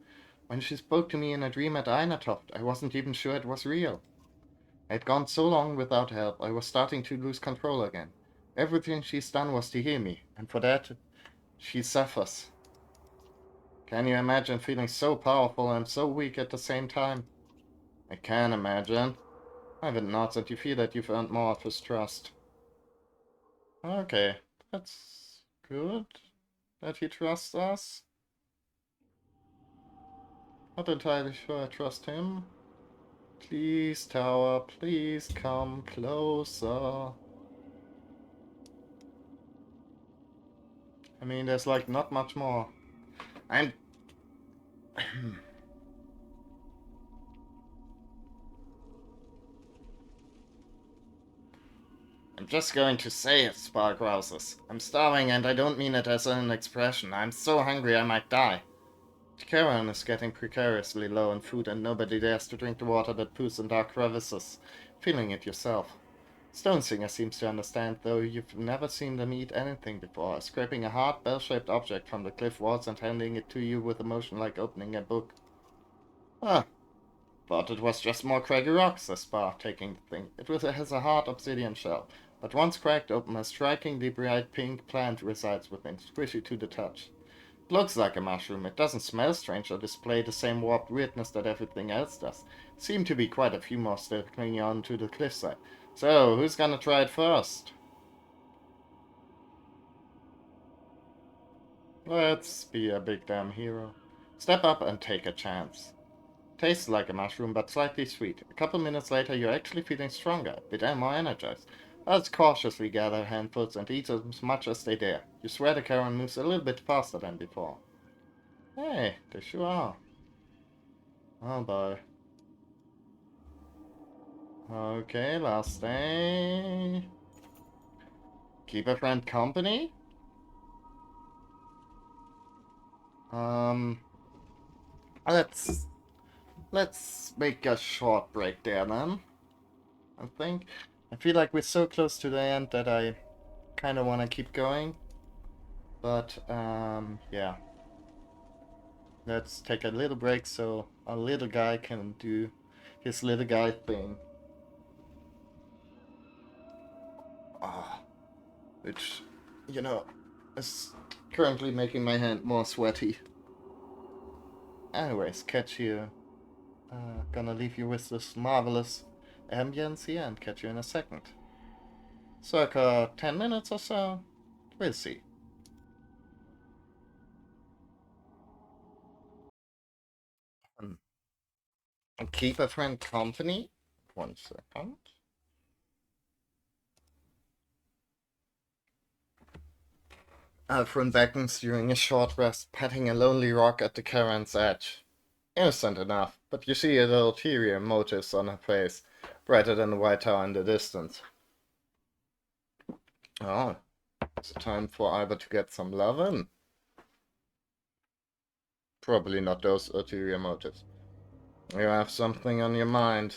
When she spoke to me in a dream at Einatoft, I wasn't even sure it was real. I had gone so long without help, I was starting to lose control again. Everything she's done was to heal me, and for that, she suffers. Can you imagine feeling so powerful and so weak at the same time? I can imagine. Ivan nods and you feel that you've earned more of his trust. Okay, that's good that he trusts us. Not entirely sure I trust him. Please, tower, please come closer. I mean, there's like not much more. I'm I'm just going to say it, Spark rouses. I'm starving and I don't mean it as an expression. I'm so hungry I might die. The caravan is getting precariously low on food and nobody dares to drink the water that poos in dark crevices. Feeling it yourself. Stonesinger seems to understand, though you've never seen them eat anything before, scraping a hard, bell-shaped object from the cliff walls and handing it to you with a motion like opening a book. Ah, thought it was just more craggy rock, says Spar, taking the thing. It has a hard obsidian shell, but once cracked open, a strikingly bright pink plant resides within, squishy to the touch. It looks like a mushroom. It doesn't smell strange or display the same warped weirdness that everything else does. Seem to be quite a few more still clinging on to the cliffside. So, who's gonna try it first? Let's be a big damn hero. Step up and take a chance. Tastes like a mushroom, but slightly sweet. A couple minutes later, you're actually feeling stronger, a bit more energized. Let's cautiously gather handfuls and eat as much as they dare. You swear the caravan moves a little bit faster than before. Hey, they sure are. Oh boy. Okay, last day. Keep a friend company? Um, let's make a short break there then. I think I feel like we're so close to the end that I kind of want to keep going, but yeah. Let's take a little break so our little guy can do his little guy thing. Ah, which, you know, is currently making my hand more sweaty. Anyways, catch you. Gonna leave you with this marvelous ambience here and catch you in a second. Circa 10 minutes or so. We'll see. Keep a friend company. 1 second. Alfred beckons during a short rest, patting a lonely rock at the cavern's edge. Innocent enough, but you see the ulterior motives on her face, brighter than the white tower in the distance. Oh, it's time for Ivor to get some lovin'. Probably not those ulterior motives. You have something on your mind.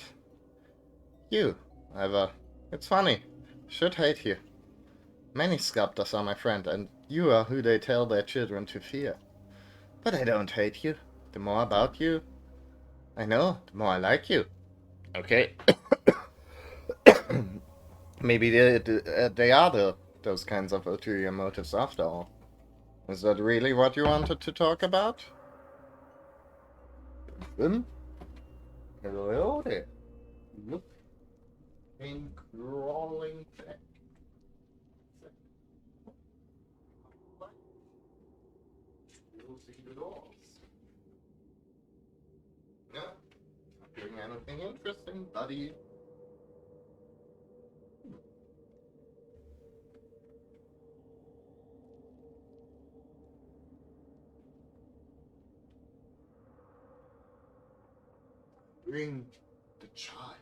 You, Ivor. It's funny. Should hate you. Many sculptors are my friend, and you are who they tell their children to fear. But I don't hate you. The more about you I know, the more I like you. Okay. Maybe they are those kinds of ulterior motives after all. Is that really what you wanted to talk about? Then, hello there. Look in crawling back. Closing the doors. No, not doing anything interesting, buddy. Bring the child.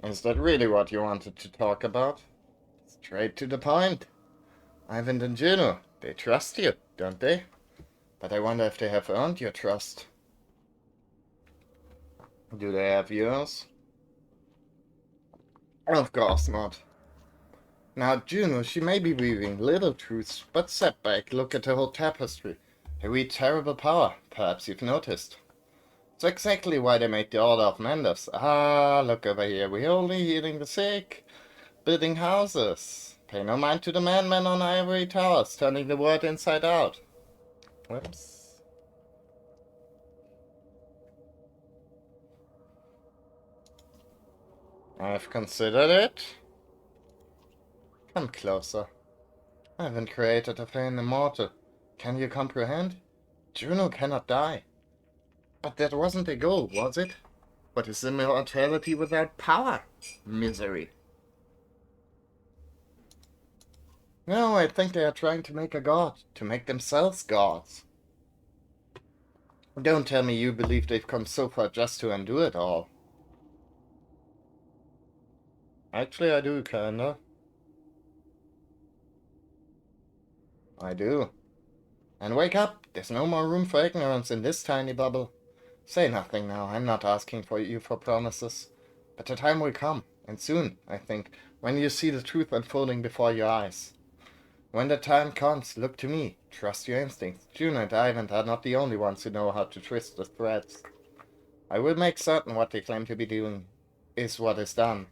Is that really what you wanted to talk about? Straight to the point. Ivan and Juno, they trust you, don't they? But I wonder if they have earned your trust. Do they have yours? Of course not. Now, Juno, she may be weaving little truths, but step back, look at the whole tapestry. They read terrible power, perhaps you've noticed. It's exactly why they made the Order of Menders. Ah, look over here, we're only healing the sick, building houses. Pay no mind to the man on ivory towers, turning the world inside out. Whoops. I've considered it. Come closer. I haven't created a flame immortal. Can you comprehend? Juno cannot die. But that wasn't the goal, was it? What is immortality without power? Misery. No, I think they are trying to make a god, to make themselves gods. Don't tell me you believe they've come so far just to undo it all. Actually, I do, kinda. I do. And wake up! There's no more room for ignorance in this tiny bubble. Say nothing now, I'm not asking for you for promises. But the time will come, and soon, I think, when you see the truth unfolding before your eyes. When the time comes, look to me. Trust your instincts. Juno and Ivan are not the only ones who know how to twist the threads. I will make certain what they claim to be doing is what is done.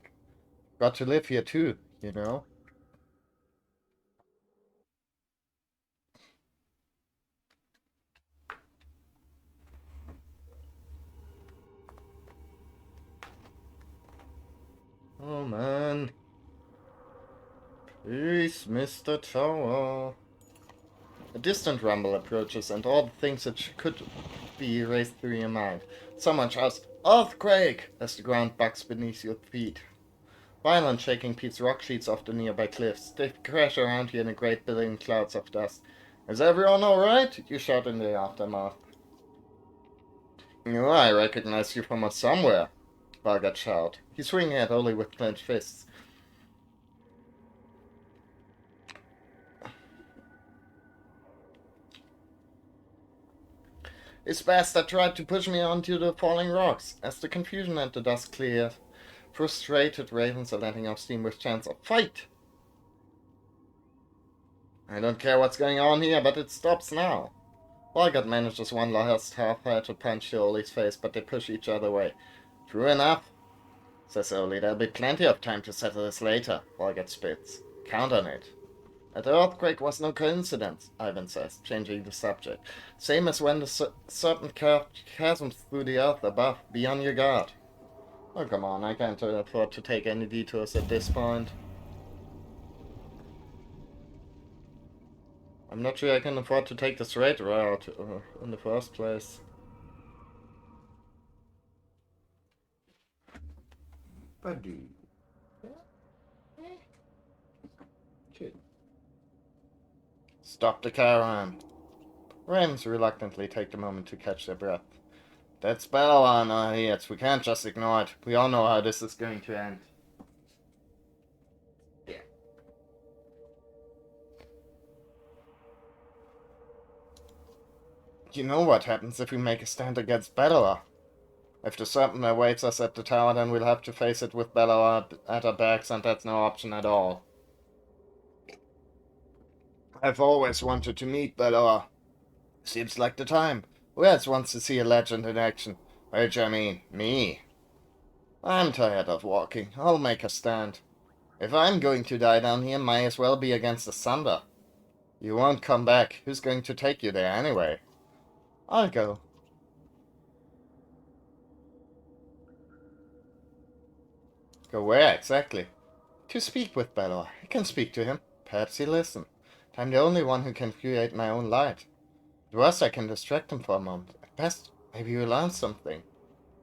Got to live here too, you know? Oh man. Please, Mr. Tower. A distant rumble approaches, and all the things that could be erased through your mind. Someone shouts, "Earthquake!" as the ground bucks beneath your feet. Violent shaking beats rock sheets off the nearby cliffs. They crash around you in a great billowing clouds of dust. Is everyone alright? You shout in the aftermath. You, I recognize you from somewhere, Vargat shouted. He's swinging at Oli with clenched fists. This bastard tried to push me onto the falling rocks. As the confusion and the dust cleared, frustrated ravens are letting off steam with chants of fight. I don't care what's going on here, but it stops now. Volgat manages one last half-hearted punch to Oli's face, but they push each other away. True enough, says Oli. There'll be plenty of time to settle this later, Volgat spits. Count on it. That earthquake was no coincidence, Ivan says, changing the subject. Same as when the serpent carved chasms through the earth above. Be on your guard. Oh, come on, I can't afford to take any detours at this point. I'm not sure I can afford to take the straight route in the first place. Buddy. Stop the caravan. Ravens reluctantly take the moment to catch their breath. That's Balawan, our idiots. We can't just ignore it. We all know how this is going to end. Yeah. You know what happens if we make a stand against Bellower. If the serpent awaits us at the tower, then we'll have to face it with Bellower at our backs, and that's no option at all. I've always wanted to meet Bellower. Seems like the time. Who else wants to see a legend in action? Which, I mean, me. I'm tired of walking. I'll make a stand. If I'm going to die down here, might as well be against the thunder. You won't come back. Who's going to take you there anyway? I'll go. Go where exactly? To speak with Bellower. I can speak to him. Perhaps he'll listen. I'm the only one who can create my own light. At worst, I can distract him for a moment. At best, maybe you'll learn something.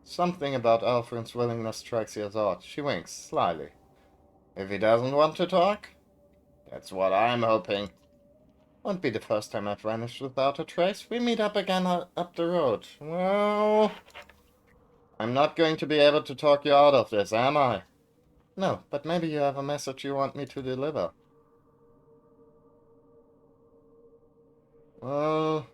Something about Alfred's willingness strikes your thought. She winks, slyly. If he doesn't want to talk? That's what I'm hoping. Won't be the first time I've vanished without a trace. We meet up again up the road. Well, I'm not going to be able to talk you out of this, am I? No, but maybe you have a message you want me to deliver. Well,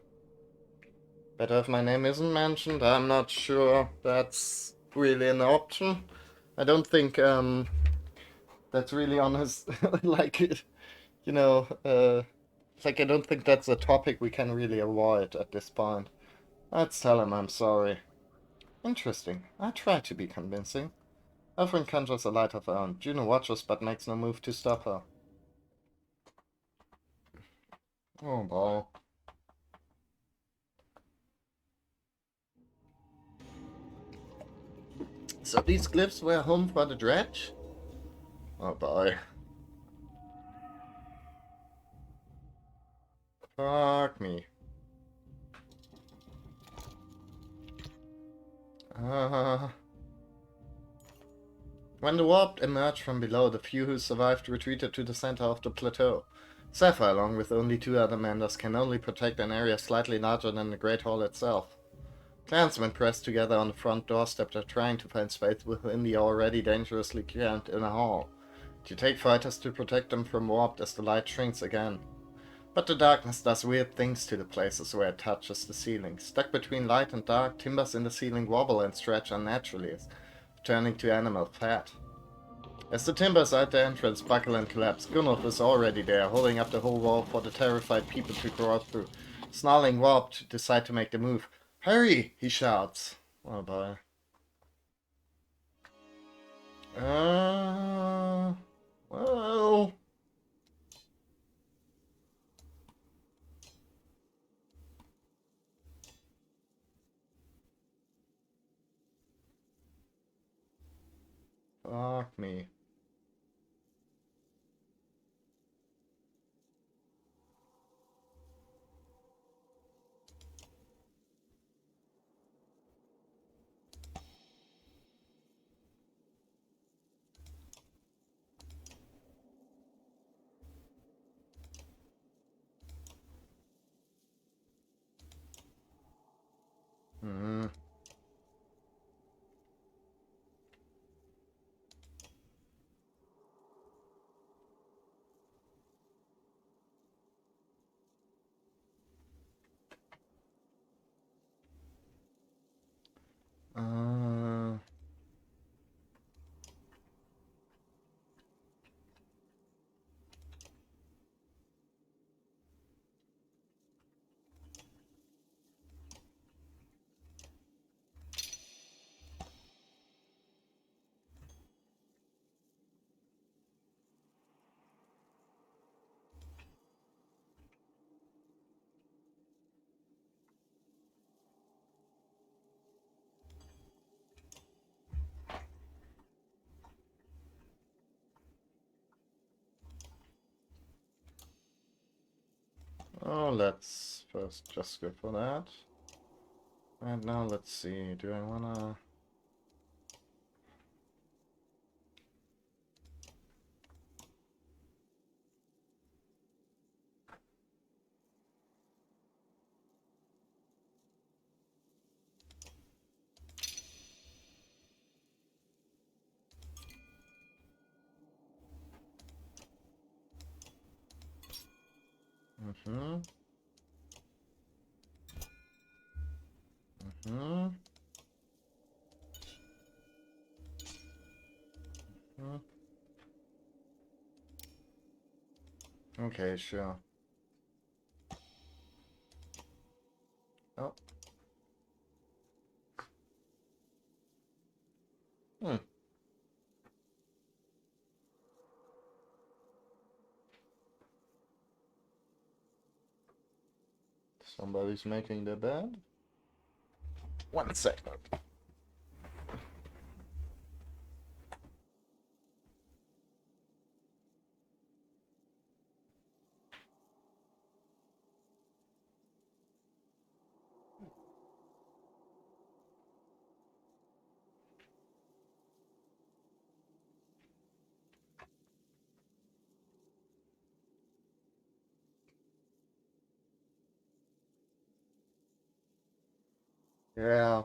better if my name isn't mentioned. I'm not sure that's really an option. I don't think that's really on his like you know like I don't think that's a topic we can really avoid at this point. Let's tell him I'm sorry. Interesting. I try to be convincing. Evelyn conjures a light of her own. Juno watches but makes no move to stop her. Oh boy. So these glyphs were home for the dredge? Oh boy. Fuck me. When the warp emerged from below, the few who survived retreated to the center of the plateau. Sapphire, along with only two other members, can only protect an area slightly larger than the Great Hall itself. Clansmen pressed together on the front doorstep are trying to find space within the already dangerously cramped inner hall. You take fighters to protect them from warp as the light shrinks again. But the darkness does weird things to the places where it touches the ceiling. Stuck between light and dark, timbers in the ceiling wobble and stretch unnaturally, turning to animal fat. As the timbers at the entrance buckle and collapse, Gunnulf is already there, holding up the whole wall for the terrified people to crawl through. Snarling Warp to decide to make the move. Hurry! He shouts. Oh boy. Well... Fuck me. Oh, let's first just go for that. And now let's see, do I wanna... Mm-hmm. Mm-hmm. Mm-hmm. Okay, sure. Oh. Hmm. Somebody's making their bed? 1 second. Yeah.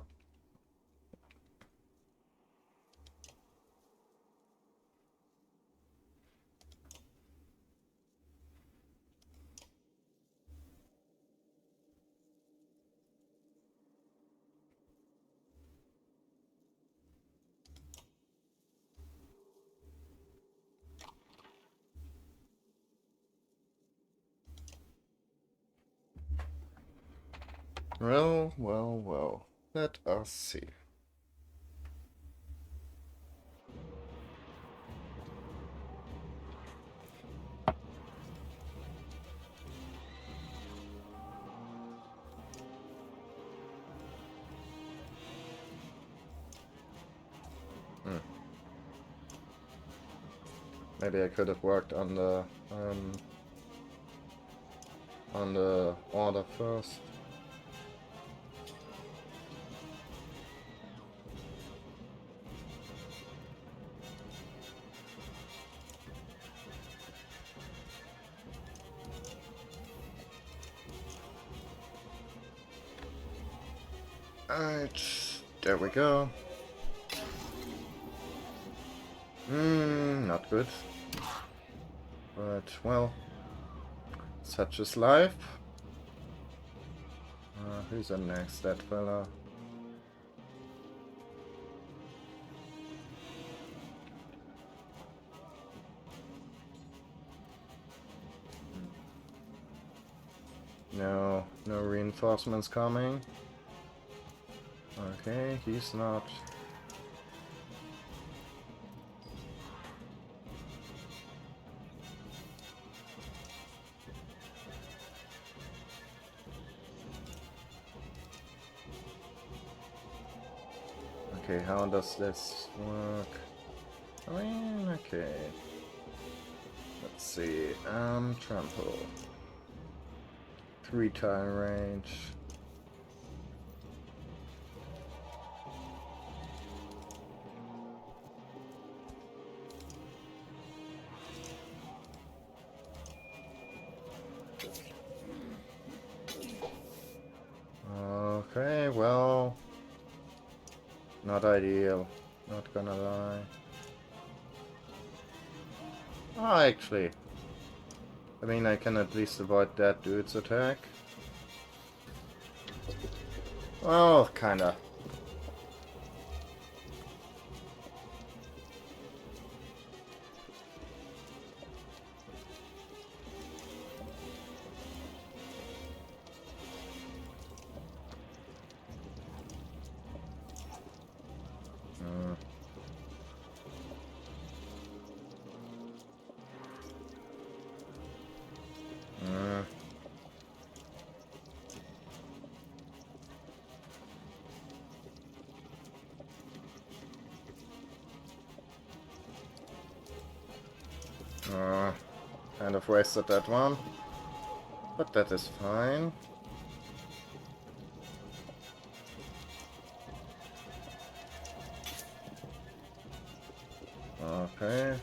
Well, well, well. Let us see. Hmm. Maybe I could have worked on the order first. Alright, there we go. Not good. But, well, such is life. Who's the next? That fella. No, no reinforcements coming. Okay, he's not. Okay, how does this work? I mean, okay. Let's see. Trample. 3-tile range. Okay, well, not ideal. Not gonna lie. Oh, actually. I mean, I can at least avoid that dude's attack. Well, kinda. Kind of wasted that one. But that is fine. Okay.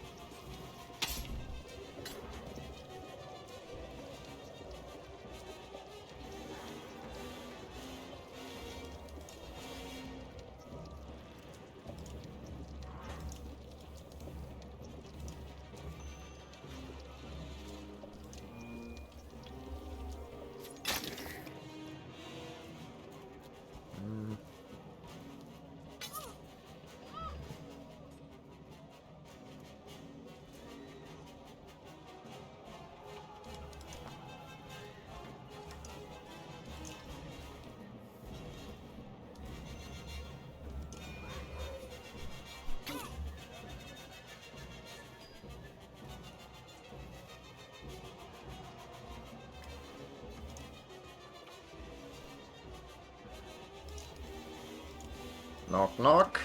Knock knock.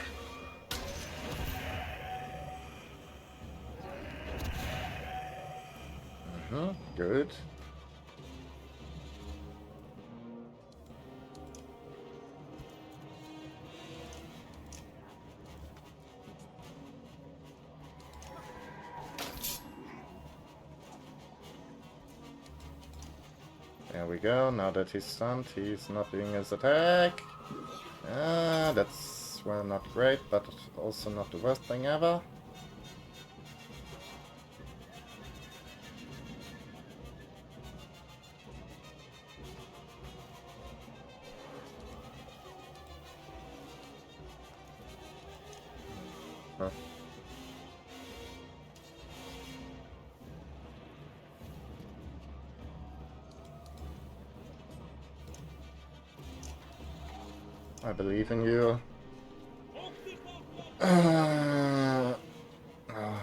Good. There we go. Now that he's stunned, he's not doing his attack. That's, well, not great, but also not the worst thing ever. Huh. I believe in you.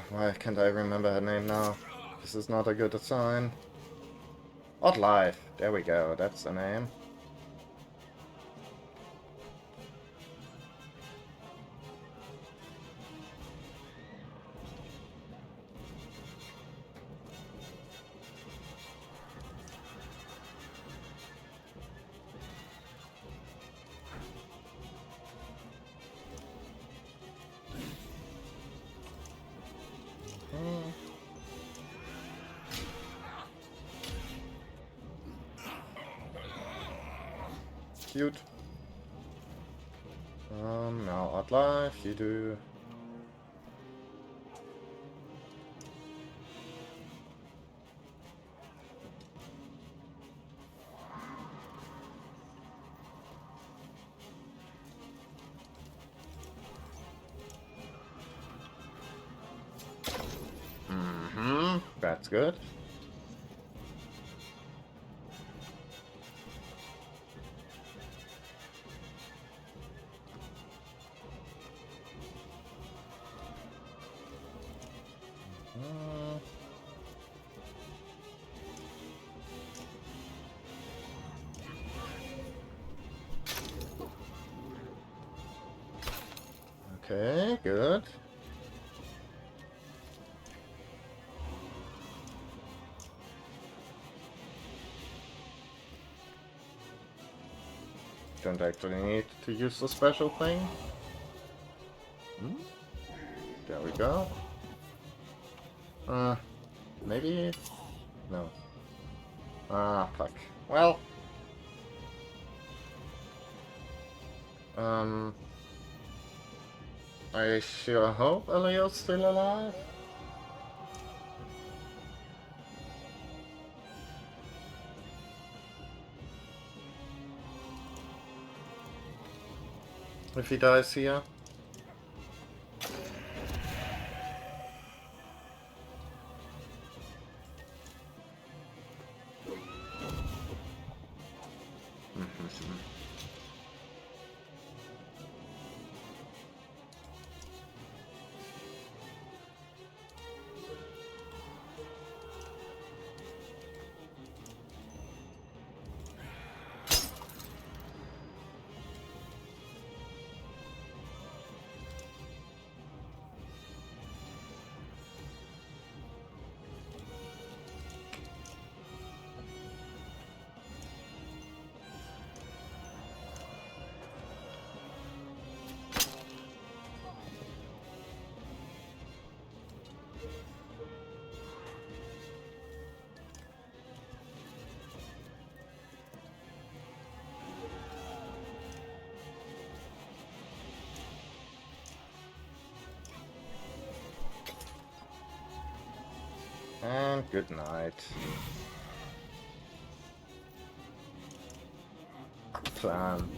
Why can't I remember her name now? This is not a good sign. Odd Life. There we go. That's the name. Cute. Now Odd Life, you do. That's good. Okay, good. Don't actually need to use the special thing. There we go. Maybe? No. Ah, fuck. Well. I sure hope Elio's still alive. If he dies here. And good night. Good plan.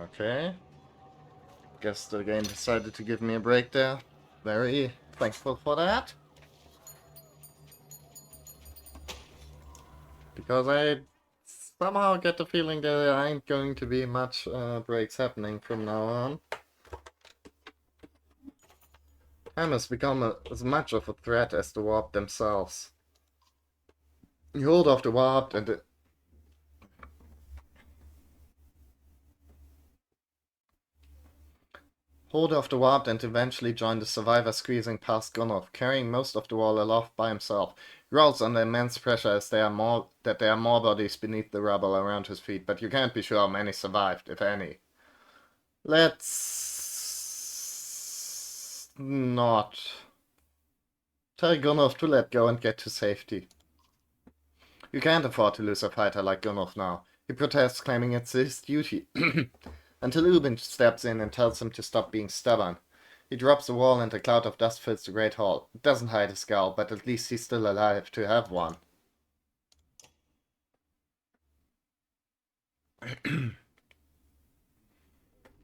Okay. Guess the game decided to give me a break there. Very thankful for that. Because I somehow get the feeling there ain't going to be much breaks happening from now on. Time has become as much of a threat as the warp themselves. You hold off the warp and hold off the warp and eventually join the survivor squeezing past Gunnulf, carrying most of the wall aloft by himself. He rolls under immense pressure as there are more bodies beneath the rubble around his feet, but you can't be sure how many survived, if any. Let's not tell Gunnulf to let go and get to safety. You can't afford to lose a fighter like Gunnulf now. He protests, claiming it's his duty. Until Ubin steps in and tells him to stop being stubborn. He drops the wall and a cloud of dust fills the great hall. It doesn't hide his skull, but at least he's still alive to have one.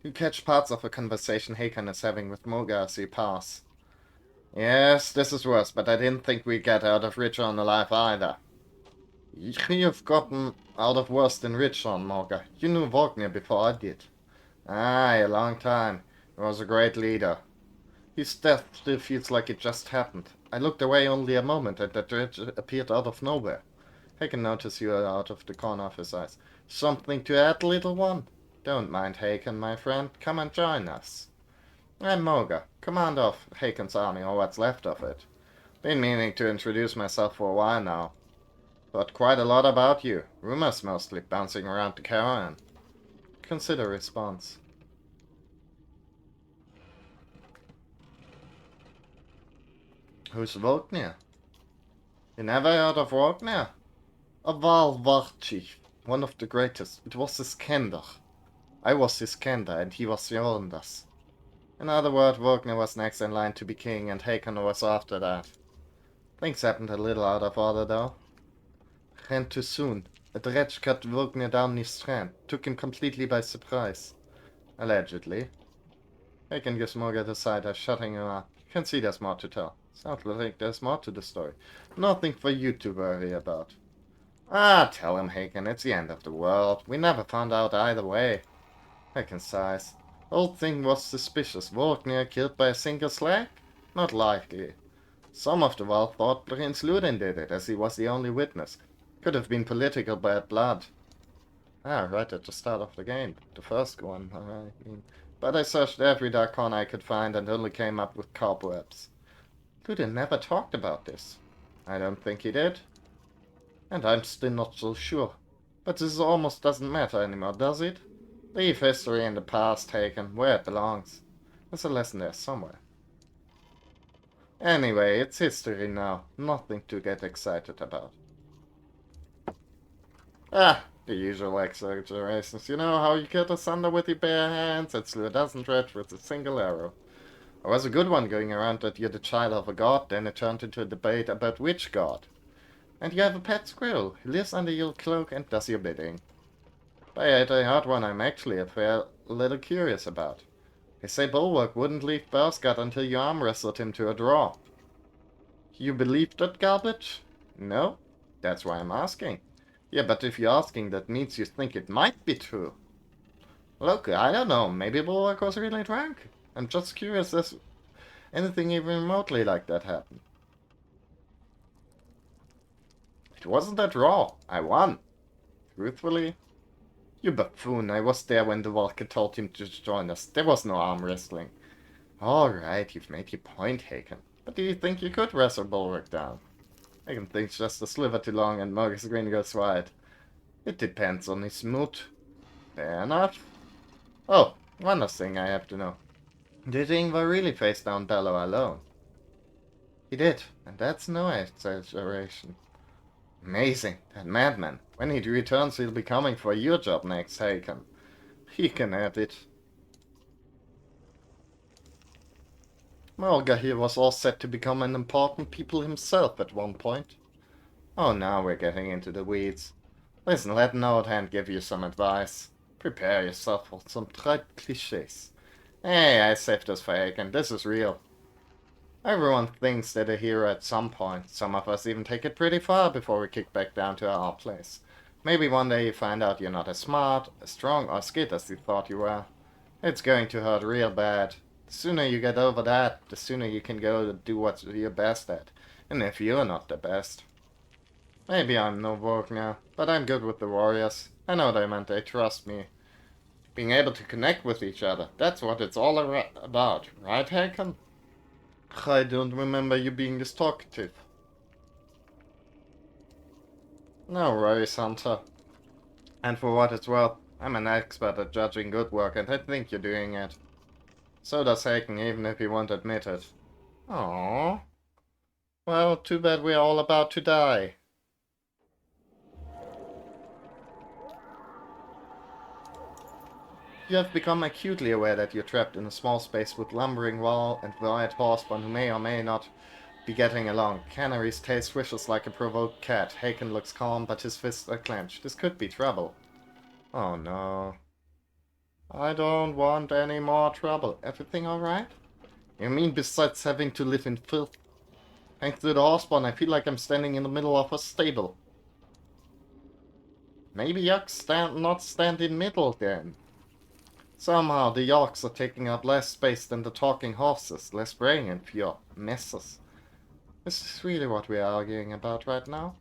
You catch parts of a conversation Hakan is having with Moga as you pass. Yes, this is worse, but I didn't think we'd get out of Richon alive either. You've gotten out of worse than Richon, Moga. You knew Wagner before I did. Aye, a long time. He was a great leader. His death still feels like it just happened. I looked away only a moment and the dredge appeared out of nowhere. I can notice you out of the corner of his eyes. Something to add, little one? Don't mind Hakan, my friend. Come and join us. I'm Moga, commander of Hakan's army, or what's left of it. Been meaning to introduce myself for a while now. Thought quite a lot about you. Rumors mostly bouncing around the caravan. Consider response. Who's Wagner? You never heard of Wagner? A Val war chief, one of the greatest. It was his Kender. I was his Kender, and he was Yondas. In other words, Wagner was next in line to be king, and Hakan was after that. Things happened a little out of order, though. Ran too soon. A dredge cut Wagner down his strand, took him completely by surprise. Allegedly. Hakan gives Moga the side eye, shutting him up. You can see there's more to tell. Sounds like there's more to the story. Nothing for you to worry about. Ah, tell him, Hakan, it's the end of the world. We never found out either way. Hakan sighs. Whole thing was suspicious. Wagner killed by a single slag? Not likely. Some of the world thought Prince Ludin did it, as he was the only witness. Could have been political bad blood. Ah, right at the start of the game. The first one, I mean. But I searched every dark corner I could find and only came up with cobwebs. Ludin never talked about this. I don't think he did. And I'm still not so sure. But this almost doesn't matter anymore, does it? Leave history in the past, Hakan, where it belongs. There's a lesson there somewhere. Anyway, it's history now. Nothing to get excited about. Ah, the usual exaggerations. You know how you killed a thunder with your bare hands and slew a dozen dredge with a single arrow. There was a good one going around that you're the child of a god, then it turned into a debate about which god. And you have a pet squirrel who lives under your cloak and does your bidding. But I heard one I'm actually a fair little curious about. They say Bulwark wouldn't leave Bersgard until you arm wrestled him to a draw. You believe that garbage? No? That's why I'm asking. Yeah, but if you're asking, that means you think it might be true. Look, I don't know. Maybe Bulwark was really drunk. I'm just curious if anything even remotely like that happened. It wasn't a draw. I won. Truthfully? You buffoon. I was there when the Walker told him to join us. There was no arm wrestling. Alright, you've made your point, Hakan. But do you think you could wrestle Bulwark down? Hakan thinks just a sliver too long and Moga's grin goes wide. It depends on his mood. Fair enough. Oh, one last thing I have to know. Did Ingvar really face down Bello alone? He did, and that's no exaggeration. Amazing, that madman. When he returns, he'll be coming for your job next, Haken. He can add it. Mulga here was all set to become an important people himself at one point. Oh, now we're getting into the weeds. Listen, let an old hand give you some advice. Prepare yourself for some trite cliches. Hey, I saved this for Haken. This is real. Everyone thinks they're a hero at some point. Some of us even take it pretty far before we kick back down to our place. Maybe one day you find out you're not as smart, as strong, or skilled as you thought you were. It's going to hurt real bad. The sooner you get over that, the sooner you can go to do what you're best at. And if you're not the best. Maybe I'm no Vogue now, but I'm good with the warriors. I know they meant they trust me. Being able to connect with each other, that's what it's all about, right, Haken? I don't remember you being this talkative. No worries, Hunter. And for what it's worth, I'm an expert at judging good work, and I think you're doing it. So does Haken, even if he won't admit it. Aww. Well, too bad we're all about to die. You have become acutely aware that you're trapped in a small space with lumbering wall and wild horsemen who may or may not be getting along. Canary's tail swishes like a provoked cat. Haken looks calm, but his fists are clenched. This could be trouble. Oh no. I don't want any more trouble. Everything alright? You mean besides having to live in filth? Thanks to the horseborn, I feel like I'm standing in the middle of a stable. Maybe Yorks not stand in middle then. Somehow the Yorks are taking up less space than the talking horses, less brain and fewer messes. Is this really what we're arguing about right now?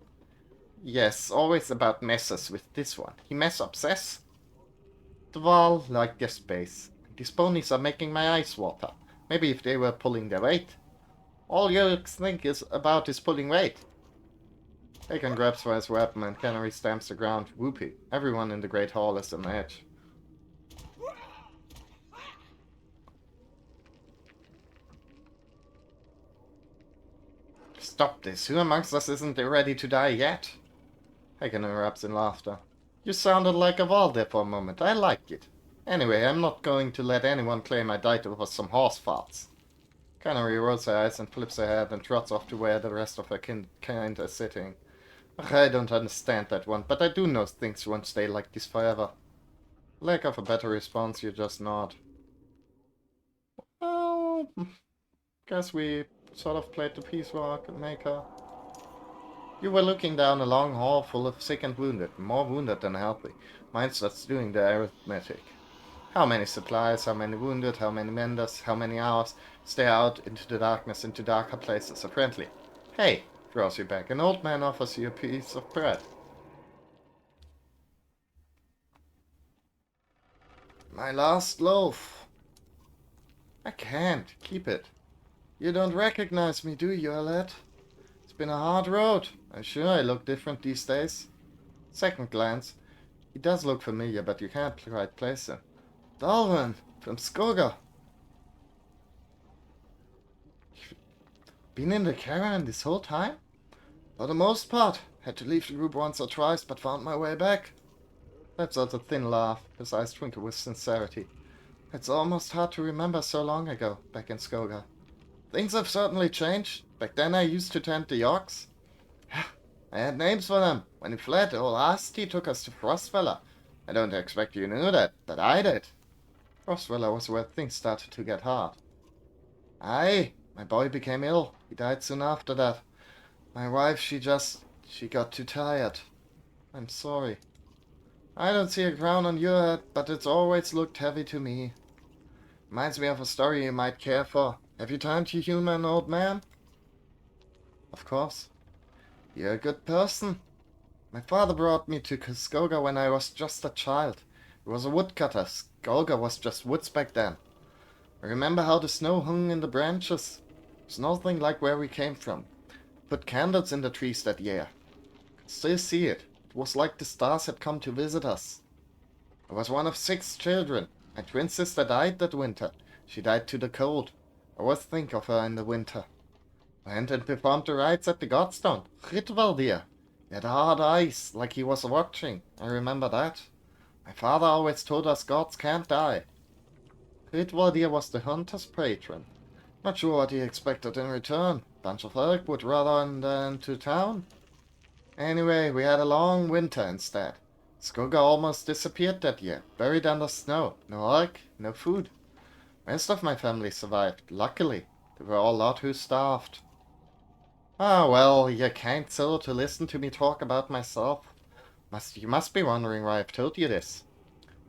Yes, always about messes with this one. He mess obsess. Dval like the space. These ponies are making my eyes water. Maybe if they were pulling their weight. All Yorks think is about is pulling weight. Haken grabs for his weapon and Canary stamps the ground. Whoopee. Everyone in the Great Hall is on edge. Stop this. Who amongst us isn't ready to die yet? Haken erupts in laughter. You sounded like a Val there for a moment. I like it. Anyway, I'm not going to let anyone claim I died over some horse farts. Canary rolls her eyes and flips her head and trots off to where the rest of her kind are sitting. I don't understand that one, but I do know things won't stay like this forever. Lack of a better response, you just nod. Well, guess we sort of played the peace maker. You were looking down a long hall full of sick and wounded, more wounded than healthy. Mind starts doing the arithmetic. How many supplies, how many wounded, how many menders, how many hours stare out into the darkness, into darker places. A friendly, hey, draws you back. An old man offers you a piece of bread. My last loaf. I can't. Keep it. You don't recognize me, do you, lad? It's been a hard road. I'm sure I look different these days. Second glance. He does look familiar, but you can't quite place him. Dalvin, from Skoga. Been in the caravan this whole time? For the most part. Had to leave the group once or twice, but found my way back. Lets out a thin laugh. His eyes twinkle with sincerity. It's almost hard to remember so long ago, back in Skoga. Things have certainly changed. Back then I used to tend the Yorks. I had names for them. When he fled, old Asti took us to Frostweller. I don't expect you knew that, but I did. Frostweller was where things started to get hard. Aye, my boy became ill. He died soon after that. My wife, she got too tired. I'm sorry. I don't see a crown on your head, but it's always looked heavy to me. Reminds me of a story you might care for. Have you time to humor an old man? Of course. You're a good person. My father brought me to Skoga when I was just a child. He was a woodcutter. Skoga was just woods back then. I remember how the snow hung in the branches. It's nothing like where we came from. Put candles in the trees that year. Could still see it. It was like the stars had come to visit us. I was one of 6 children. My twin sister died that winter. She died to the cold. I always think of her in the winter. Went and performed the rites at the Godstone. Ritvaldir. He had hard eyes, like he was watching. I remember that. My father always told us gods can't die. Ritvaldir was the hunter's patron. Not sure what he expected in return. Bunch of elk would rather than to town. Anyway, we had a long winter instead. Skoga almost disappeared that year, buried under snow. No elk, no food. Most of my family survived, luckily. There were a lot who starved. Ah, well, you're kind soul to listen to me talk about myself. You must be wondering why I've told you this.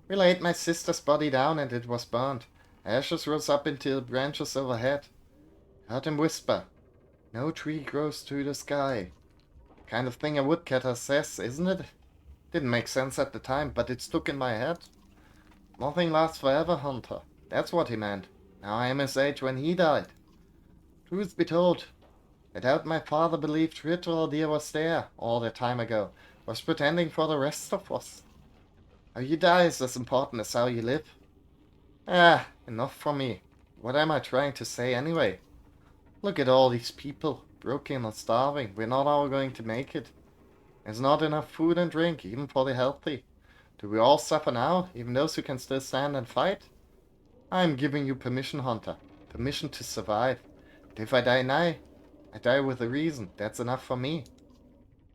We laid my sister's body down and it was burned. Ashes rose up into the branches overhead. Heard him whisper, "No tree grows to the sky." Kind of thing a woodcutter says, isn't it? Didn't make sense at the time, but it stuck in my head. Nothing lasts forever, Hunter. That's what he meant. Now I am his age when he died. Truth be told, I doubt my father believed Ritual Deer was there all that time ago. Was pretending for the rest of us. How you die is as important as how you live. Ah, enough from me. What am I trying to say anyway? Look at all these people, broken and starving. We're not all going to make it. There's not enough food and drink, even for the healthy. Do we all suffer now, even those who can still stand and fight? I'm giving you permission, Hunter. Permission to survive. And if I die now, I die with a reason. That's enough for me.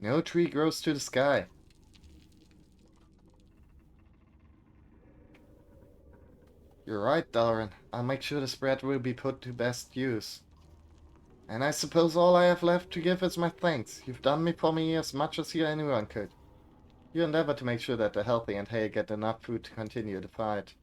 No tree grows to the sky. You're right, Dalrin. I'll make sure the spread will be put to best use. And I suppose all I have left to give is my thanks. You've done me for me as much as anyone could. You endeavor to make sure that the healthy and hale get enough food to continue the fight.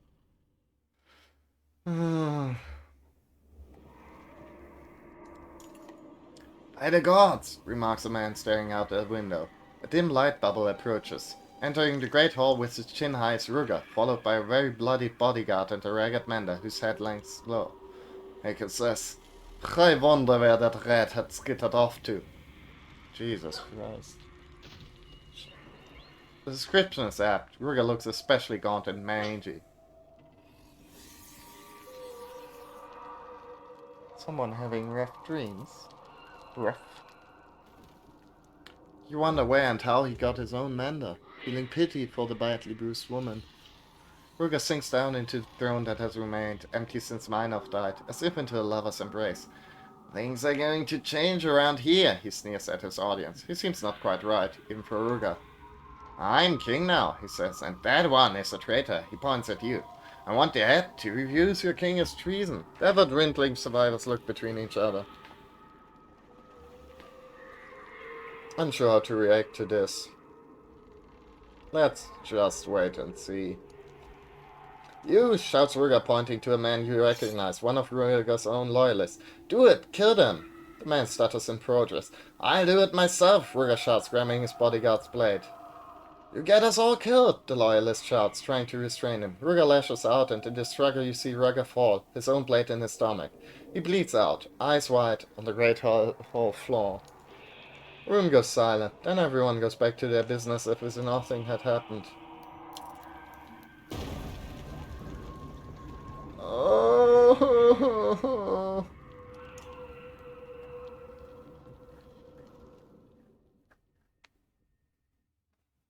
By the gods, remarks a man staring out the window. A dim light bubble approaches. Entering the great hall with his chin high is Ruger, followed by a very bloody bodyguard and a ragged mender whose head hangs low. Haker says, "I wonder where that rat had skittered off to." Jesus Christ. The description is apt. Ruger looks especially gaunt and mangy. Someone having rough dreams? Rough. You wonder where and how he got his own mender, feeling pity for the badly bruised woman. Ruger sinks down into the throne that has remained, empty since Meinhof died, as if into a lover's embrace. Things are going to change around here, he sneers at his audience. He seems not quite right, even for Ruger. I'm king now, he says, and that one is a traitor. He points at you. I want the head to refuse your king as treason. The ever-dwindling survivors look between each other. Unsure how to react to this. Let's just wait and see. You, shouts Ruger, pointing to a man you recognize, one of Ruger's own loyalists. Do it! Kill them! The man stutters in protest. I'll do it myself, Ruger shouts, grabbing his bodyguard's blade. You get us all killed, the loyalist shouts, trying to restrain him. Ruger lashes out, and in the struggle you see Ruger fall, his own blade in his stomach. He bleeds out, eyes wide, on the great hall floor. The room goes silent, then everyone goes back to their business as if nothing had happened. Oh.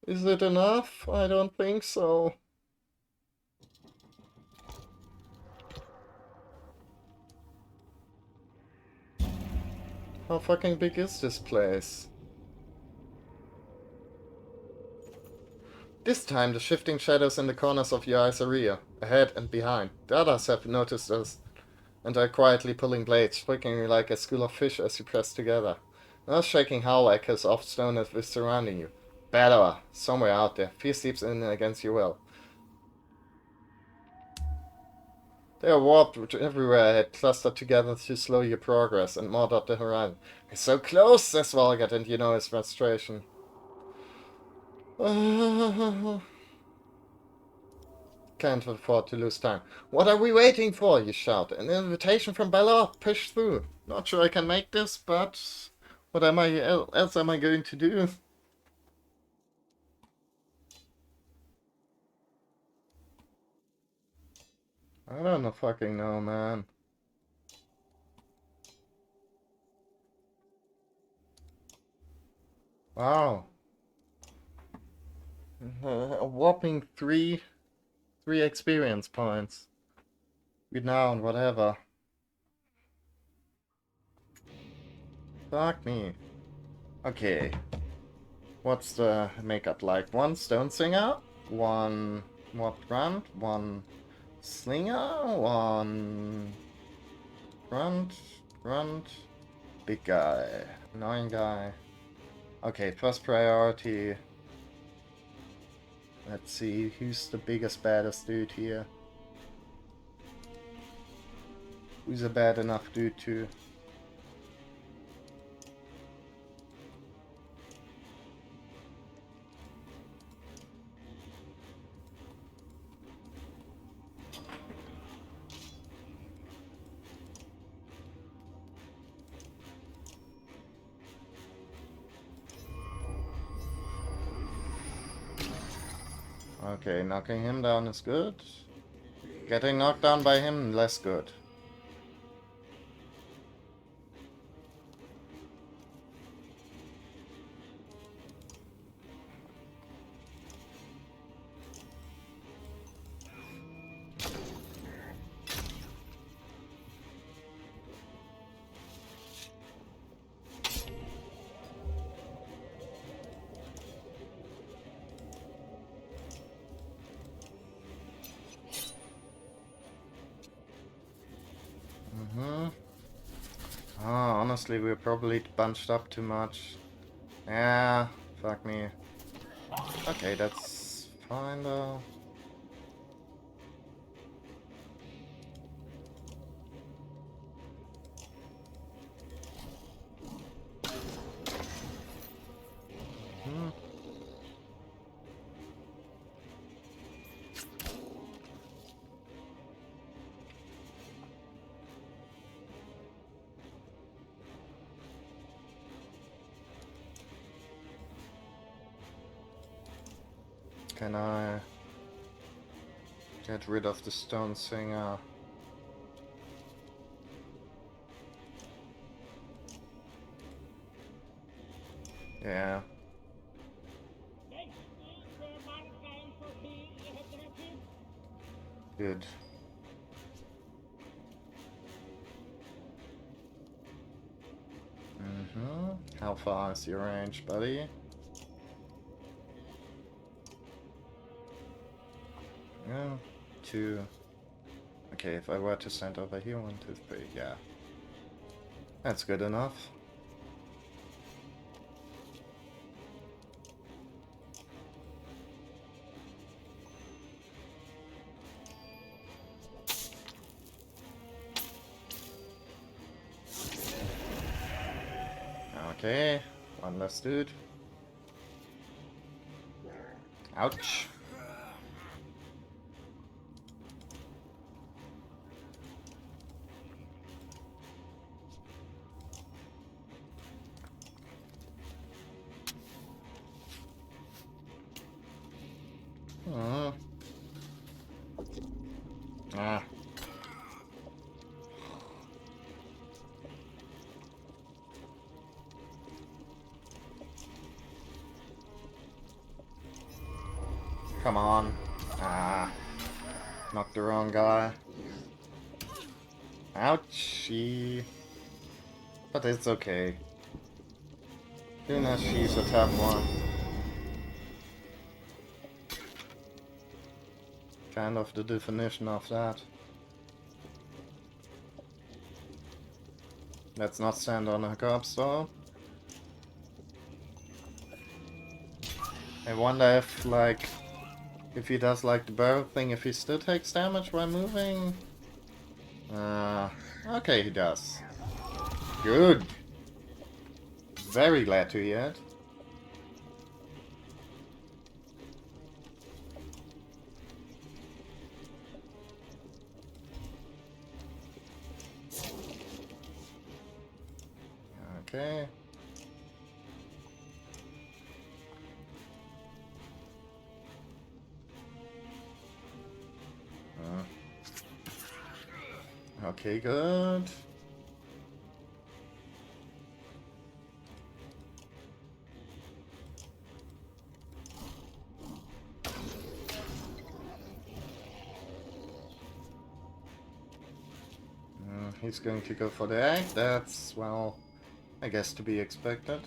Is it enough? I don't think so. How fucking big is this place? This time the shifting shadows in the corners of your eyes are real, ahead and behind. The others have noticed us and are quietly pulling blades, flicking like a school of fish as you press together. An earth-shaking howl echoes off stone as if surrounding you. Balor, somewhere out there, fear seeps in against your will. They are warped everywhere ahead, clustered together to slow your progress and more dot the horizon. It's so close, says Volgat, and you know his frustration. Can't afford to lose time. What are we waiting for? You shout. An invitation from Balor. Push through. Not sure I can make this, but what else am I going to do? I don't fucking know, man. Wow. A whopping three experience points. Renown, whatever. Fuck me. Okay. What's the makeup like? One Stone Singer, one Mob Grunt, one Slinger, one Grunt, big guy, annoying guy. Okay, first priority. Let's see, who's the biggest, baddest dude here? Who's a bad enough dude to... Okay, knocking him down is good. Getting knocked down by him, less good. Honestly, we're probably bunched up too much. Yeah, fuck me. Okay, that's fine though. Can I get rid of the Stone Singer? Yeah. Good. How far is your range, buddy? Yeah, 2. Okay, if I were to stand over here, 1, 2, 3, yeah. That's good enough. Okay, one less dude. Ouch. Ah. Come on. Ah. Knocked the wrong guy. Ouchie. But it's okay. Luna, she's a tough one. Kind of the definition of that. Let's not stand on a corpse though. I wonder if, like, if he does like the barrel thing, if he still takes damage while moving. Okay, he does. Good. Very glad to hear it. Okay. Okay, good. he's going to go for the egg. That's, well, I guess to be expected.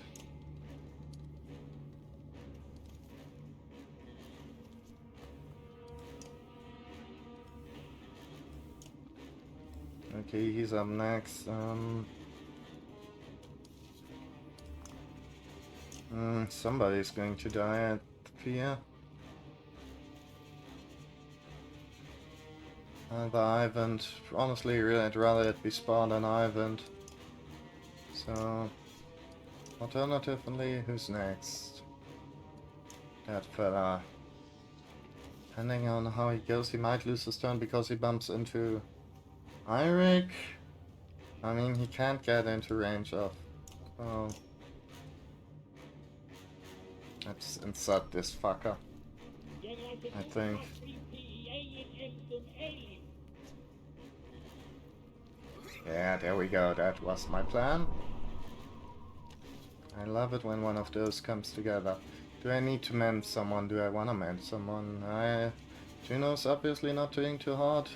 Okay, he's up next. Somebody's going to die at fear. Either Ivan. Honestly, really, I'd rather it be Spa than Ivan. So, alternatively, who's next? That fella. Depending on how he goes, he might lose his turn because he bumps into Eirik. I mean, he can't get into range of. Oh. Let's insert this fucker. I think. Yeah, there we go. That was my plan. I love it when one of those comes together. Do I need to mend someone? Do I want to mend someone? Juno's obviously not doing too hard.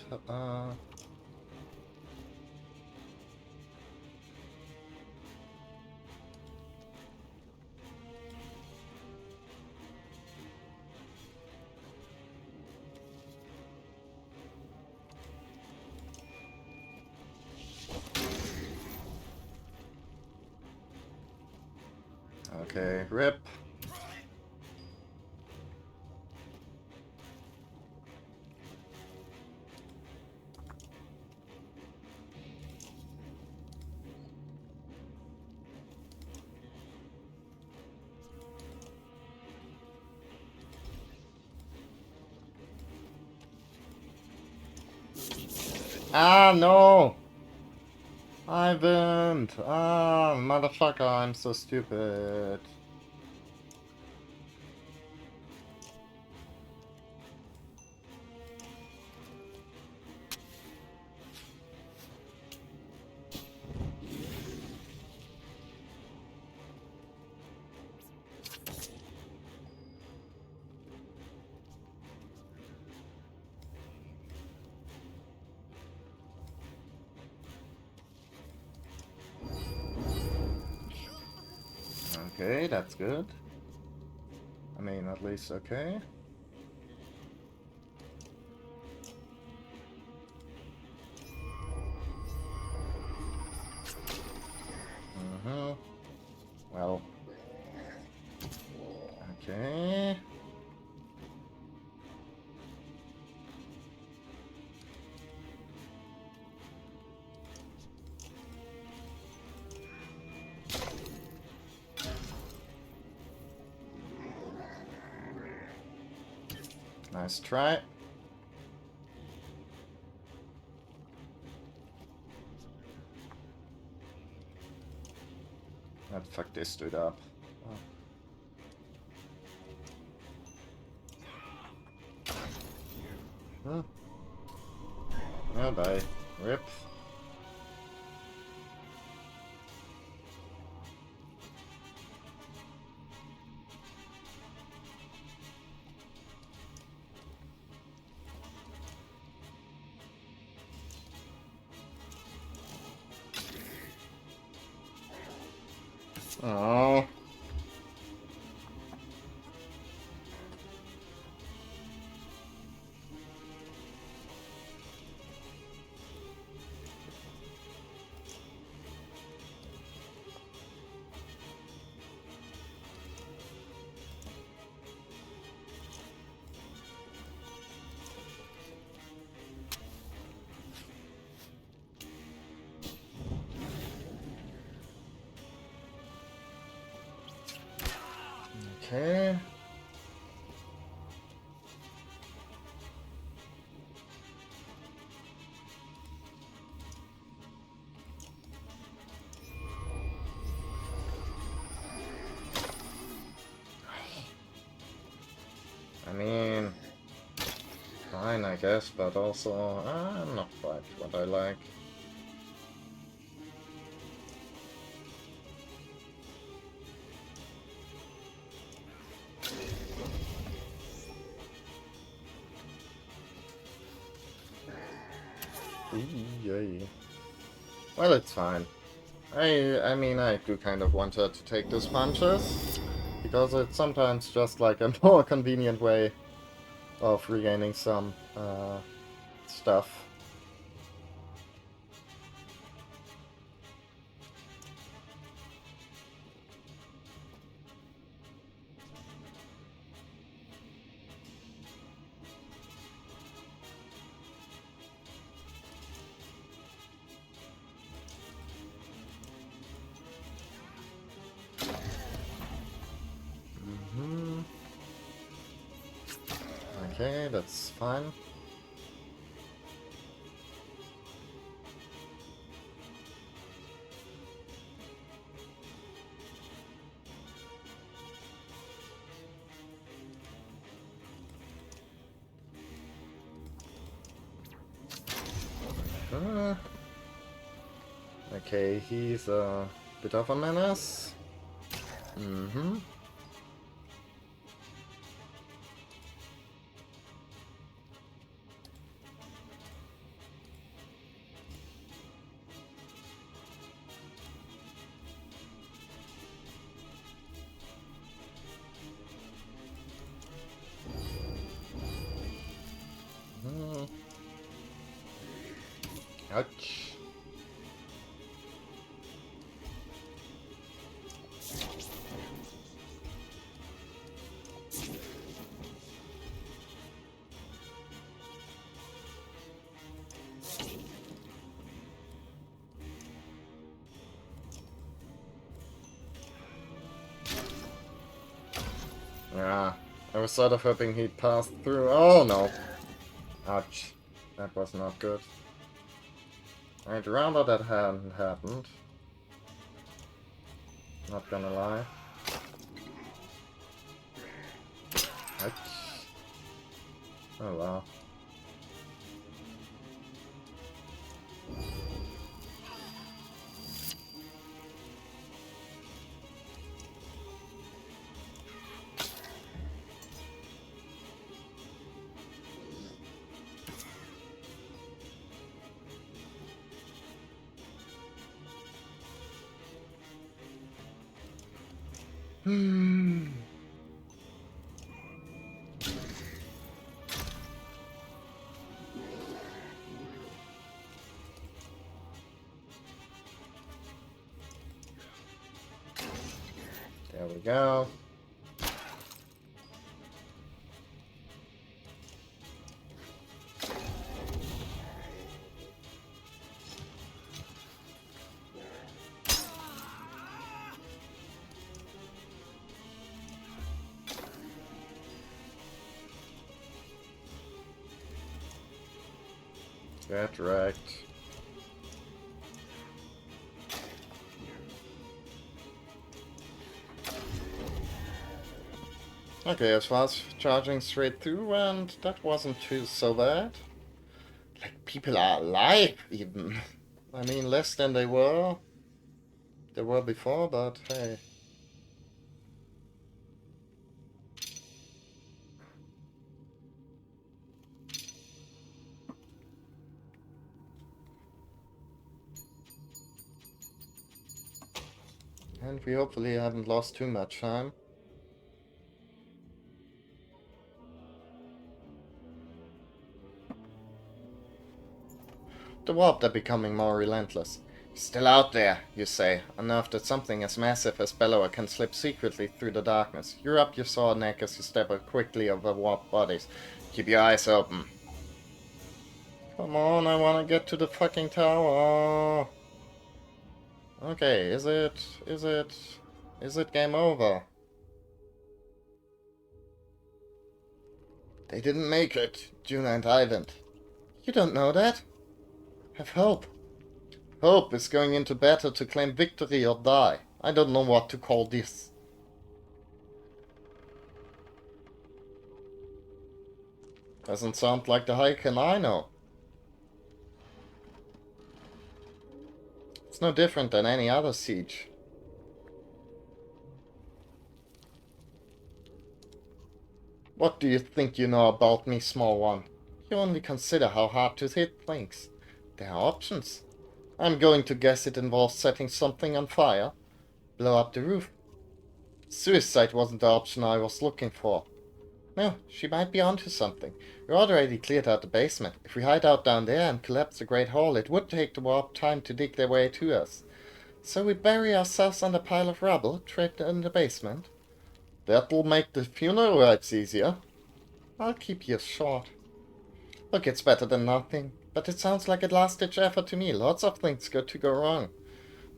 Okay, rip. Ah, no! Ivan! Ah, motherfucker, I'm so stupid. Okay, that's good. I mean, at least okay. Well. Okay. Nice try. That fuck this dude up. Oh. Oh, bye. Rip. Oh. Okay. I mean, fine, I guess, but also, not quite what I like. Yay. Well, it's fine. I mean, I do kind of want her to take those punches, because it's sometimes just like a more convenient way of regaining some stuff. Okay, that's fine. Uh, okay, he's a bit of a menace. Mm-hmm. Ouch. Yeah, I was sort of hoping he'd pass through. Oh no. Ouch. That was not good. I'd rather that hadn't happened. Not gonna lie. Ouch. Oh wow. Hmm. There we go. Get wrecked. Okay, as far as charging straight through, and that wasn't too so bad. Like, people are alive, even. I mean, less than they were before, but hey. And we hopefully haven't lost too much time. The warped are becoming more relentless. Still out there, you say, unnerved that something as massive as Bellower can slip secretly through the darkness. You rub your sore neck as you step quickly over warped bodies. Keep your eyes open. Come on, I wanna get to the fucking tower. Okay, is it game over? They didn't make it, Juna and Island. You don't know that? Have hope. Hope is going into battle to claim victory or die. I don't know what to call this. Doesn't sound like the Heiken I know. It's no different than any other siege. What do you think you know about me, small one? You only consider how hard to hit things. There are options. I'm going to guess it involves setting something on fire. Blow up the roof. Suicide wasn't the option I was looking for. No, she might be onto something. We already cleared out the basement. If we hide out down there and collapse the Great Hall, it would take the warp time to dig their way to us. So we bury ourselves under a pile of rubble, trapped in the basement. That'll make the funeral rites easier. I'll keep you short. Look, it's better than nothing. But it sounds like a last-ditch effort to me. Lots of things got to go wrong.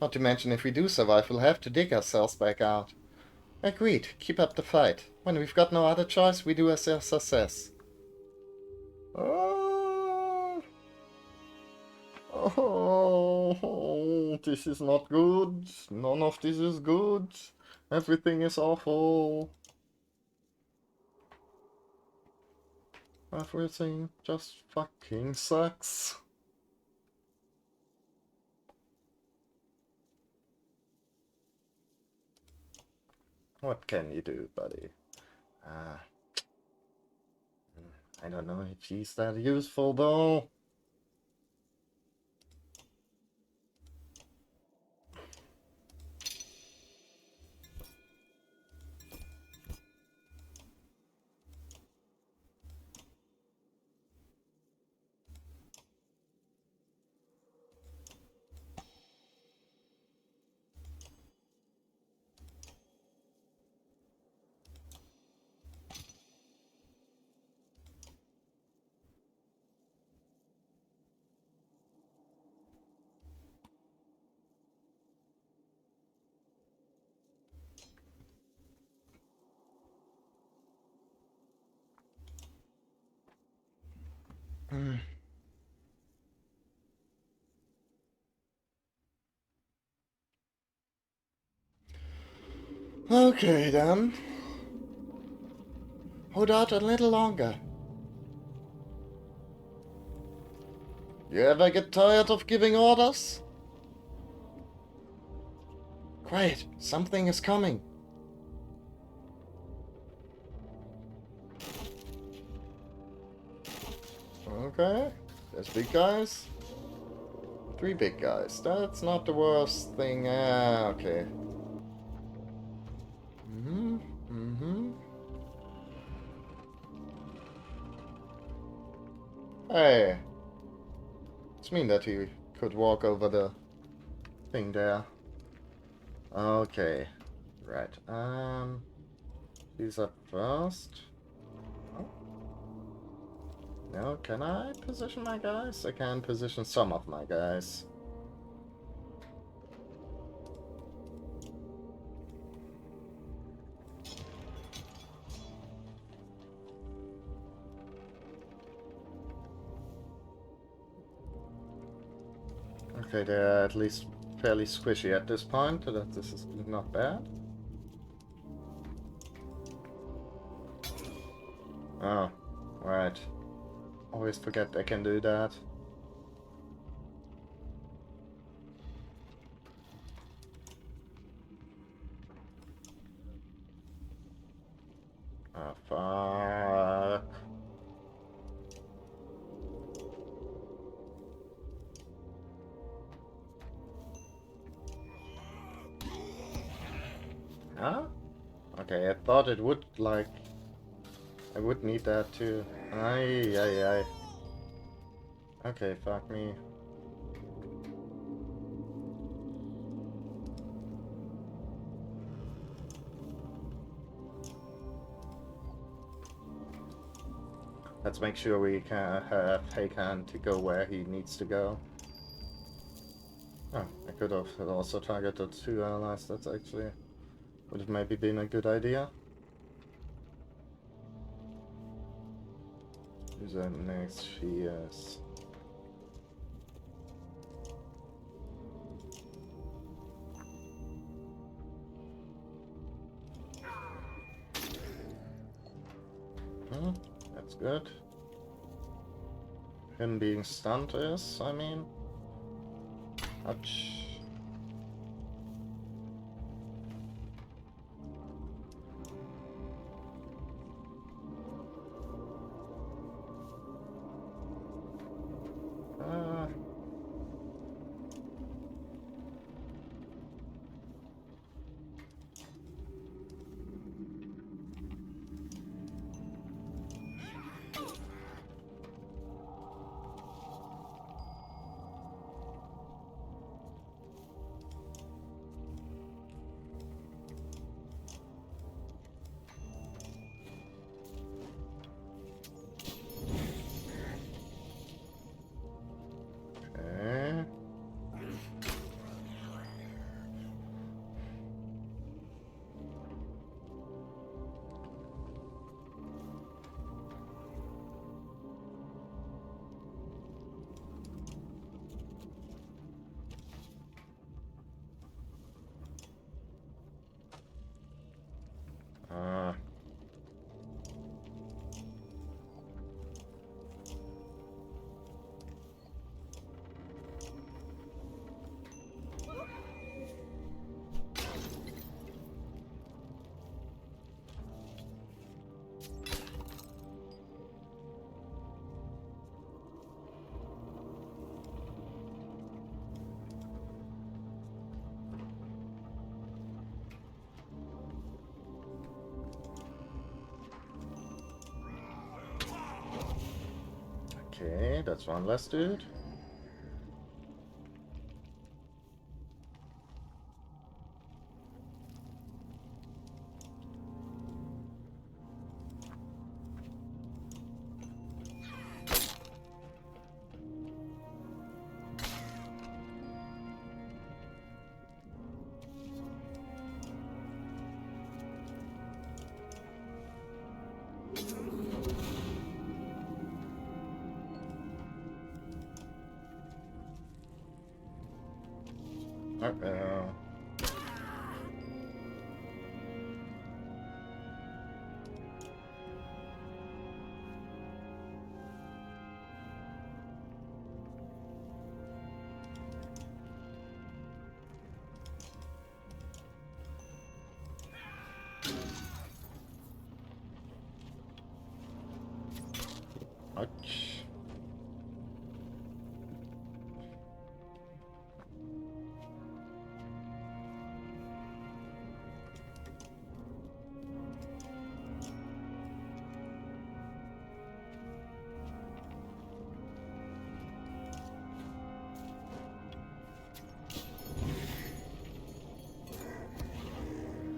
Not to mention, if we do survive, we'll have to dig ourselves back out. Agreed. Keep up the fight. When we've got no other choice, we do as Elsa says. Oh, this is not good. None of this is good. Everything is awful. Everything just fucking sucks. What can you do, buddy? I don't know if she's that useful, though. Okay, then. Hold out a little longer. You ever get tired of giving orders? Quiet, something is coming. Okay, there's big guys. 3 big guys. That's not the worst thing. Ah, okay. Hey. It's mean that he could walk over the thing there. Okay. Right. He's up first. Oh. No, can I position my guys? I can position some of my guys. Okay, they're at least fairly squishy at this point, so that this is not bad. Oh, right. Always forget I can do that. Ah, fuck. Huh? Okay, I thought it would, like... I would need that too. Aye, aye, aye. Okay, fuck me. Let's make sure we can have Hakan to go where he needs to go. Oh, I could have also targeted 2 allies. That's actually... would have maybe been a good idea. Who's that next? She is... that's good. Him being stunned is, I mean... Ouch. that's one less dude. Uh-oh. Ouch.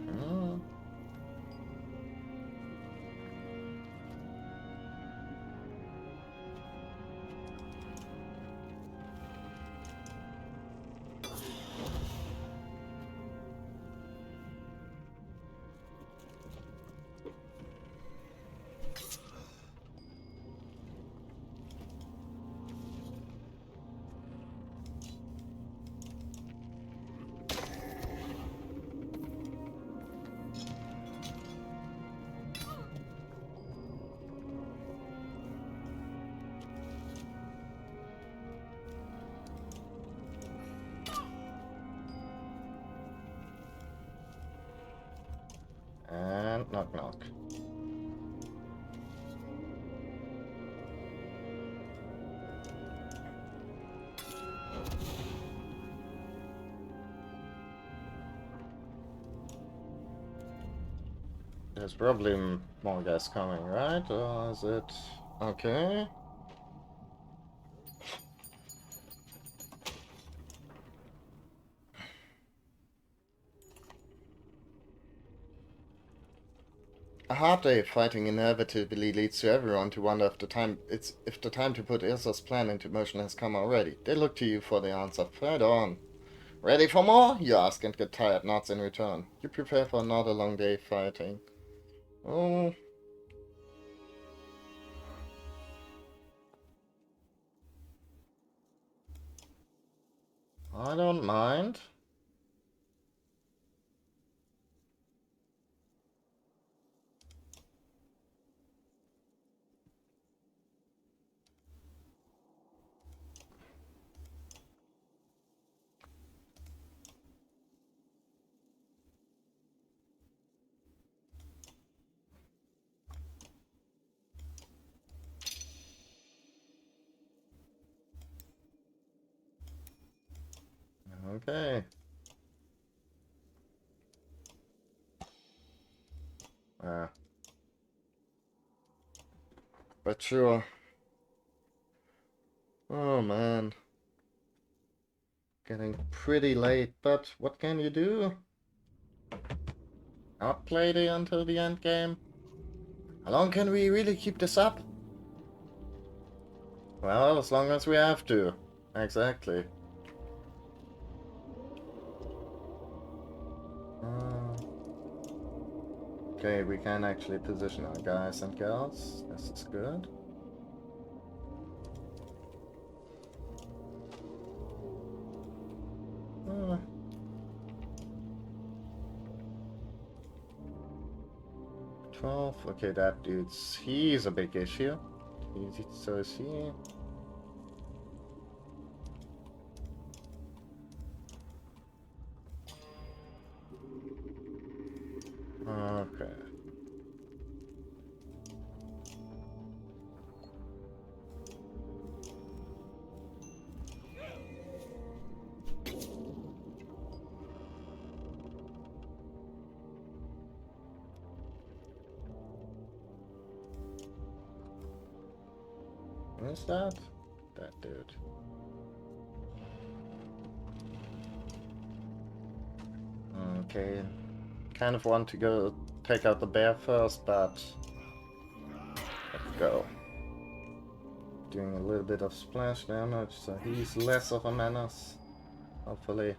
Hmm. And knock knock. There's probably more guys coming, right? Or is it... Okay. A hard day fighting inevitably leads to everyone to wonder if the time to put Ilsa's plan into motion has come already. They look to you for the answer. Fight on. Ready for more? You ask and get tired nods in return. You prepare for another long day fighting. Oh. I don't mind. Okay. But sure. Oh man. Getting pretty late, but what can you do? Outplay it until the end game? How long can we really keep this up? Well, as long as we have to. Exactly. Okay, we can actually position our guys and girls. This is good. Uh, 12. Okay, that he's a big issue. So is he. Okay. What is that? dude. Okay. Kind of want to go take out the bear first, but let's go. Doing a little bit of splash damage, so he's less of a menace, hopefully.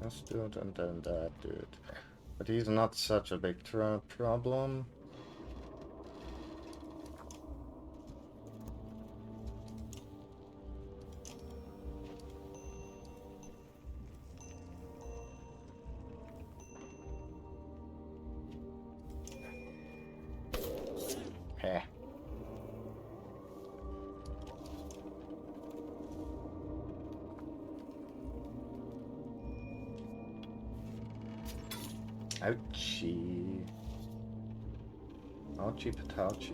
This dude and then that dude. But he's not such a big problem. Heh. Ouchie. Ouchie patouchie.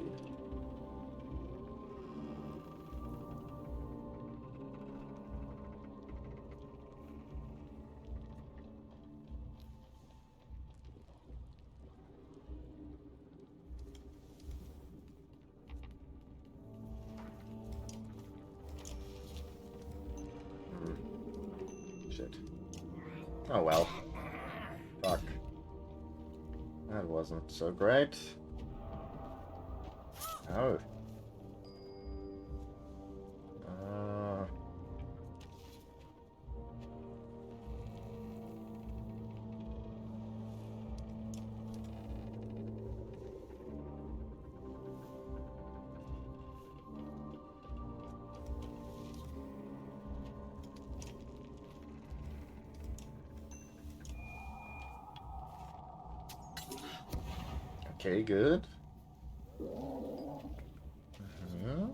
Shit. Oh well. Fuck. That wasn't so great. Oh. Okay, good. Mhm.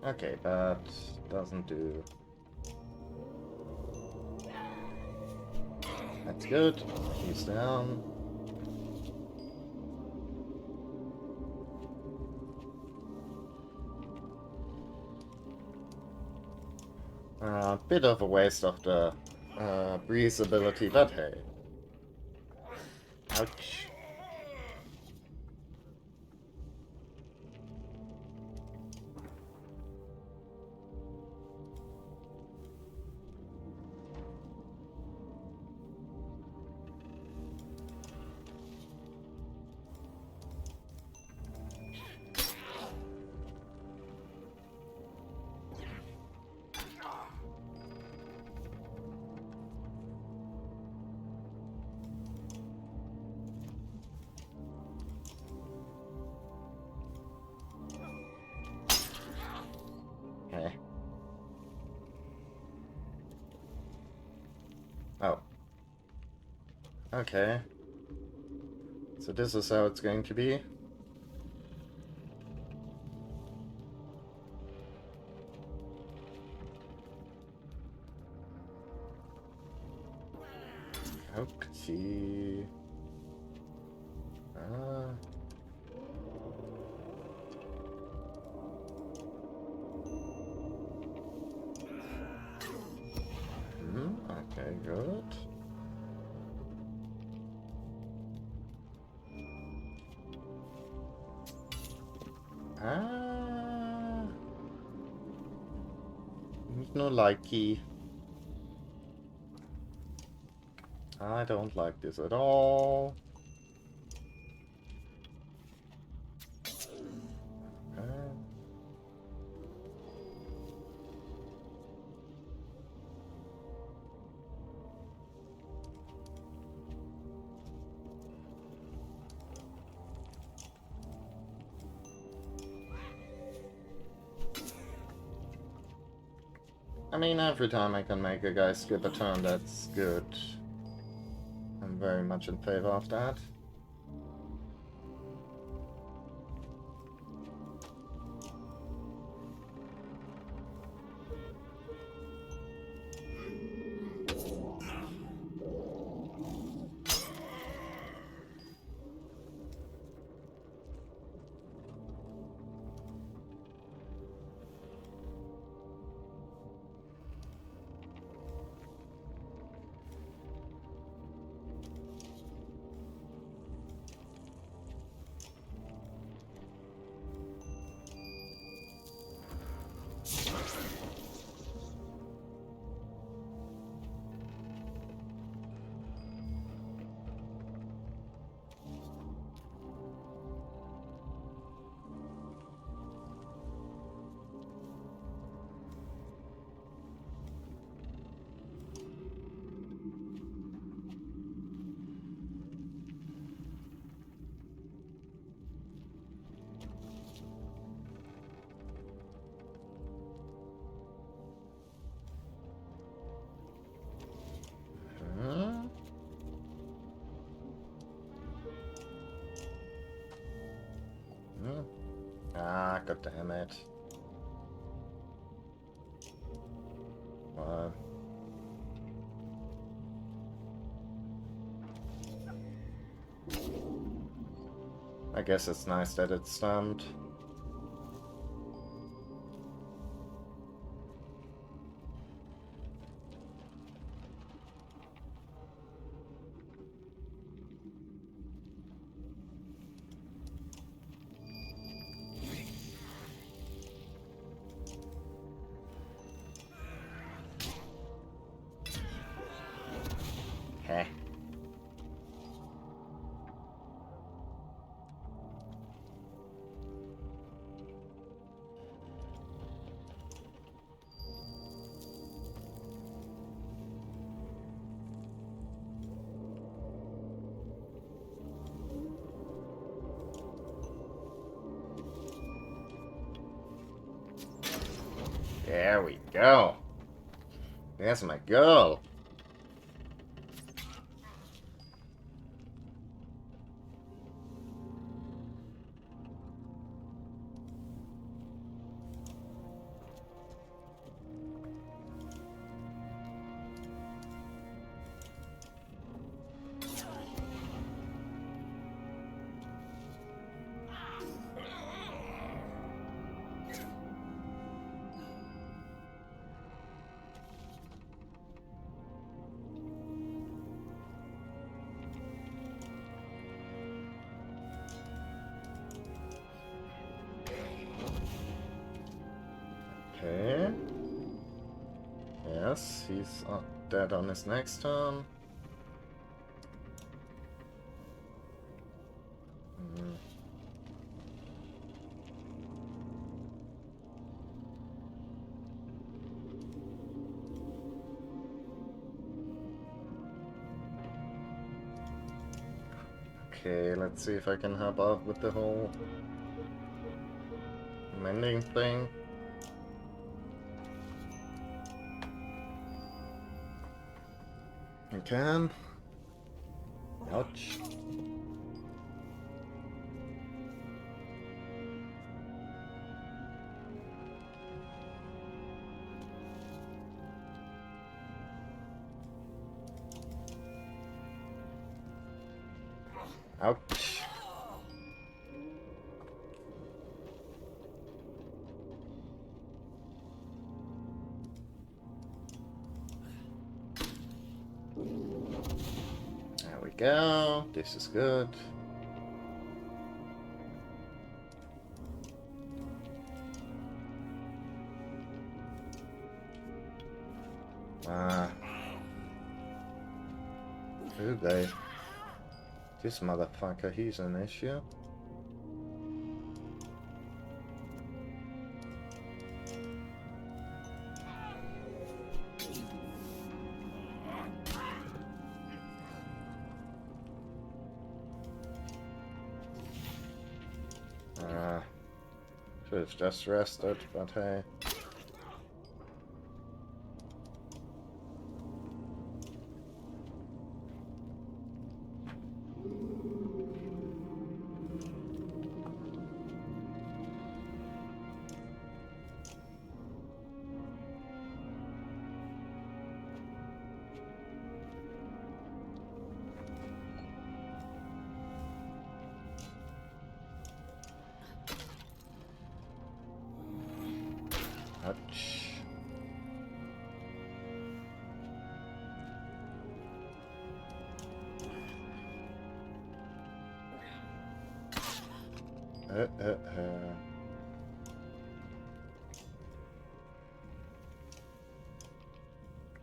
Okay, that doesn't do. That's good. He's down. A bit of a waste of the breeze ability, but hey. Ouch. Okay. Oh. Okay. So this is how it's going to be. Okay. Okay, good. No likey. I don't like this at all. Uh, I mean, every time I can make a guy skip a turn, that's good. I'm very much in favor of that. Ah, god damn it. Well, I guess it's nice that it's stumped. Heh. There we go. There's my girl. Okay. Yes, he's dead on his next turn. Hmm. Okay, let's see if I can help out with the whole mending thing. I can. Ouch. Ouch. There we go. This is good. Ah. Who they? This motherfucker, he's an issue. Should have just rested, but hey.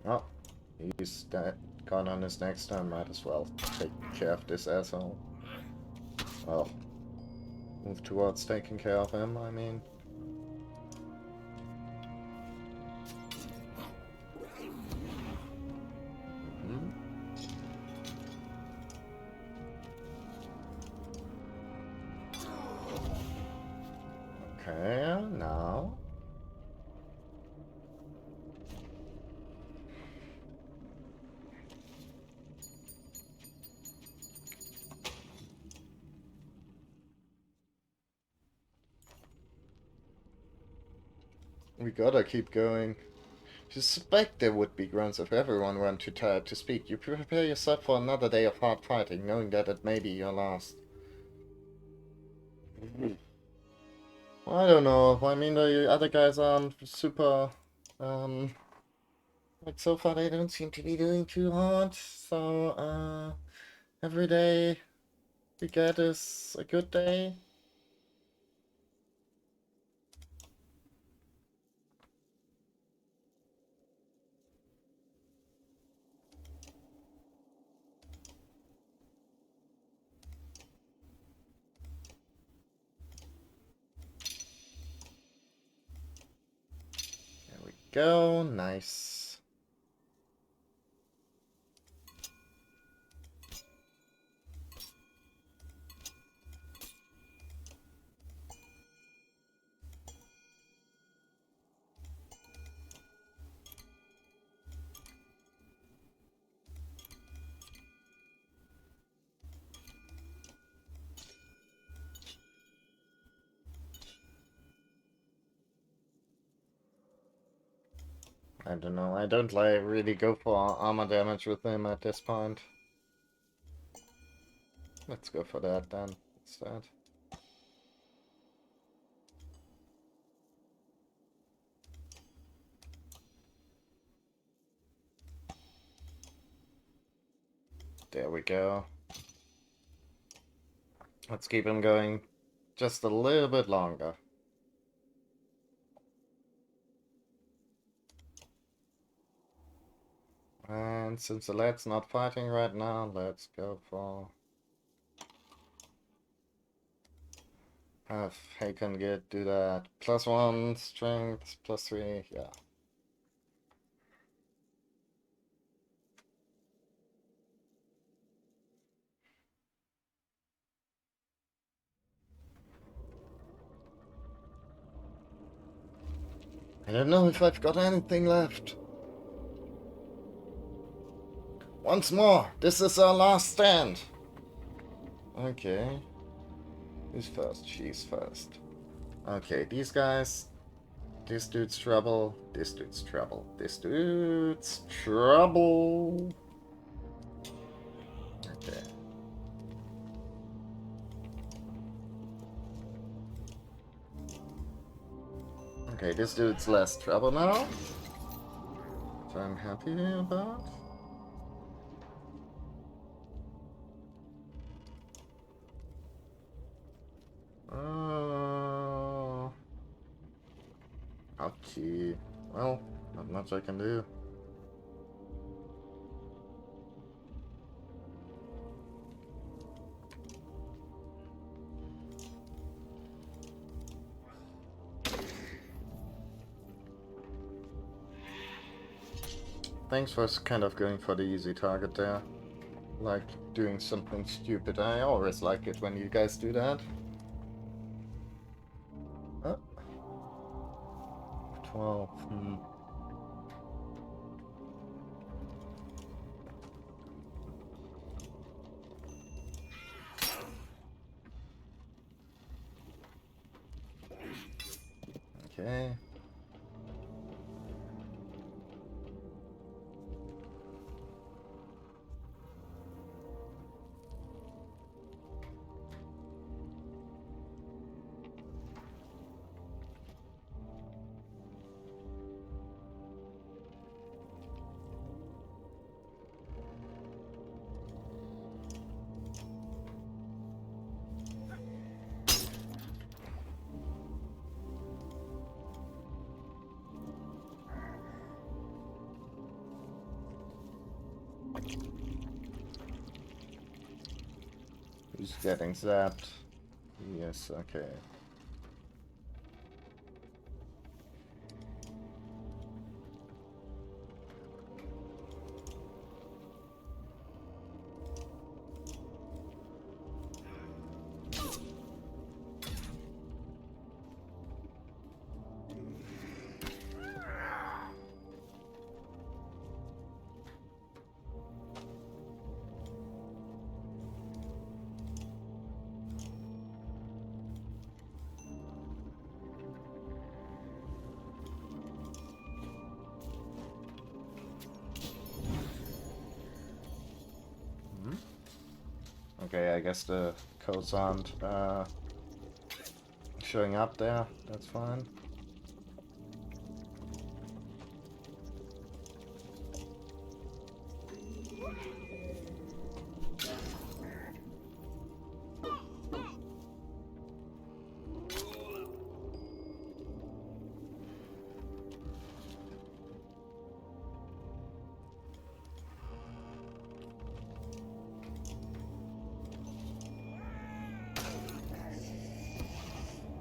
Oh, he's gone on his next turn. Might as well take care of this asshole. Well, move towards taking care of him, I mean. Hmm? Okay, now. We gotta keep going. You suspect there would be grunts if everyone went too tired to speak. You prepare yourself for another day of hard fighting, knowing that it may be your last. I don't know. I mean, the other guys aren't super, like so far they don't seem to be doing too hard. So, every day we get is a good day. There we go. Nice. I don't know. I don't like really go for armor damage with him at this point. Let's go for that then instead. There we go. Let's keep him going just a little bit longer. And since the lad's not fighting right now, let's go for... Have Haken do that. +1 strength, +3, yeah. I don't know if I've got anything left. Once more, this is our last stand. Okay. Who's first? She's first. Okay, these guys. This dude's trouble. This dude's trouble. This dude's trouble. Okay. Okay, this dude's less trouble now. Which I'm happy about. Ouchie. Well, not much I can do. Thanks for kind of going for the easy target there. Like doing something stupid. I always like it when you guys do that. 12. Okay. Who's getting zapped? Yes, okay. Okay, I guess the codes aren't showing up there. That's fine.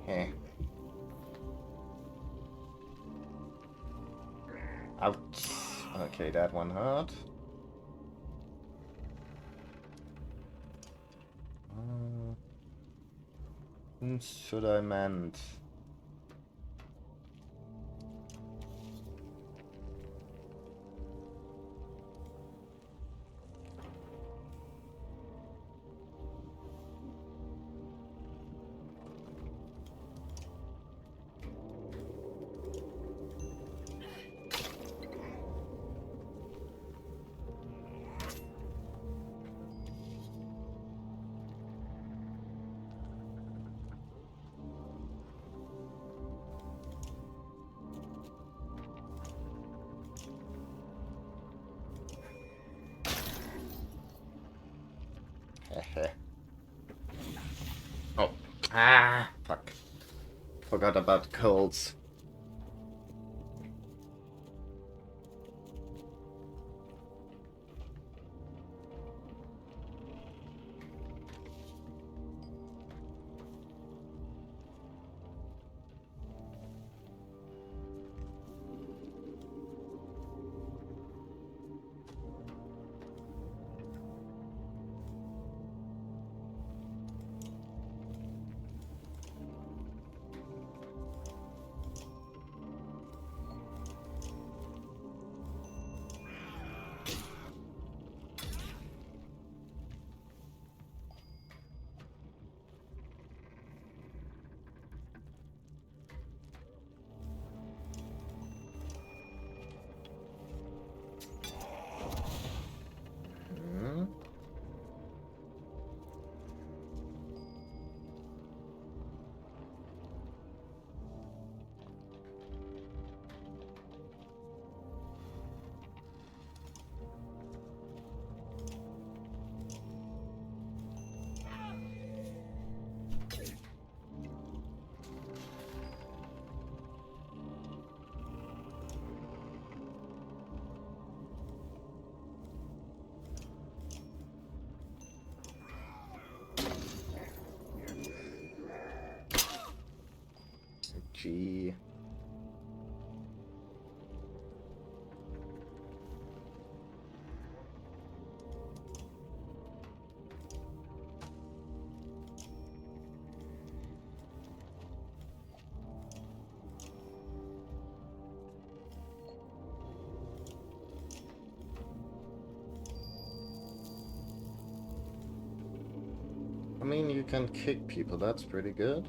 Heh. Ouch. Okay, that one hurt. Whom should I mend? Heh. Oh. Ah, fuck. Forgot about colds. Hmm? Gee. I mean, you can kick people, that's pretty good.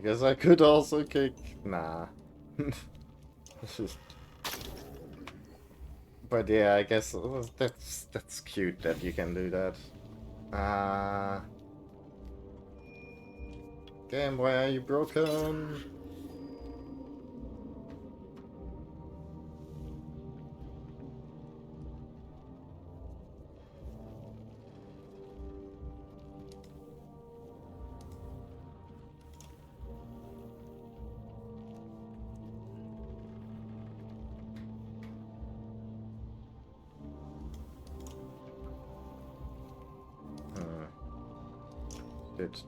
guess I could also kick... Nah. But yeah, I guess that's cute that you can do that. Game, why are you broken?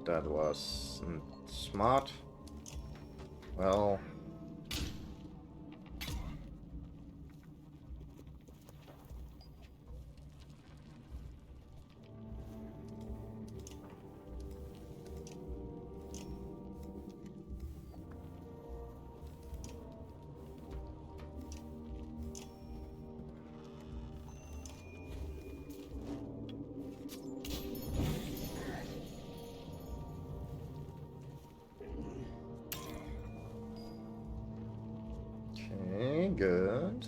That wasn't smart. Well... Okay, good.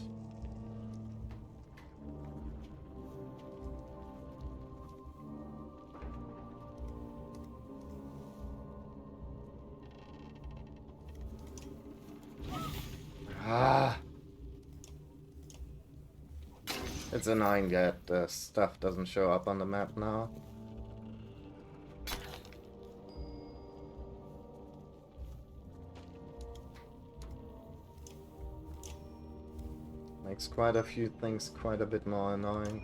Ah! It's annoying that the stuff doesn't show up on the map now. Makes quite a few things quite a bit more annoying.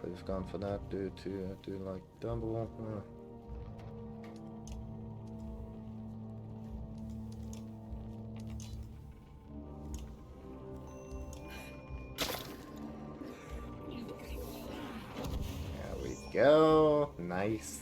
Could have gone for that, do like double. There we go. Nice.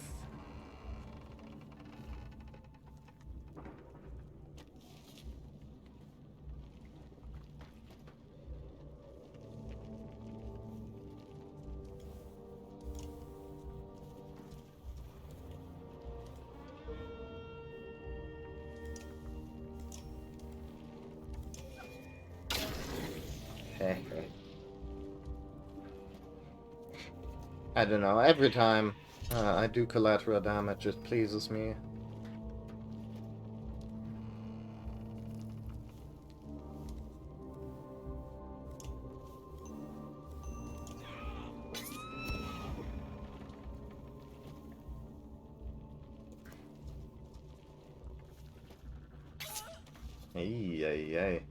I don't know, every time I do collateral damage, it pleases me. Ay, ay, ay.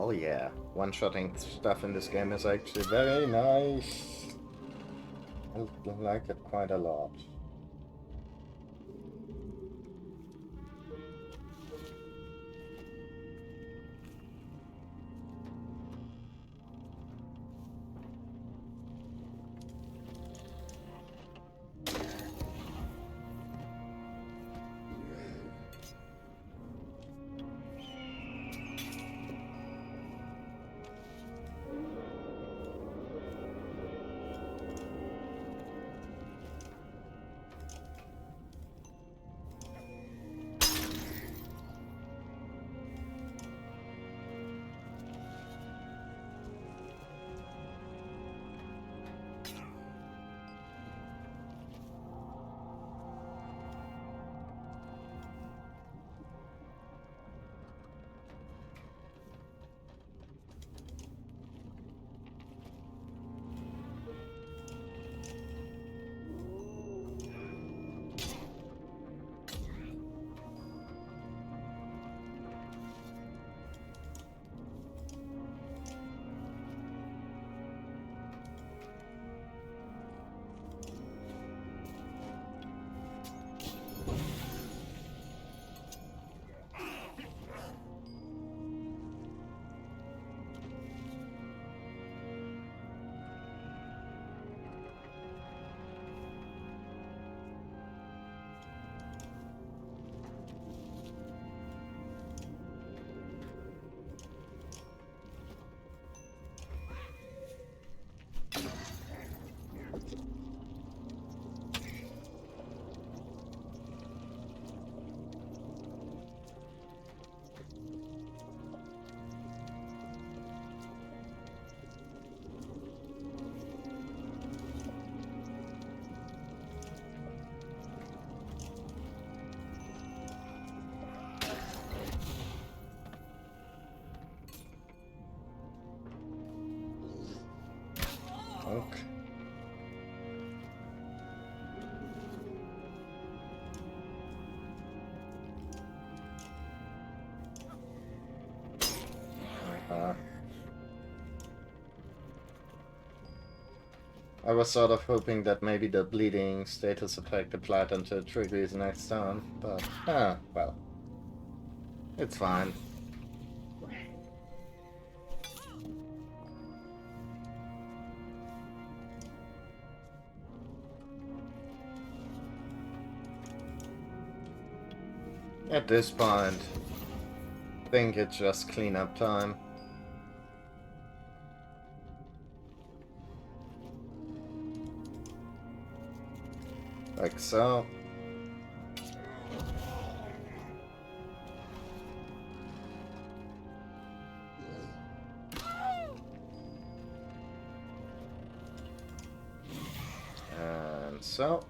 Oh yeah, one-shotting stuff in this game is actually very nice. I like it quite a lot. I was sort of hoping that maybe the bleeding status effect applied until Trigger's next turn, but, well. It's fine. At this point, I think it's just cleanup time. Like so. And so.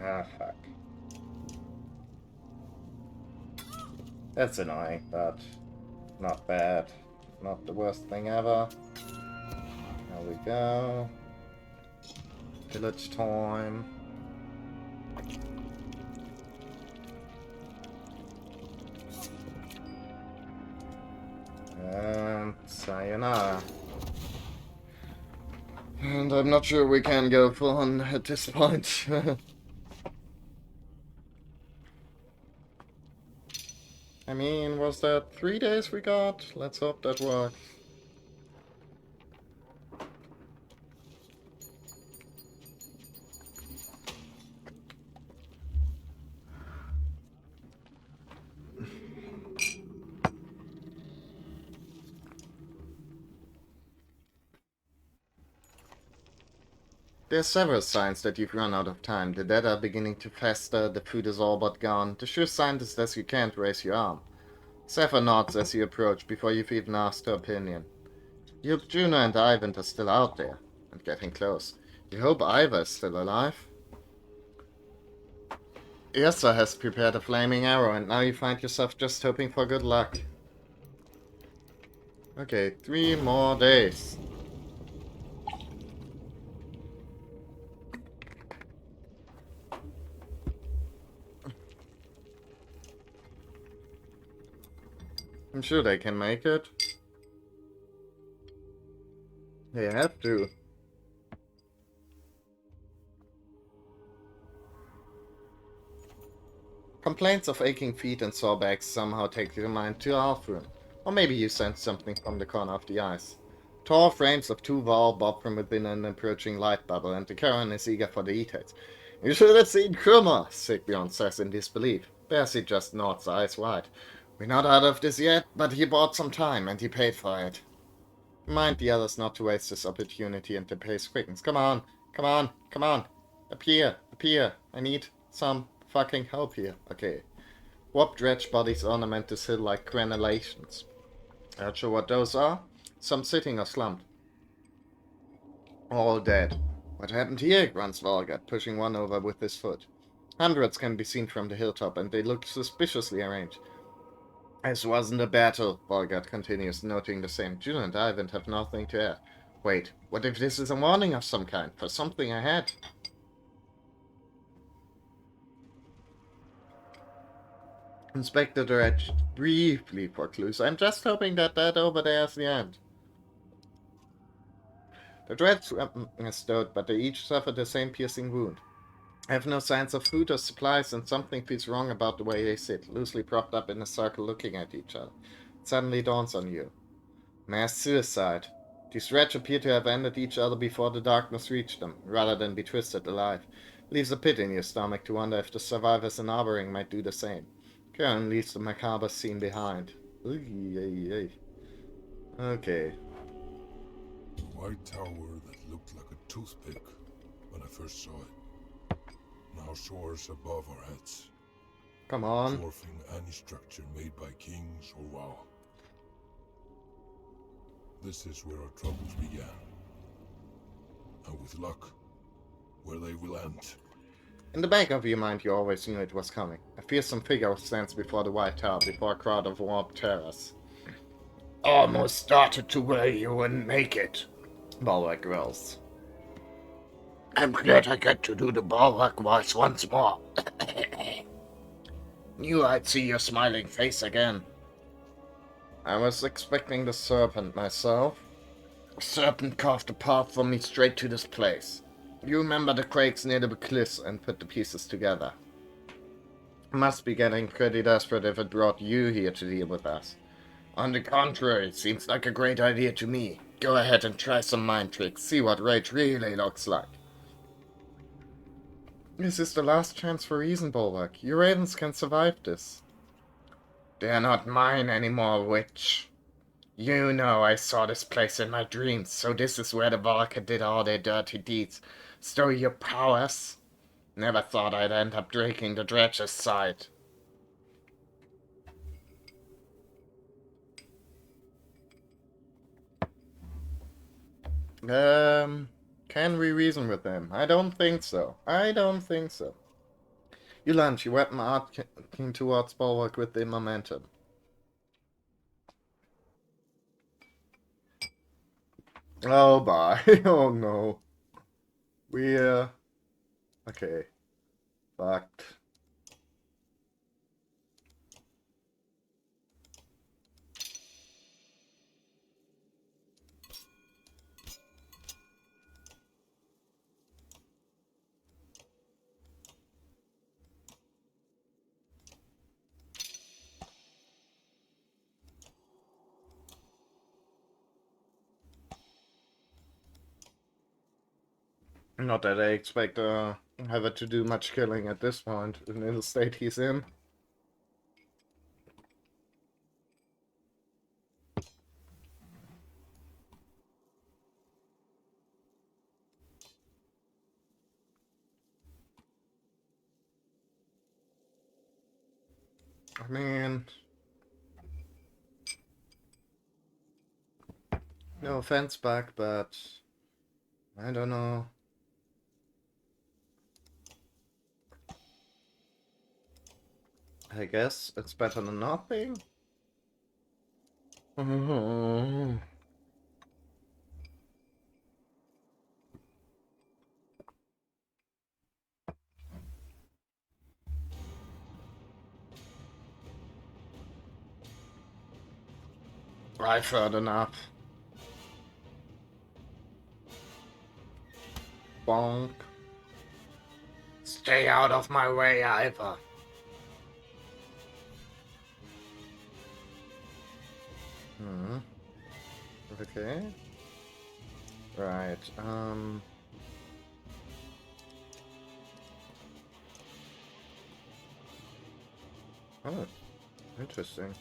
Ah, fuck. That's annoying, but not bad. Not the worst thing ever. There we go. Village time. And sayonara. And I'm not sure we can go full on at this point. I mean, was that 3 days we got? Let's hope that works. There's several signs that you've run out of time. The dead are beginning to fester, the food is all but gone. The sure sign is that you can't raise your arm. Zephyr nods as you approach, before you've even asked her opinion. You hope Juno and Ivan are still out there, and getting close. You hope Iva is still alive? Yrsa has prepared a flaming arrow, and now you find yourself just hoping for good luck. Okay, 3 more days. I'm sure they can make it. They have to. Complaints of aching feet and sore backs somehow take your mind to Alfred. Or maybe you sense something from the corner of the eyes. Tall frames of 2 Val bob from within an approaching light bubble, and the Karen is eager for the details. You should have seen Krummer, Sigbjorn says in disbelief. Percy just nods, eyes wide. We're not out of this yet, but he bought some time, and he paid for it. Remind the others not to waste this opportunity, and the pace quickens. Come on, come on, come on. Appear, appear. I need some fucking help here. Okay. Warped dredge bodies ornament this hill like crenellations. Not sure what those are? Some sitting or slumped. All dead. What happened here? Grunts Volgat, pushing one over with his foot. Hundreds can be seen from the hilltop, and they look suspiciously arranged. This wasn't a battle, Volgat continues, noting the same. Juno and Ivan have nothing to add. Wait, what if this is a warning of some kind, for something ahead? Inspect the direction briefly for clues. I'm just hoping that over there is the end. The dreads stowed, but they each suffer the same piercing wound. I have no signs of food or supplies, and something feels wrong about the way they sit, loosely propped up in a circle looking at each other. It suddenly dawns on you. Mass suicide. These wretches appear to have ended each other before the darkness reached them, rather than be twisted alive. Leaves a pit in your stomach to wonder if the survivors in Arbering might do the same. Karen leaves the macabre scene behind. Okay. The white tower that looked like a toothpick when I first saw it now soars above our heads, Come on. dwarfing any structure made by kings or WoW. This is where our troubles began. And with luck, where they will end. In the back of your mind, you always knew it was coming. A fearsome figure stands before the white tower, before a crowd of warped terrors. Almost started to worry you wouldn't make it, Bulwark growls. I'm glad I get to do the Bulwark voice once more. Knew I'd see your smiling face again. I was expecting the serpent myself. The serpent carved a path for me straight to this place. You remember the quakes near the cliffs and put the pieces together. Must be getting pretty desperate if it brought you here to deal with us. On the contrary, it seems like a great idea to me. Go ahead and try some mind tricks, see what rage really looks like. This is the last chance for reason, Bulwark. Your ravens can survive this. They're not mine anymore, witch. You know I saw this place in my dreams, so this is where the Valka did all their dirty deeds. Stole your powers. Never thought I'd end up drinking the Dredge's side. Can we reason with him? I don't think so. You lunge, your weapon arcing towards Bulwark with the momentum. Oh, bye. Oh, no. We're... Okay. Fucked. Not that I expect Heather to do much killing at this point, in the state he's in. I mean... No offense back, but... I don't know. I guess it's better than nothing. I've heard enough. Bonk. Stay out of my way, Ivor. Okay. Right, Oh, interesting.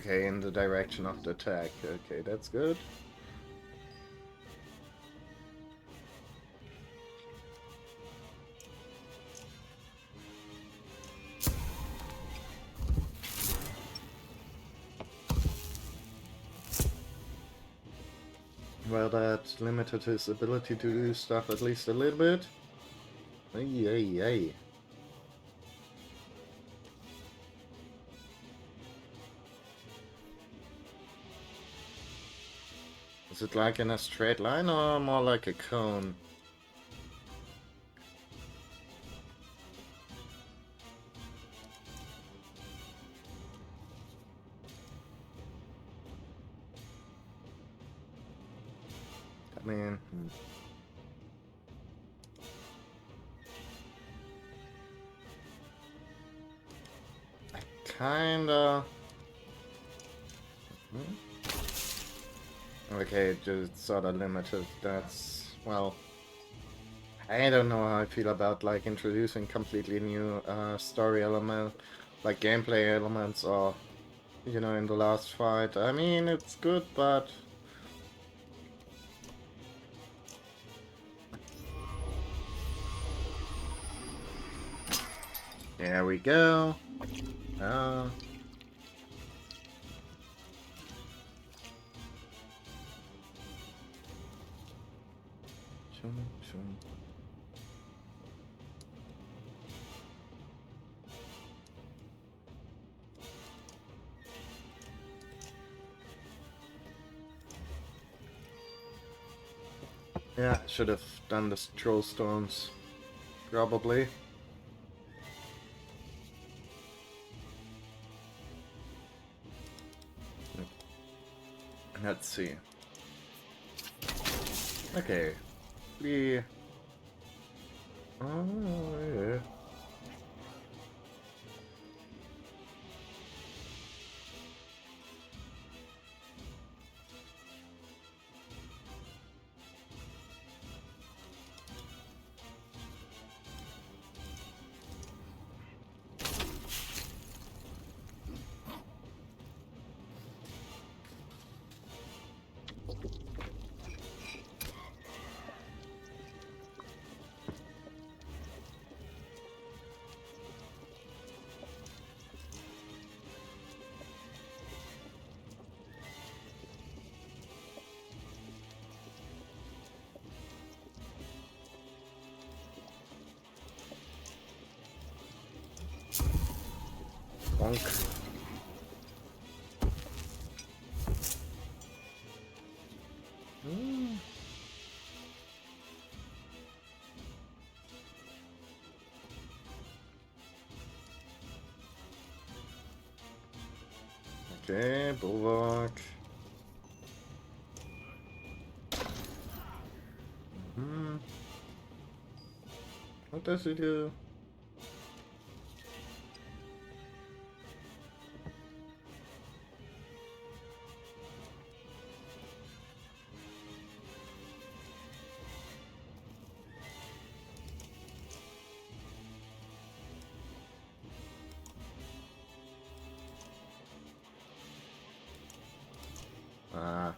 Okay, in the direction of the attack. Okay, that's good. Well, that limited his ability to do stuff at least a little bit. Ay, ay, ay. Is it like in a straight line or more like a cone? I mean... kinda... Okay, just sorta limited. That's... well... I don't know how I feel about like introducing completely new story element, like gameplay elements, or you know, in the last fight. I mean, it's good, but there we go. Uh, chum, chum. Yeah, I should have done the troll storms, probably. Let's see. Okay, we. Oh yeah. Bonk. Mm. Okay, bulwark. Hmm. What does he do? Ah.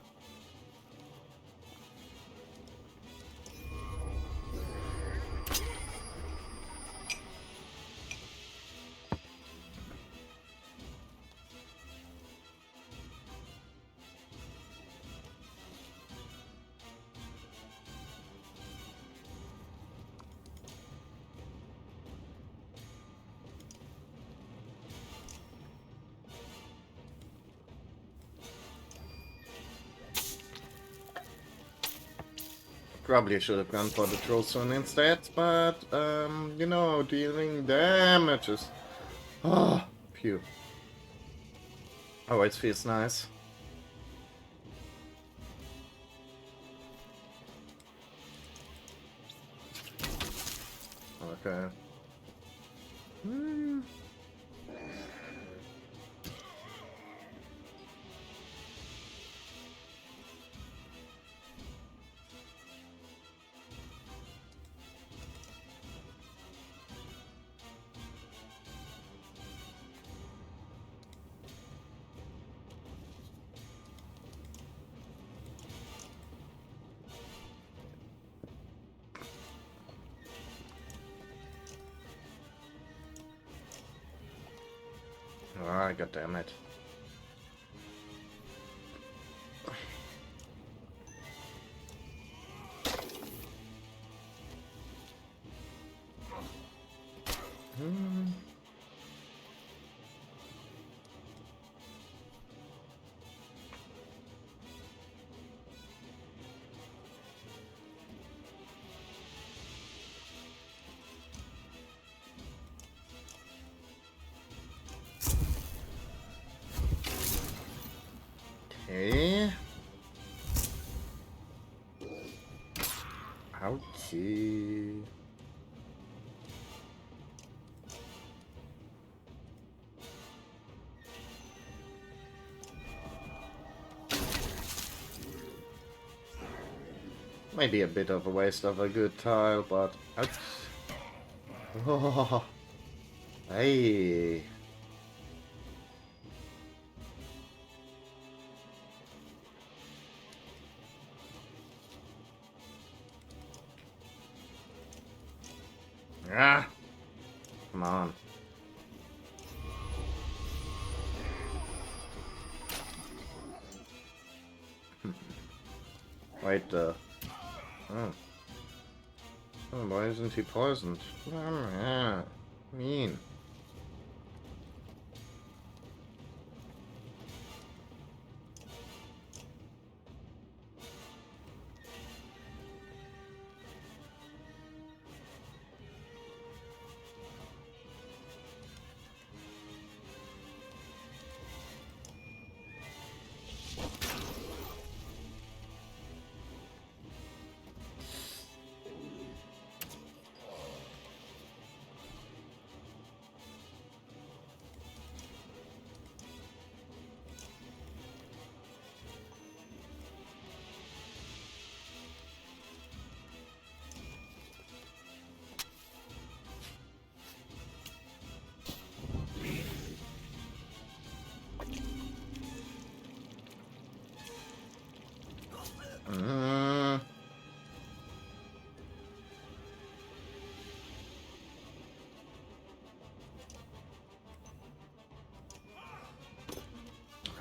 Probably should have gone for the troll stone instead, but you know, dealing damages. Oh, phew. Always feels nice. Okay. Hmm. Ah, god damn it. Hmm. Okay. Okay. Maybe a bit of a waste of a good tile, but... Ouch. Oh, hey. Ah! Come on. Wait, oh. Oh, why isn't he poisoned? Yeah, mean.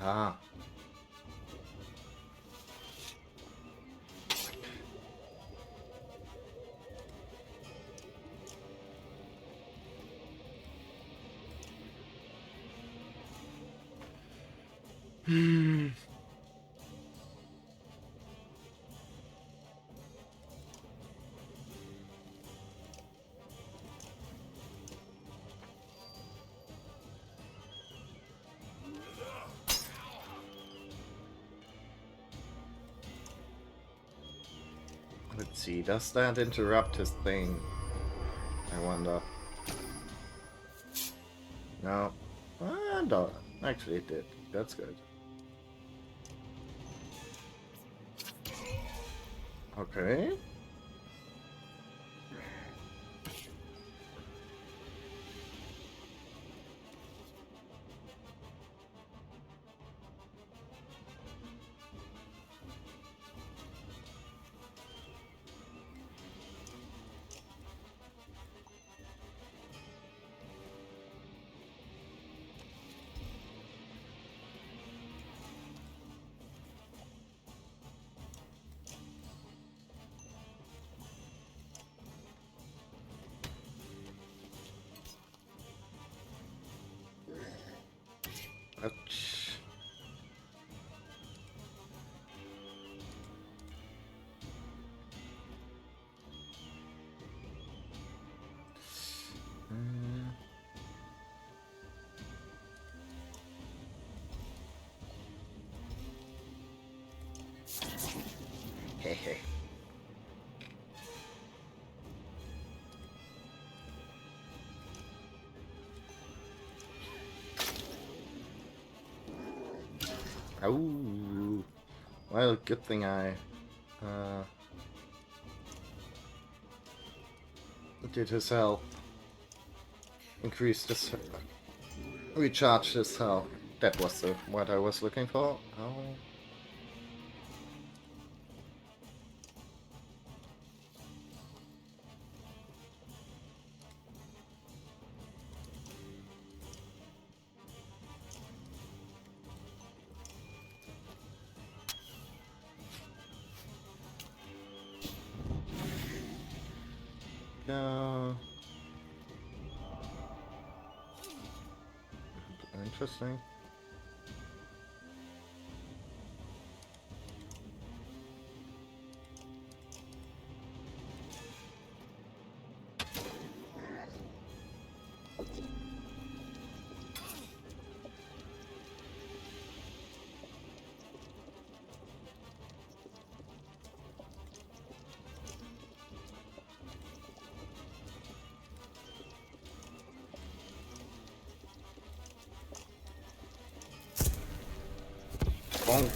Ah. Let's see, does that interrupt his thing? I wonder. No. Ah, no. Actually it did. That's good. Okay. Ouch. Hehe. Oh, well, good thing I did his health, increased his, recharged his health. That was what I was looking for. Oh. Yeah. Interesting. Bonk.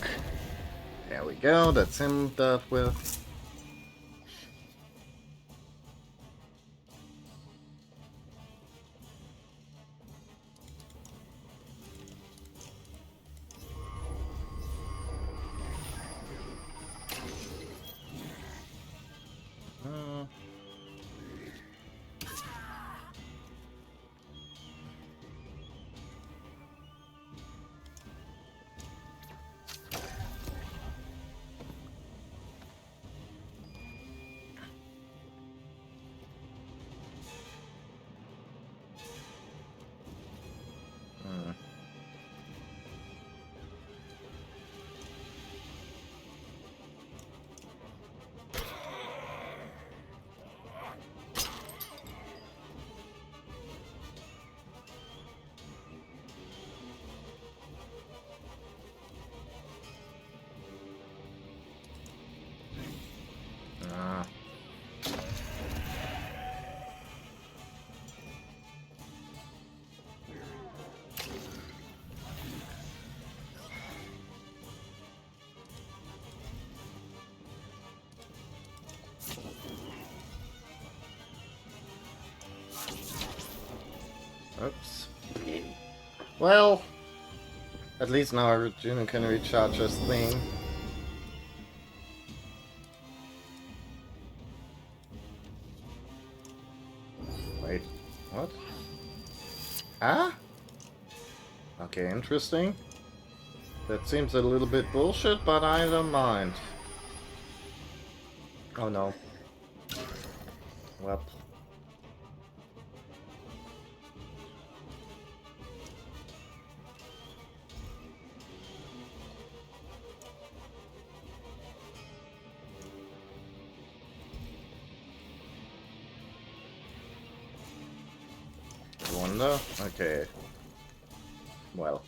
There we go, that's him dealt with. Oops. Well, at least now Juno can recharge his thing. Wait, what? Ah? Okay, interesting. That seems a little bit bullshit, but I don't mind. Oh no. Well. Wonder? Okay. Well.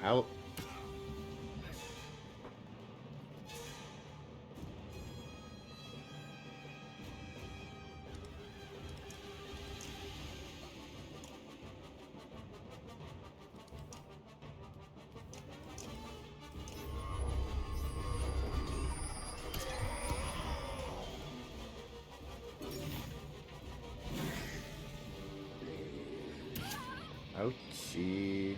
How? Okay.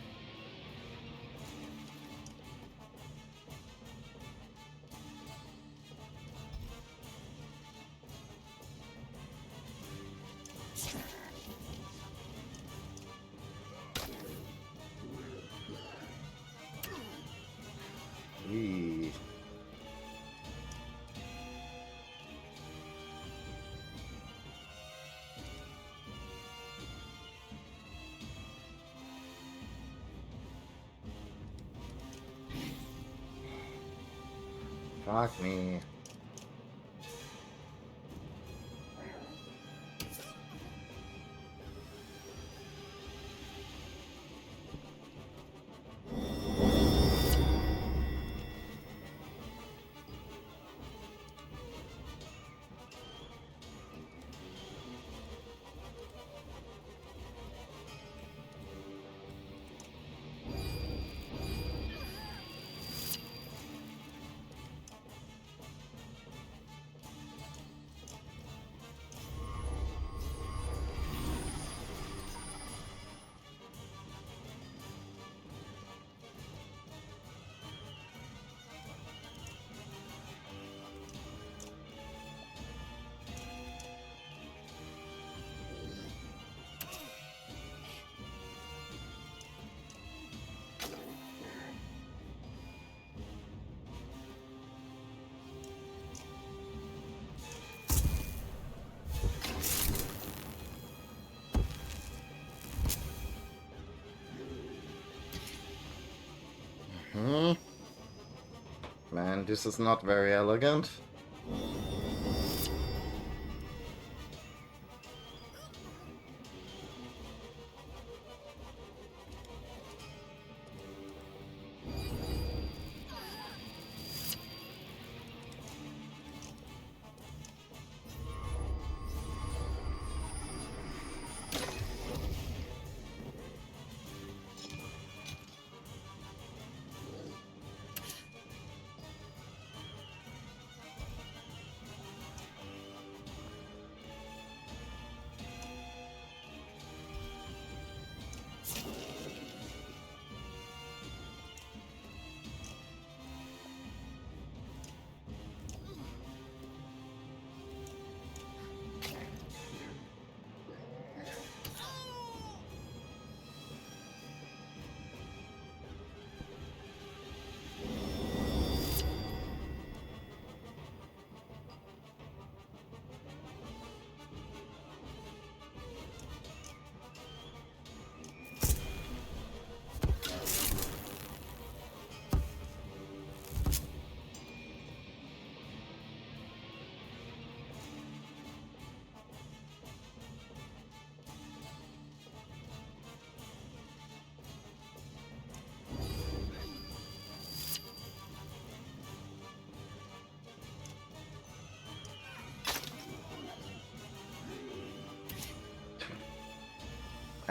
Eee. Fuck me. Hmm? Man, this is not very elegant.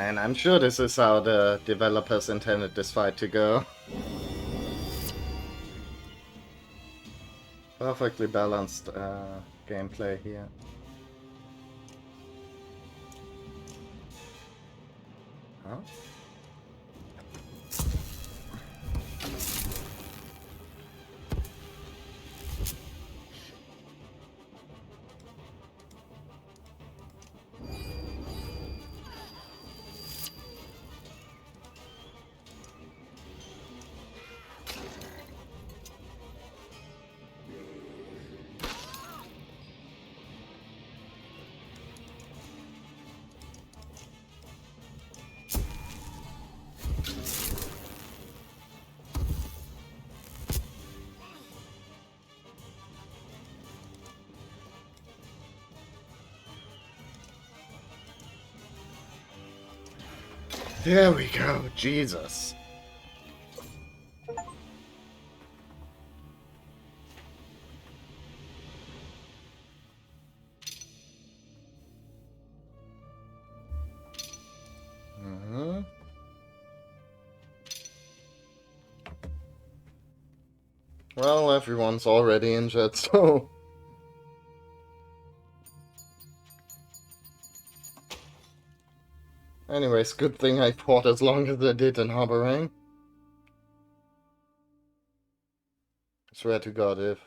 And I'm sure this is how the developers intended this fight to go. Perfectly balanced gameplay here. Huh? There we go, Jesus. Well, everyone's already injured, so... Anyways, good thing I fought as long as I did in Harboring. I swear to God, if...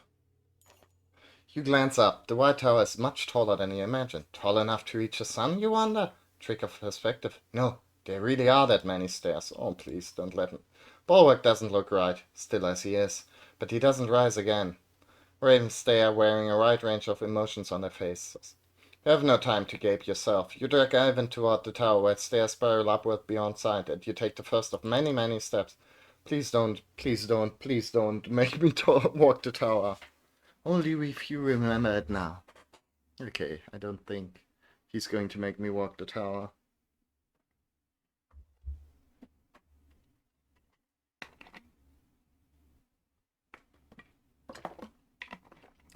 You glance up. The White Tower is much taller than you imagine. Tall enough to reach the sun, you wonder? Trick of perspective. No, there really are that many stairs. Oh, please, don't let him... Bulwark doesn't look right, still as he is. But he doesn't rise again. Ravens stare, wearing a wide range of emotions on their faces. You have no time to gape yourself. You drag Ivan toward the tower where stairs spiral upward beyond sight, and you take the first of many, many steps. Please don't make me walk the tower. Only if you remember it now. Okay, I don't think he's going to make me walk the tower.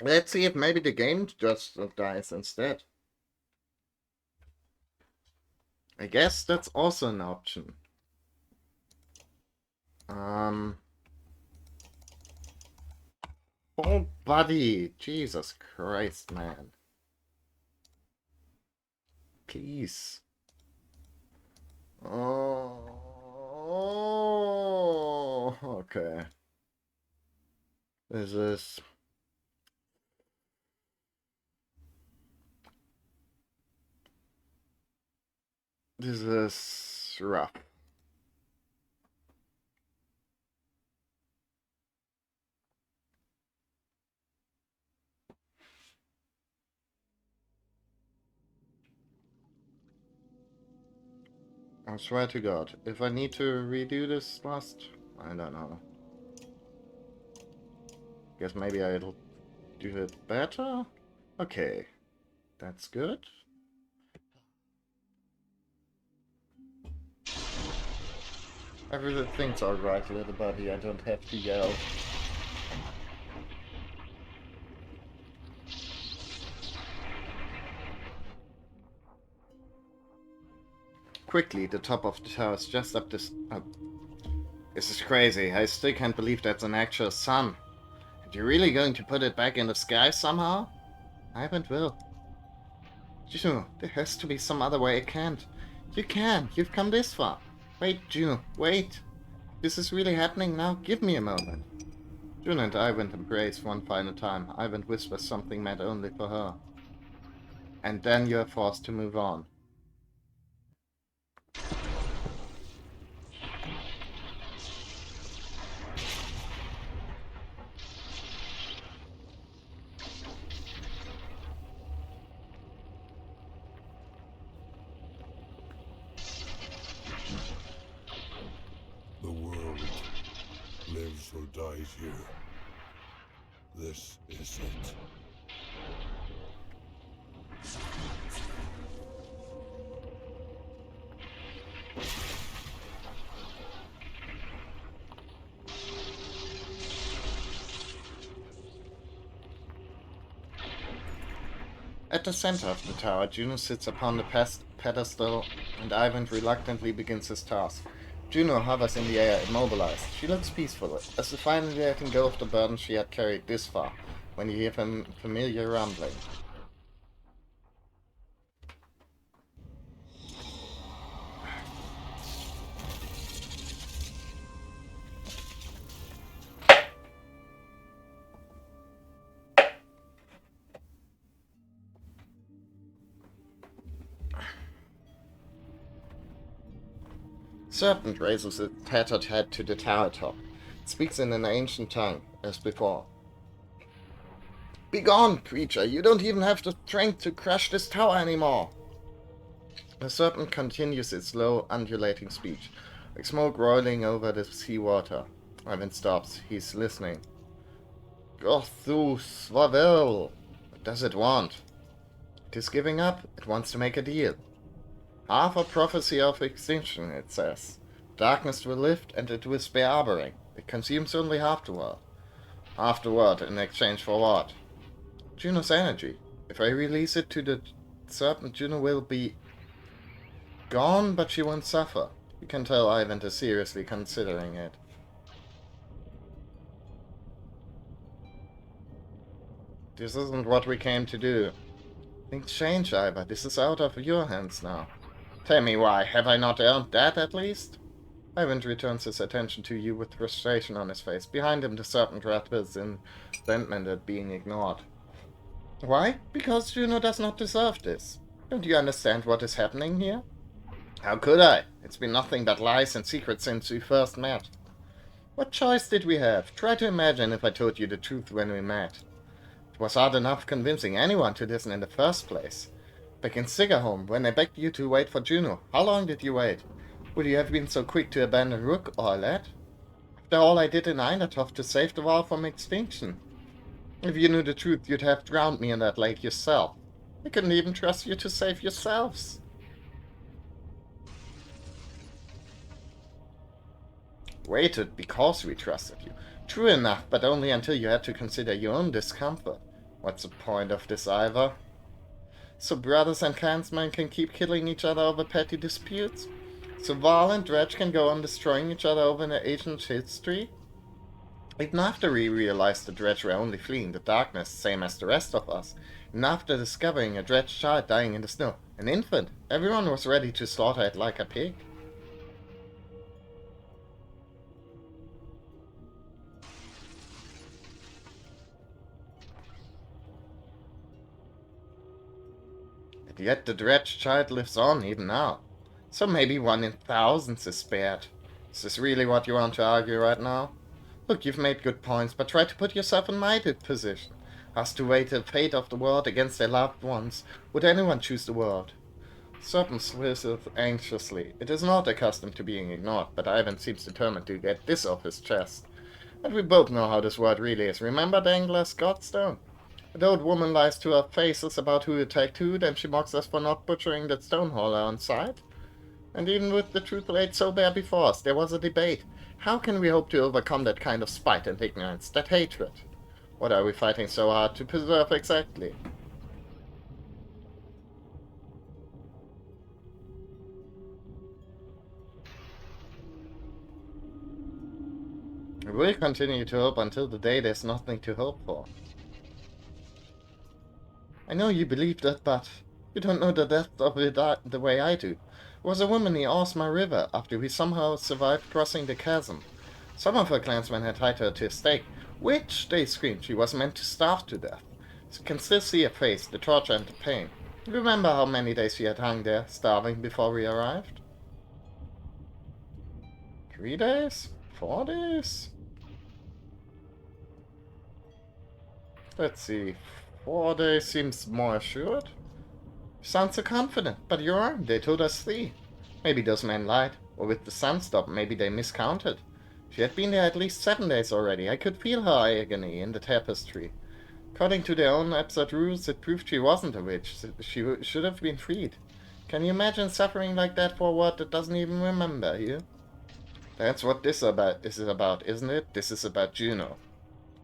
Let's see if maybe the game just dies instead. I guess that's also an option. Oh, buddy. Jesus Christ, man. Please. Oh, okay. This is... This is rough. I swear to God, if I need to redo this last... I don't know. Guess maybe I'll do it better? Okay. That's good. Everything's alright, little buddy. I don't have to yell. Quickly, the top of the tower is just up this... This is crazy. I still can't believe that's an actual sun. And you're really going to put it back in the sky somehow? Ivan will. Juno, there has to be some other way. I can't. You can. You've come this far. Wait, Juno, wait. This is really happening now? Give me a moment. Juno and Ivan embrace one final time. Ivan whispers something meant only for her. And then you are forced to move on. The world lives or dies here. This is it. At the center of the tower, Juno sits upon the pedestal and Ivan reluctantly begins his task. Juno hovers in the air, immobilized. She looks peaceful, as if finally letting go of the burden she had carried this far, when you hear familiar rumbling. Serpent raises its tattered head to the tower top. It speaks in an ancient tongue, as before. Begone, creature! You don't even have the strength to crush this tower anymore! The serpent continues its slow, undulating speech, like smoke rolling over the sea water. Ivan stops. He's listening. Gothu Swavel! What does it want? It is giving up. It wants to make a deal. Half a prophecy of extinction, it says. Darkness will lift, and it will spare harboring. It consumes only half the world. Half the world in exchange for what? Juno's energy. If I release it to the serpent, Juno will be gone, but she won't suffer. You can tell Ivan is seriously considering it. This isn't what we came to do. Things change, Ivan. This is out of your hands now. Tell me why. Have I not earned that, at least? Ivan returns his attention to you with frustration on his face. Behind him, the serpent rattles in resentment at being ignored. Why? Because Juno does not deserve this. Don't you understand what is happening here? How could I? It's been nothing but lies and secrets since we first met. What choice did we have? Try to imagine if I told you the truth when we met. It was hard enough convincing anyone to listen in the first place. Back in Sigerholm, when I begged you to wait for Juno, how long did you wait? Would you have been so quick to abandon Rook or Lad? After all I did in Einatov to save the world from extinction. If you knew the truth, you'd have drowned me in that lake yourself. I couldn't even trust you to save yourselves. Waited because we trusted you. True enough, but only until you had to consider your own discomfort. What's the point of this, Ivor? So brothers and clansmen can keep killing each other over petty disputes? So Val and Dredge can go on destroying each other over an ancient history? Even after we realized the Dredge were only fleeing the darkness, same as the rest of us, and after discovering a Dredge child dying in the snow, an infant, everyone was ready to slaughter it like a pig. Yet the Dredge child lives on, even now. So maybe 1 in thousands is spared. Is this really what you want to argue right now? Look, you've made good points, but try to put yourself in my position. Asked to weigh the fate of the world against their loved ones. Would anyone choose the world? Serpent whistles anxiously. It is not accustomed to being ignored, but Ivan seems determined to get this off his chest. And we both know how this world really is. Remember Dangler's Godstone? The old woman lies to our faces about who attacked who, then she mocks us for not butchering that stoneholder on sight. And even with the truth laid so bare before us, there was a debate. How can we hope to overcome that kind of spite and ignorance, that hatred? What are we fighting so hard to preserve exactly? We will continue to hope until the day there's nothing to hope for. I know you believe that, but you don't know the depth of it the way I do. There was a woman near Osma River after we somehow survived crossing the chasm. Some of her clansmen had tied her to a stake, which, they screamed, she was meant to starve to death. So you can still see her face, the torture and the pain. Remember how many days she had hung there, starving, before we arrived? 3 days? 4 days? Let's see. 4 days seems more assured. You sound so confident, but you're wrong. They told us 3. Maybe those men lied. Or with the sun stop, maybe they miscounted. She had been there at least 7 days already. I could feel her agony in the tapestry. According to their own absurd rules, it proved she wasn't a witch. She should have been freed. Can you imagine suffering like that for a world that doesn't even remember you? That's what this is about, isn't it? This is about Juno.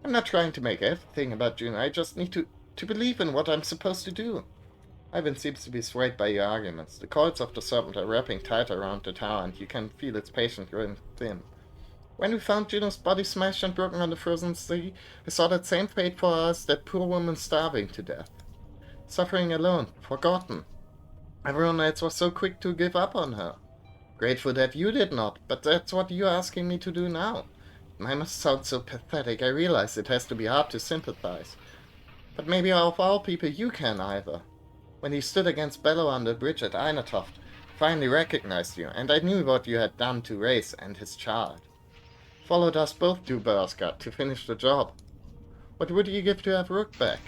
I'm not trying to make everything about Juno. I just need to believe in what I'm supposed to do. Ivan seems to be swayed by your arguments. The coils of the serpent are wrapping tight around the tower, and you can feel its patience growing thin. When we found Juno's body smashed and broken on the frozen sea, I saw that same fate for us, that poor woman starving to death. Suffering alone, forgotten. Everyone else was so quick to give up on her. Grateful that you did not, but that's what you're asking me to do now. I must sound so pathetic, I realize it has to be hard to sympathize. But maybe of all people you can, Ivor. When he stood against Bello on the bridge at Einatoft, I finally recognized you, and I knew what you had done to Race and his child. Followed us both to Berska to finish the job. What would you give to have Rook back?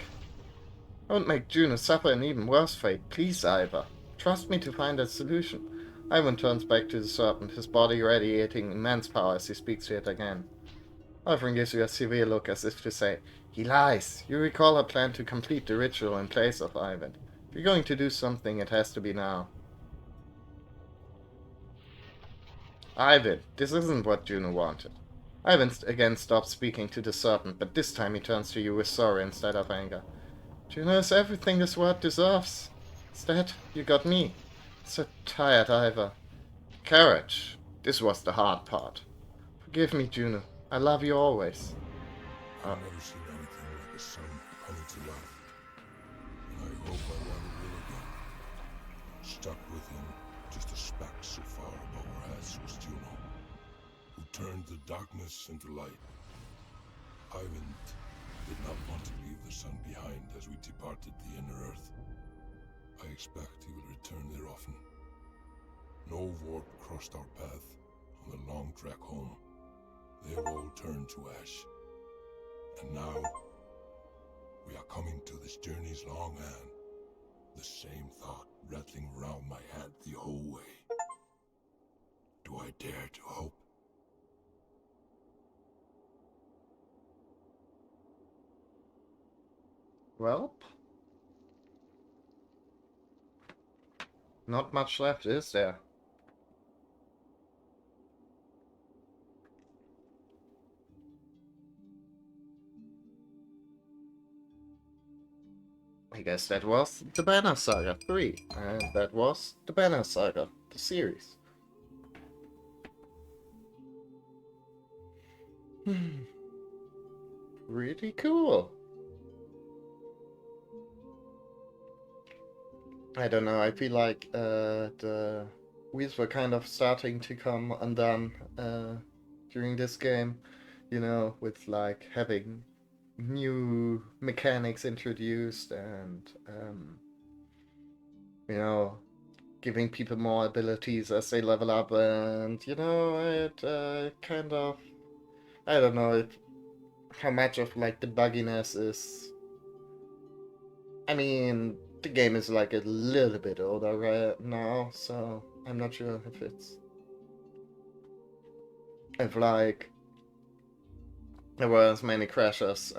Don't make Juno suffer an even worse fate, please, Ivor. Trust me to find a solution. Ivan turns back to the serpent, his body radiating immense power as he speaks to it again. Ivan gives you a severe look as if to say, he lies. You recall a plan to complete the ritual in place of Ivan. If you're going to do something, it has to be now. Ivan, this isn't what Juno wanted. Ivan again stops speaking to the serpent, but this time he turns to you with sorrow instead of anger. Juno is everything this world deserves. Instead, you got me. So tired, Ivor. Courage. This was the hard part. Forgive me, Juno. I love you always. I've never seen anything like a sun coming to life. And I hope I never will again. Stuck with him, just a speck so far above our heads was Juno, who turned the darkness into light. Ivan did not want to leave the sun behind as we departed the inner earth. I expect he will return there often. No warp crossed our path on the long trek home. They have all turned to ash. And now, we are coming to this journey's long end. The same thought rattling around my head the whole way. Do I dare to hope? Well, not much left, is there? I guess that was the Banner Saga 3, and that was the Banner Saga, the series. Really cool. I don't know, I feel like the wheels were kind of starting to come undone during this game, you know, with like having new mechanics introduced and, you know, giving people more abilities as they level up, and, you know, it kind of, I don't know how much of like the bugginess is. I mean, the game is like a little bit older right now, so I'm not sure if like there were as many crashes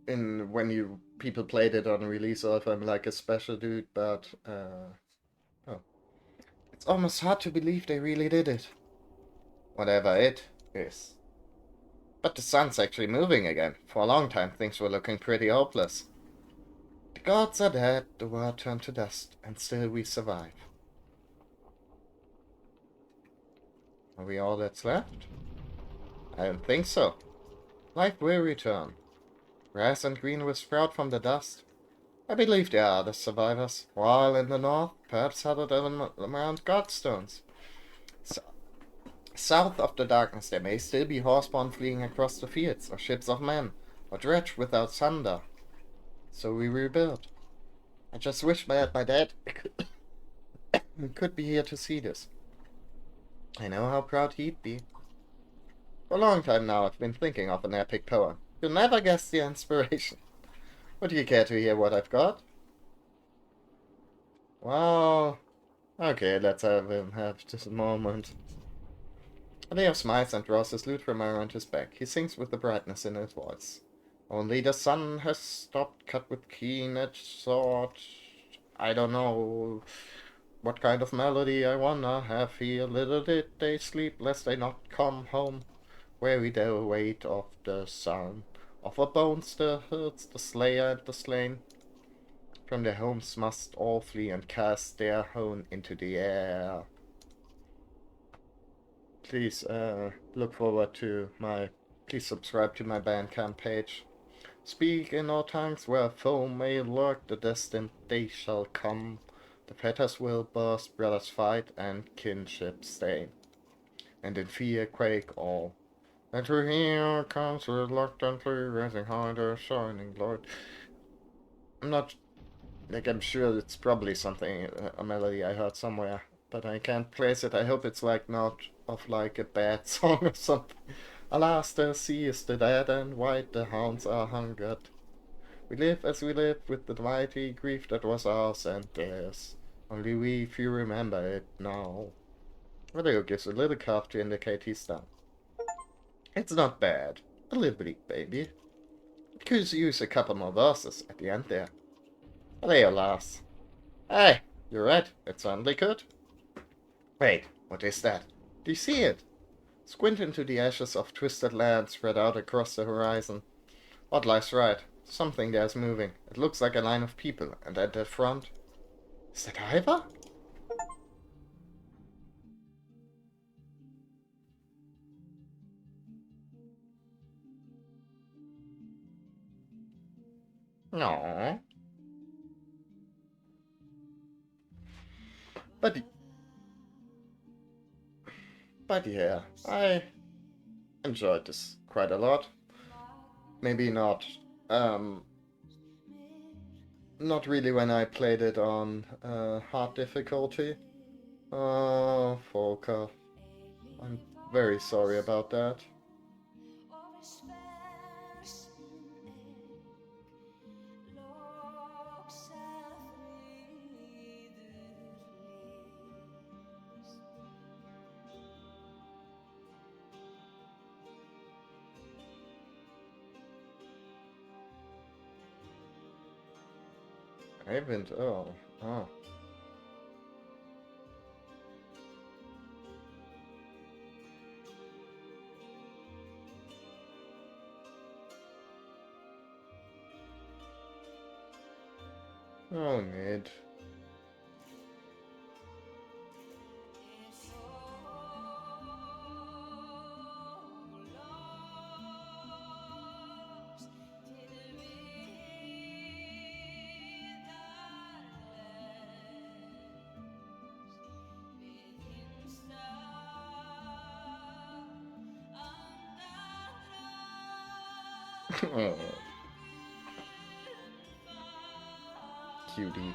in when you people played it on release, or if I'm like a special dude, but oh, it's almost hard to believe they really did it. Whatever it is. But the sun's actually moving again. For a long time, things were looking pretty hopeless. The gods are dead, the world turned to dust, and still we survive. Are we all that's left? I don't think so. Life will return. Grass and green will sprout from the dust. I believe there are other survivors, while in the north, perhaps huddled around godstones. South of the darkness there may still be horseborn fleeing across the fields, or ships of men, or dredge without thunder. So we rebuild. I just wish that my dad could be here to see this. I know how proud he'd be. For a long time now I've been thinking of an epic poem. You'll never guess the inspiration. Would you care to hear what I've got? Well, okay, let's have him have this moment. Leo smiles and draws his lute from around his back. He sings with the brightness in his voice. Only the sun has stopped, cut with keen-edged sword. I don't know what kind of melody I wanna have here. Little did they sleep, lest they not come home. Weary the weight of the sun Offer bones the hurts, the slayer and the slain. From their homes must all flee and cast their hone into the air. Please look forward to my... Please subscribe to my Bandcamp page. Speak in all tongues where foe may lurk, the destined day shall come. The fetters will burst, brothers fight, and kinship stain. And in fear quake all. And to hear comes reluctantly, raising high their shining light. I'm not... Like, I'm sure it's probably something, a melody I heard somewhere, but I can't place it. I hope it's, like, not of, like, a bad song or something. Alas, the sea is the dead and white, the hounds are hungered. We live as we live with the mighty grief that was ours and theirs. Only we few remember it now. Rodeo gives a little cough to indicate he's done. It's not bad. A little bleak, baby. It could use a couple more verses at the end there. But hey, alas. Hey, you're right. It certainly could. Wait, what is that? Do you see it? Squint into the ashes of twisted land spread out across the horizon. What lies right? Something there's moving. It looks like a line of people, and at the front... Is that Ivar? No. But... But yeah, I enjoyed this quite a lot. Maybe not, um... not really when I played it on, hard difficulty. Oh, Volker. I'm very sorry about that. I haven't... Oh. Oh. Oh, Ned. Oh. Cutie.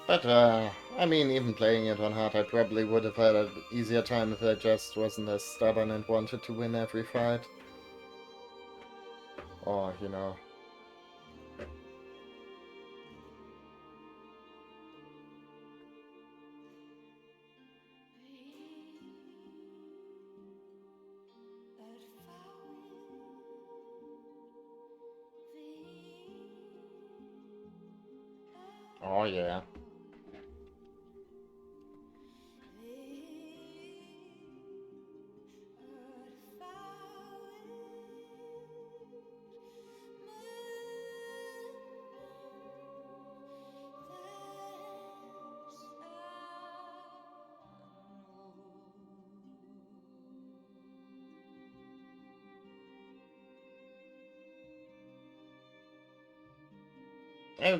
But, I mean, even playing it on hard, I probably would have had an easier time if I just wasn't as stubborn and wanted to win every fight. Or, you know. Oh, yeah.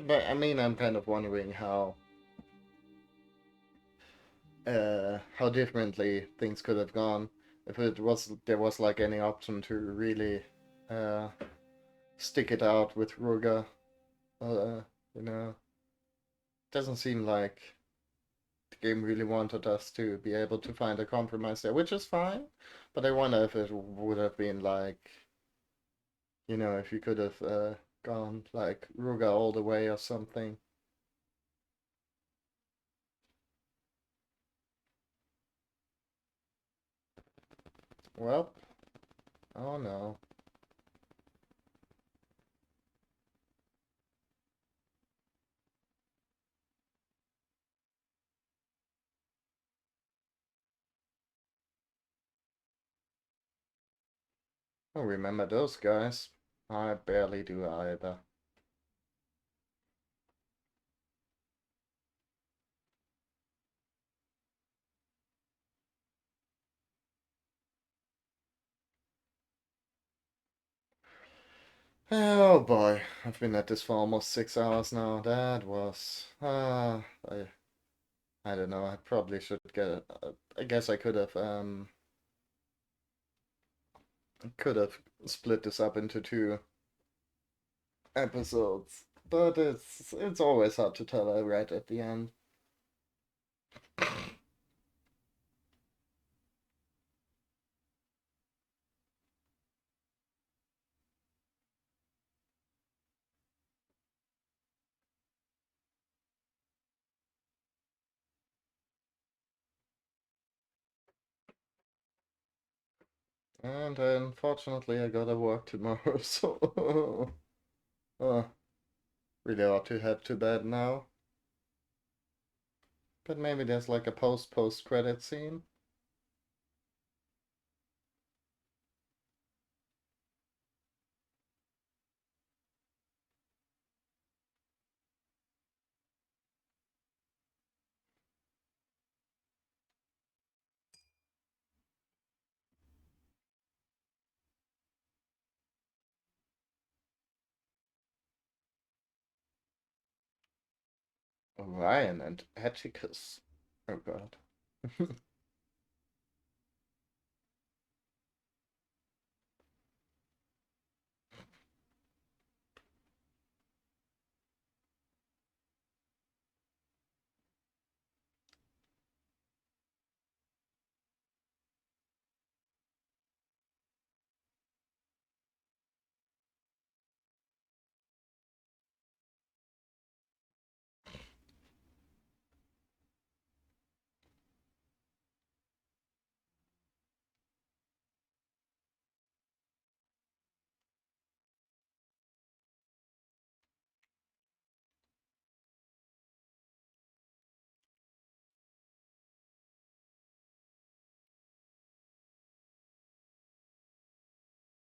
But, I mean, I'm kind of wondering how differently things could have gone if there was like any option to really stick it out with Ruga. You know, doesn't seem like the game really wanted us to be able to find a compromise there, which is fine. But I wonder if it would have been like, you know, if you could have gone like Ruga all the way or something. Well, oh no. I remember those guys. I barely do either. Oh boy, I've been at this for almost 6 hours now. That was, I don't know. I probably should get. I guess I could have split this up into 2 episodes, but it's always hard to tell right at the end. And unfortunately, I gotta work tomorrow, so really ought to head to bed now. But maybe there's like a post credit scene. Orion and Atticus. Oh god.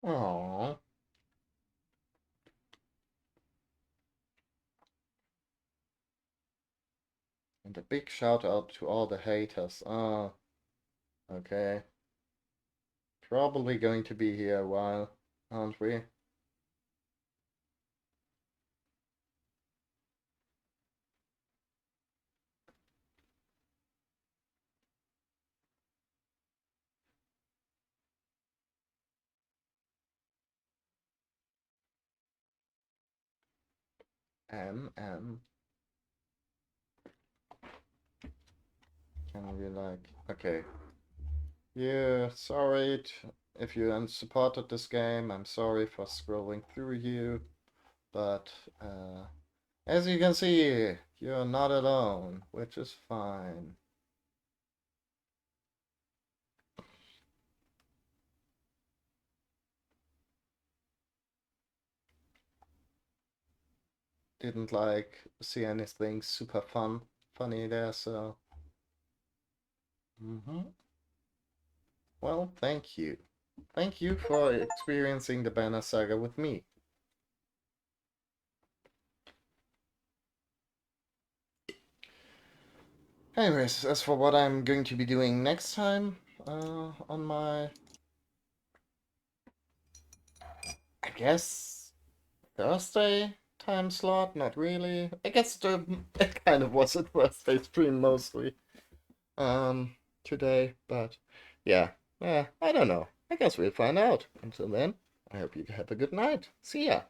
Aww. And a big shout out to all the haters. Oh, okay. Probably going to be here a while, aren't we? M. Can we like... Okay. Yeah, sorry if you supported this game. I'm sorry for scrolling through you. But, as you can see, you're not alone, which is fine. Didn't like see anything super funny there, so... Well, thank you. Thank you for experiencing the Banner Saga with me. Anyways, as for what I'm going to be doing next time, on my, I guess, Thursday time slot, not really. I guess it kind of was a Thursday stream mostly, today, but yeah, I don't know. I guess we'll find out. Until then, I hope you have a good night. See ya!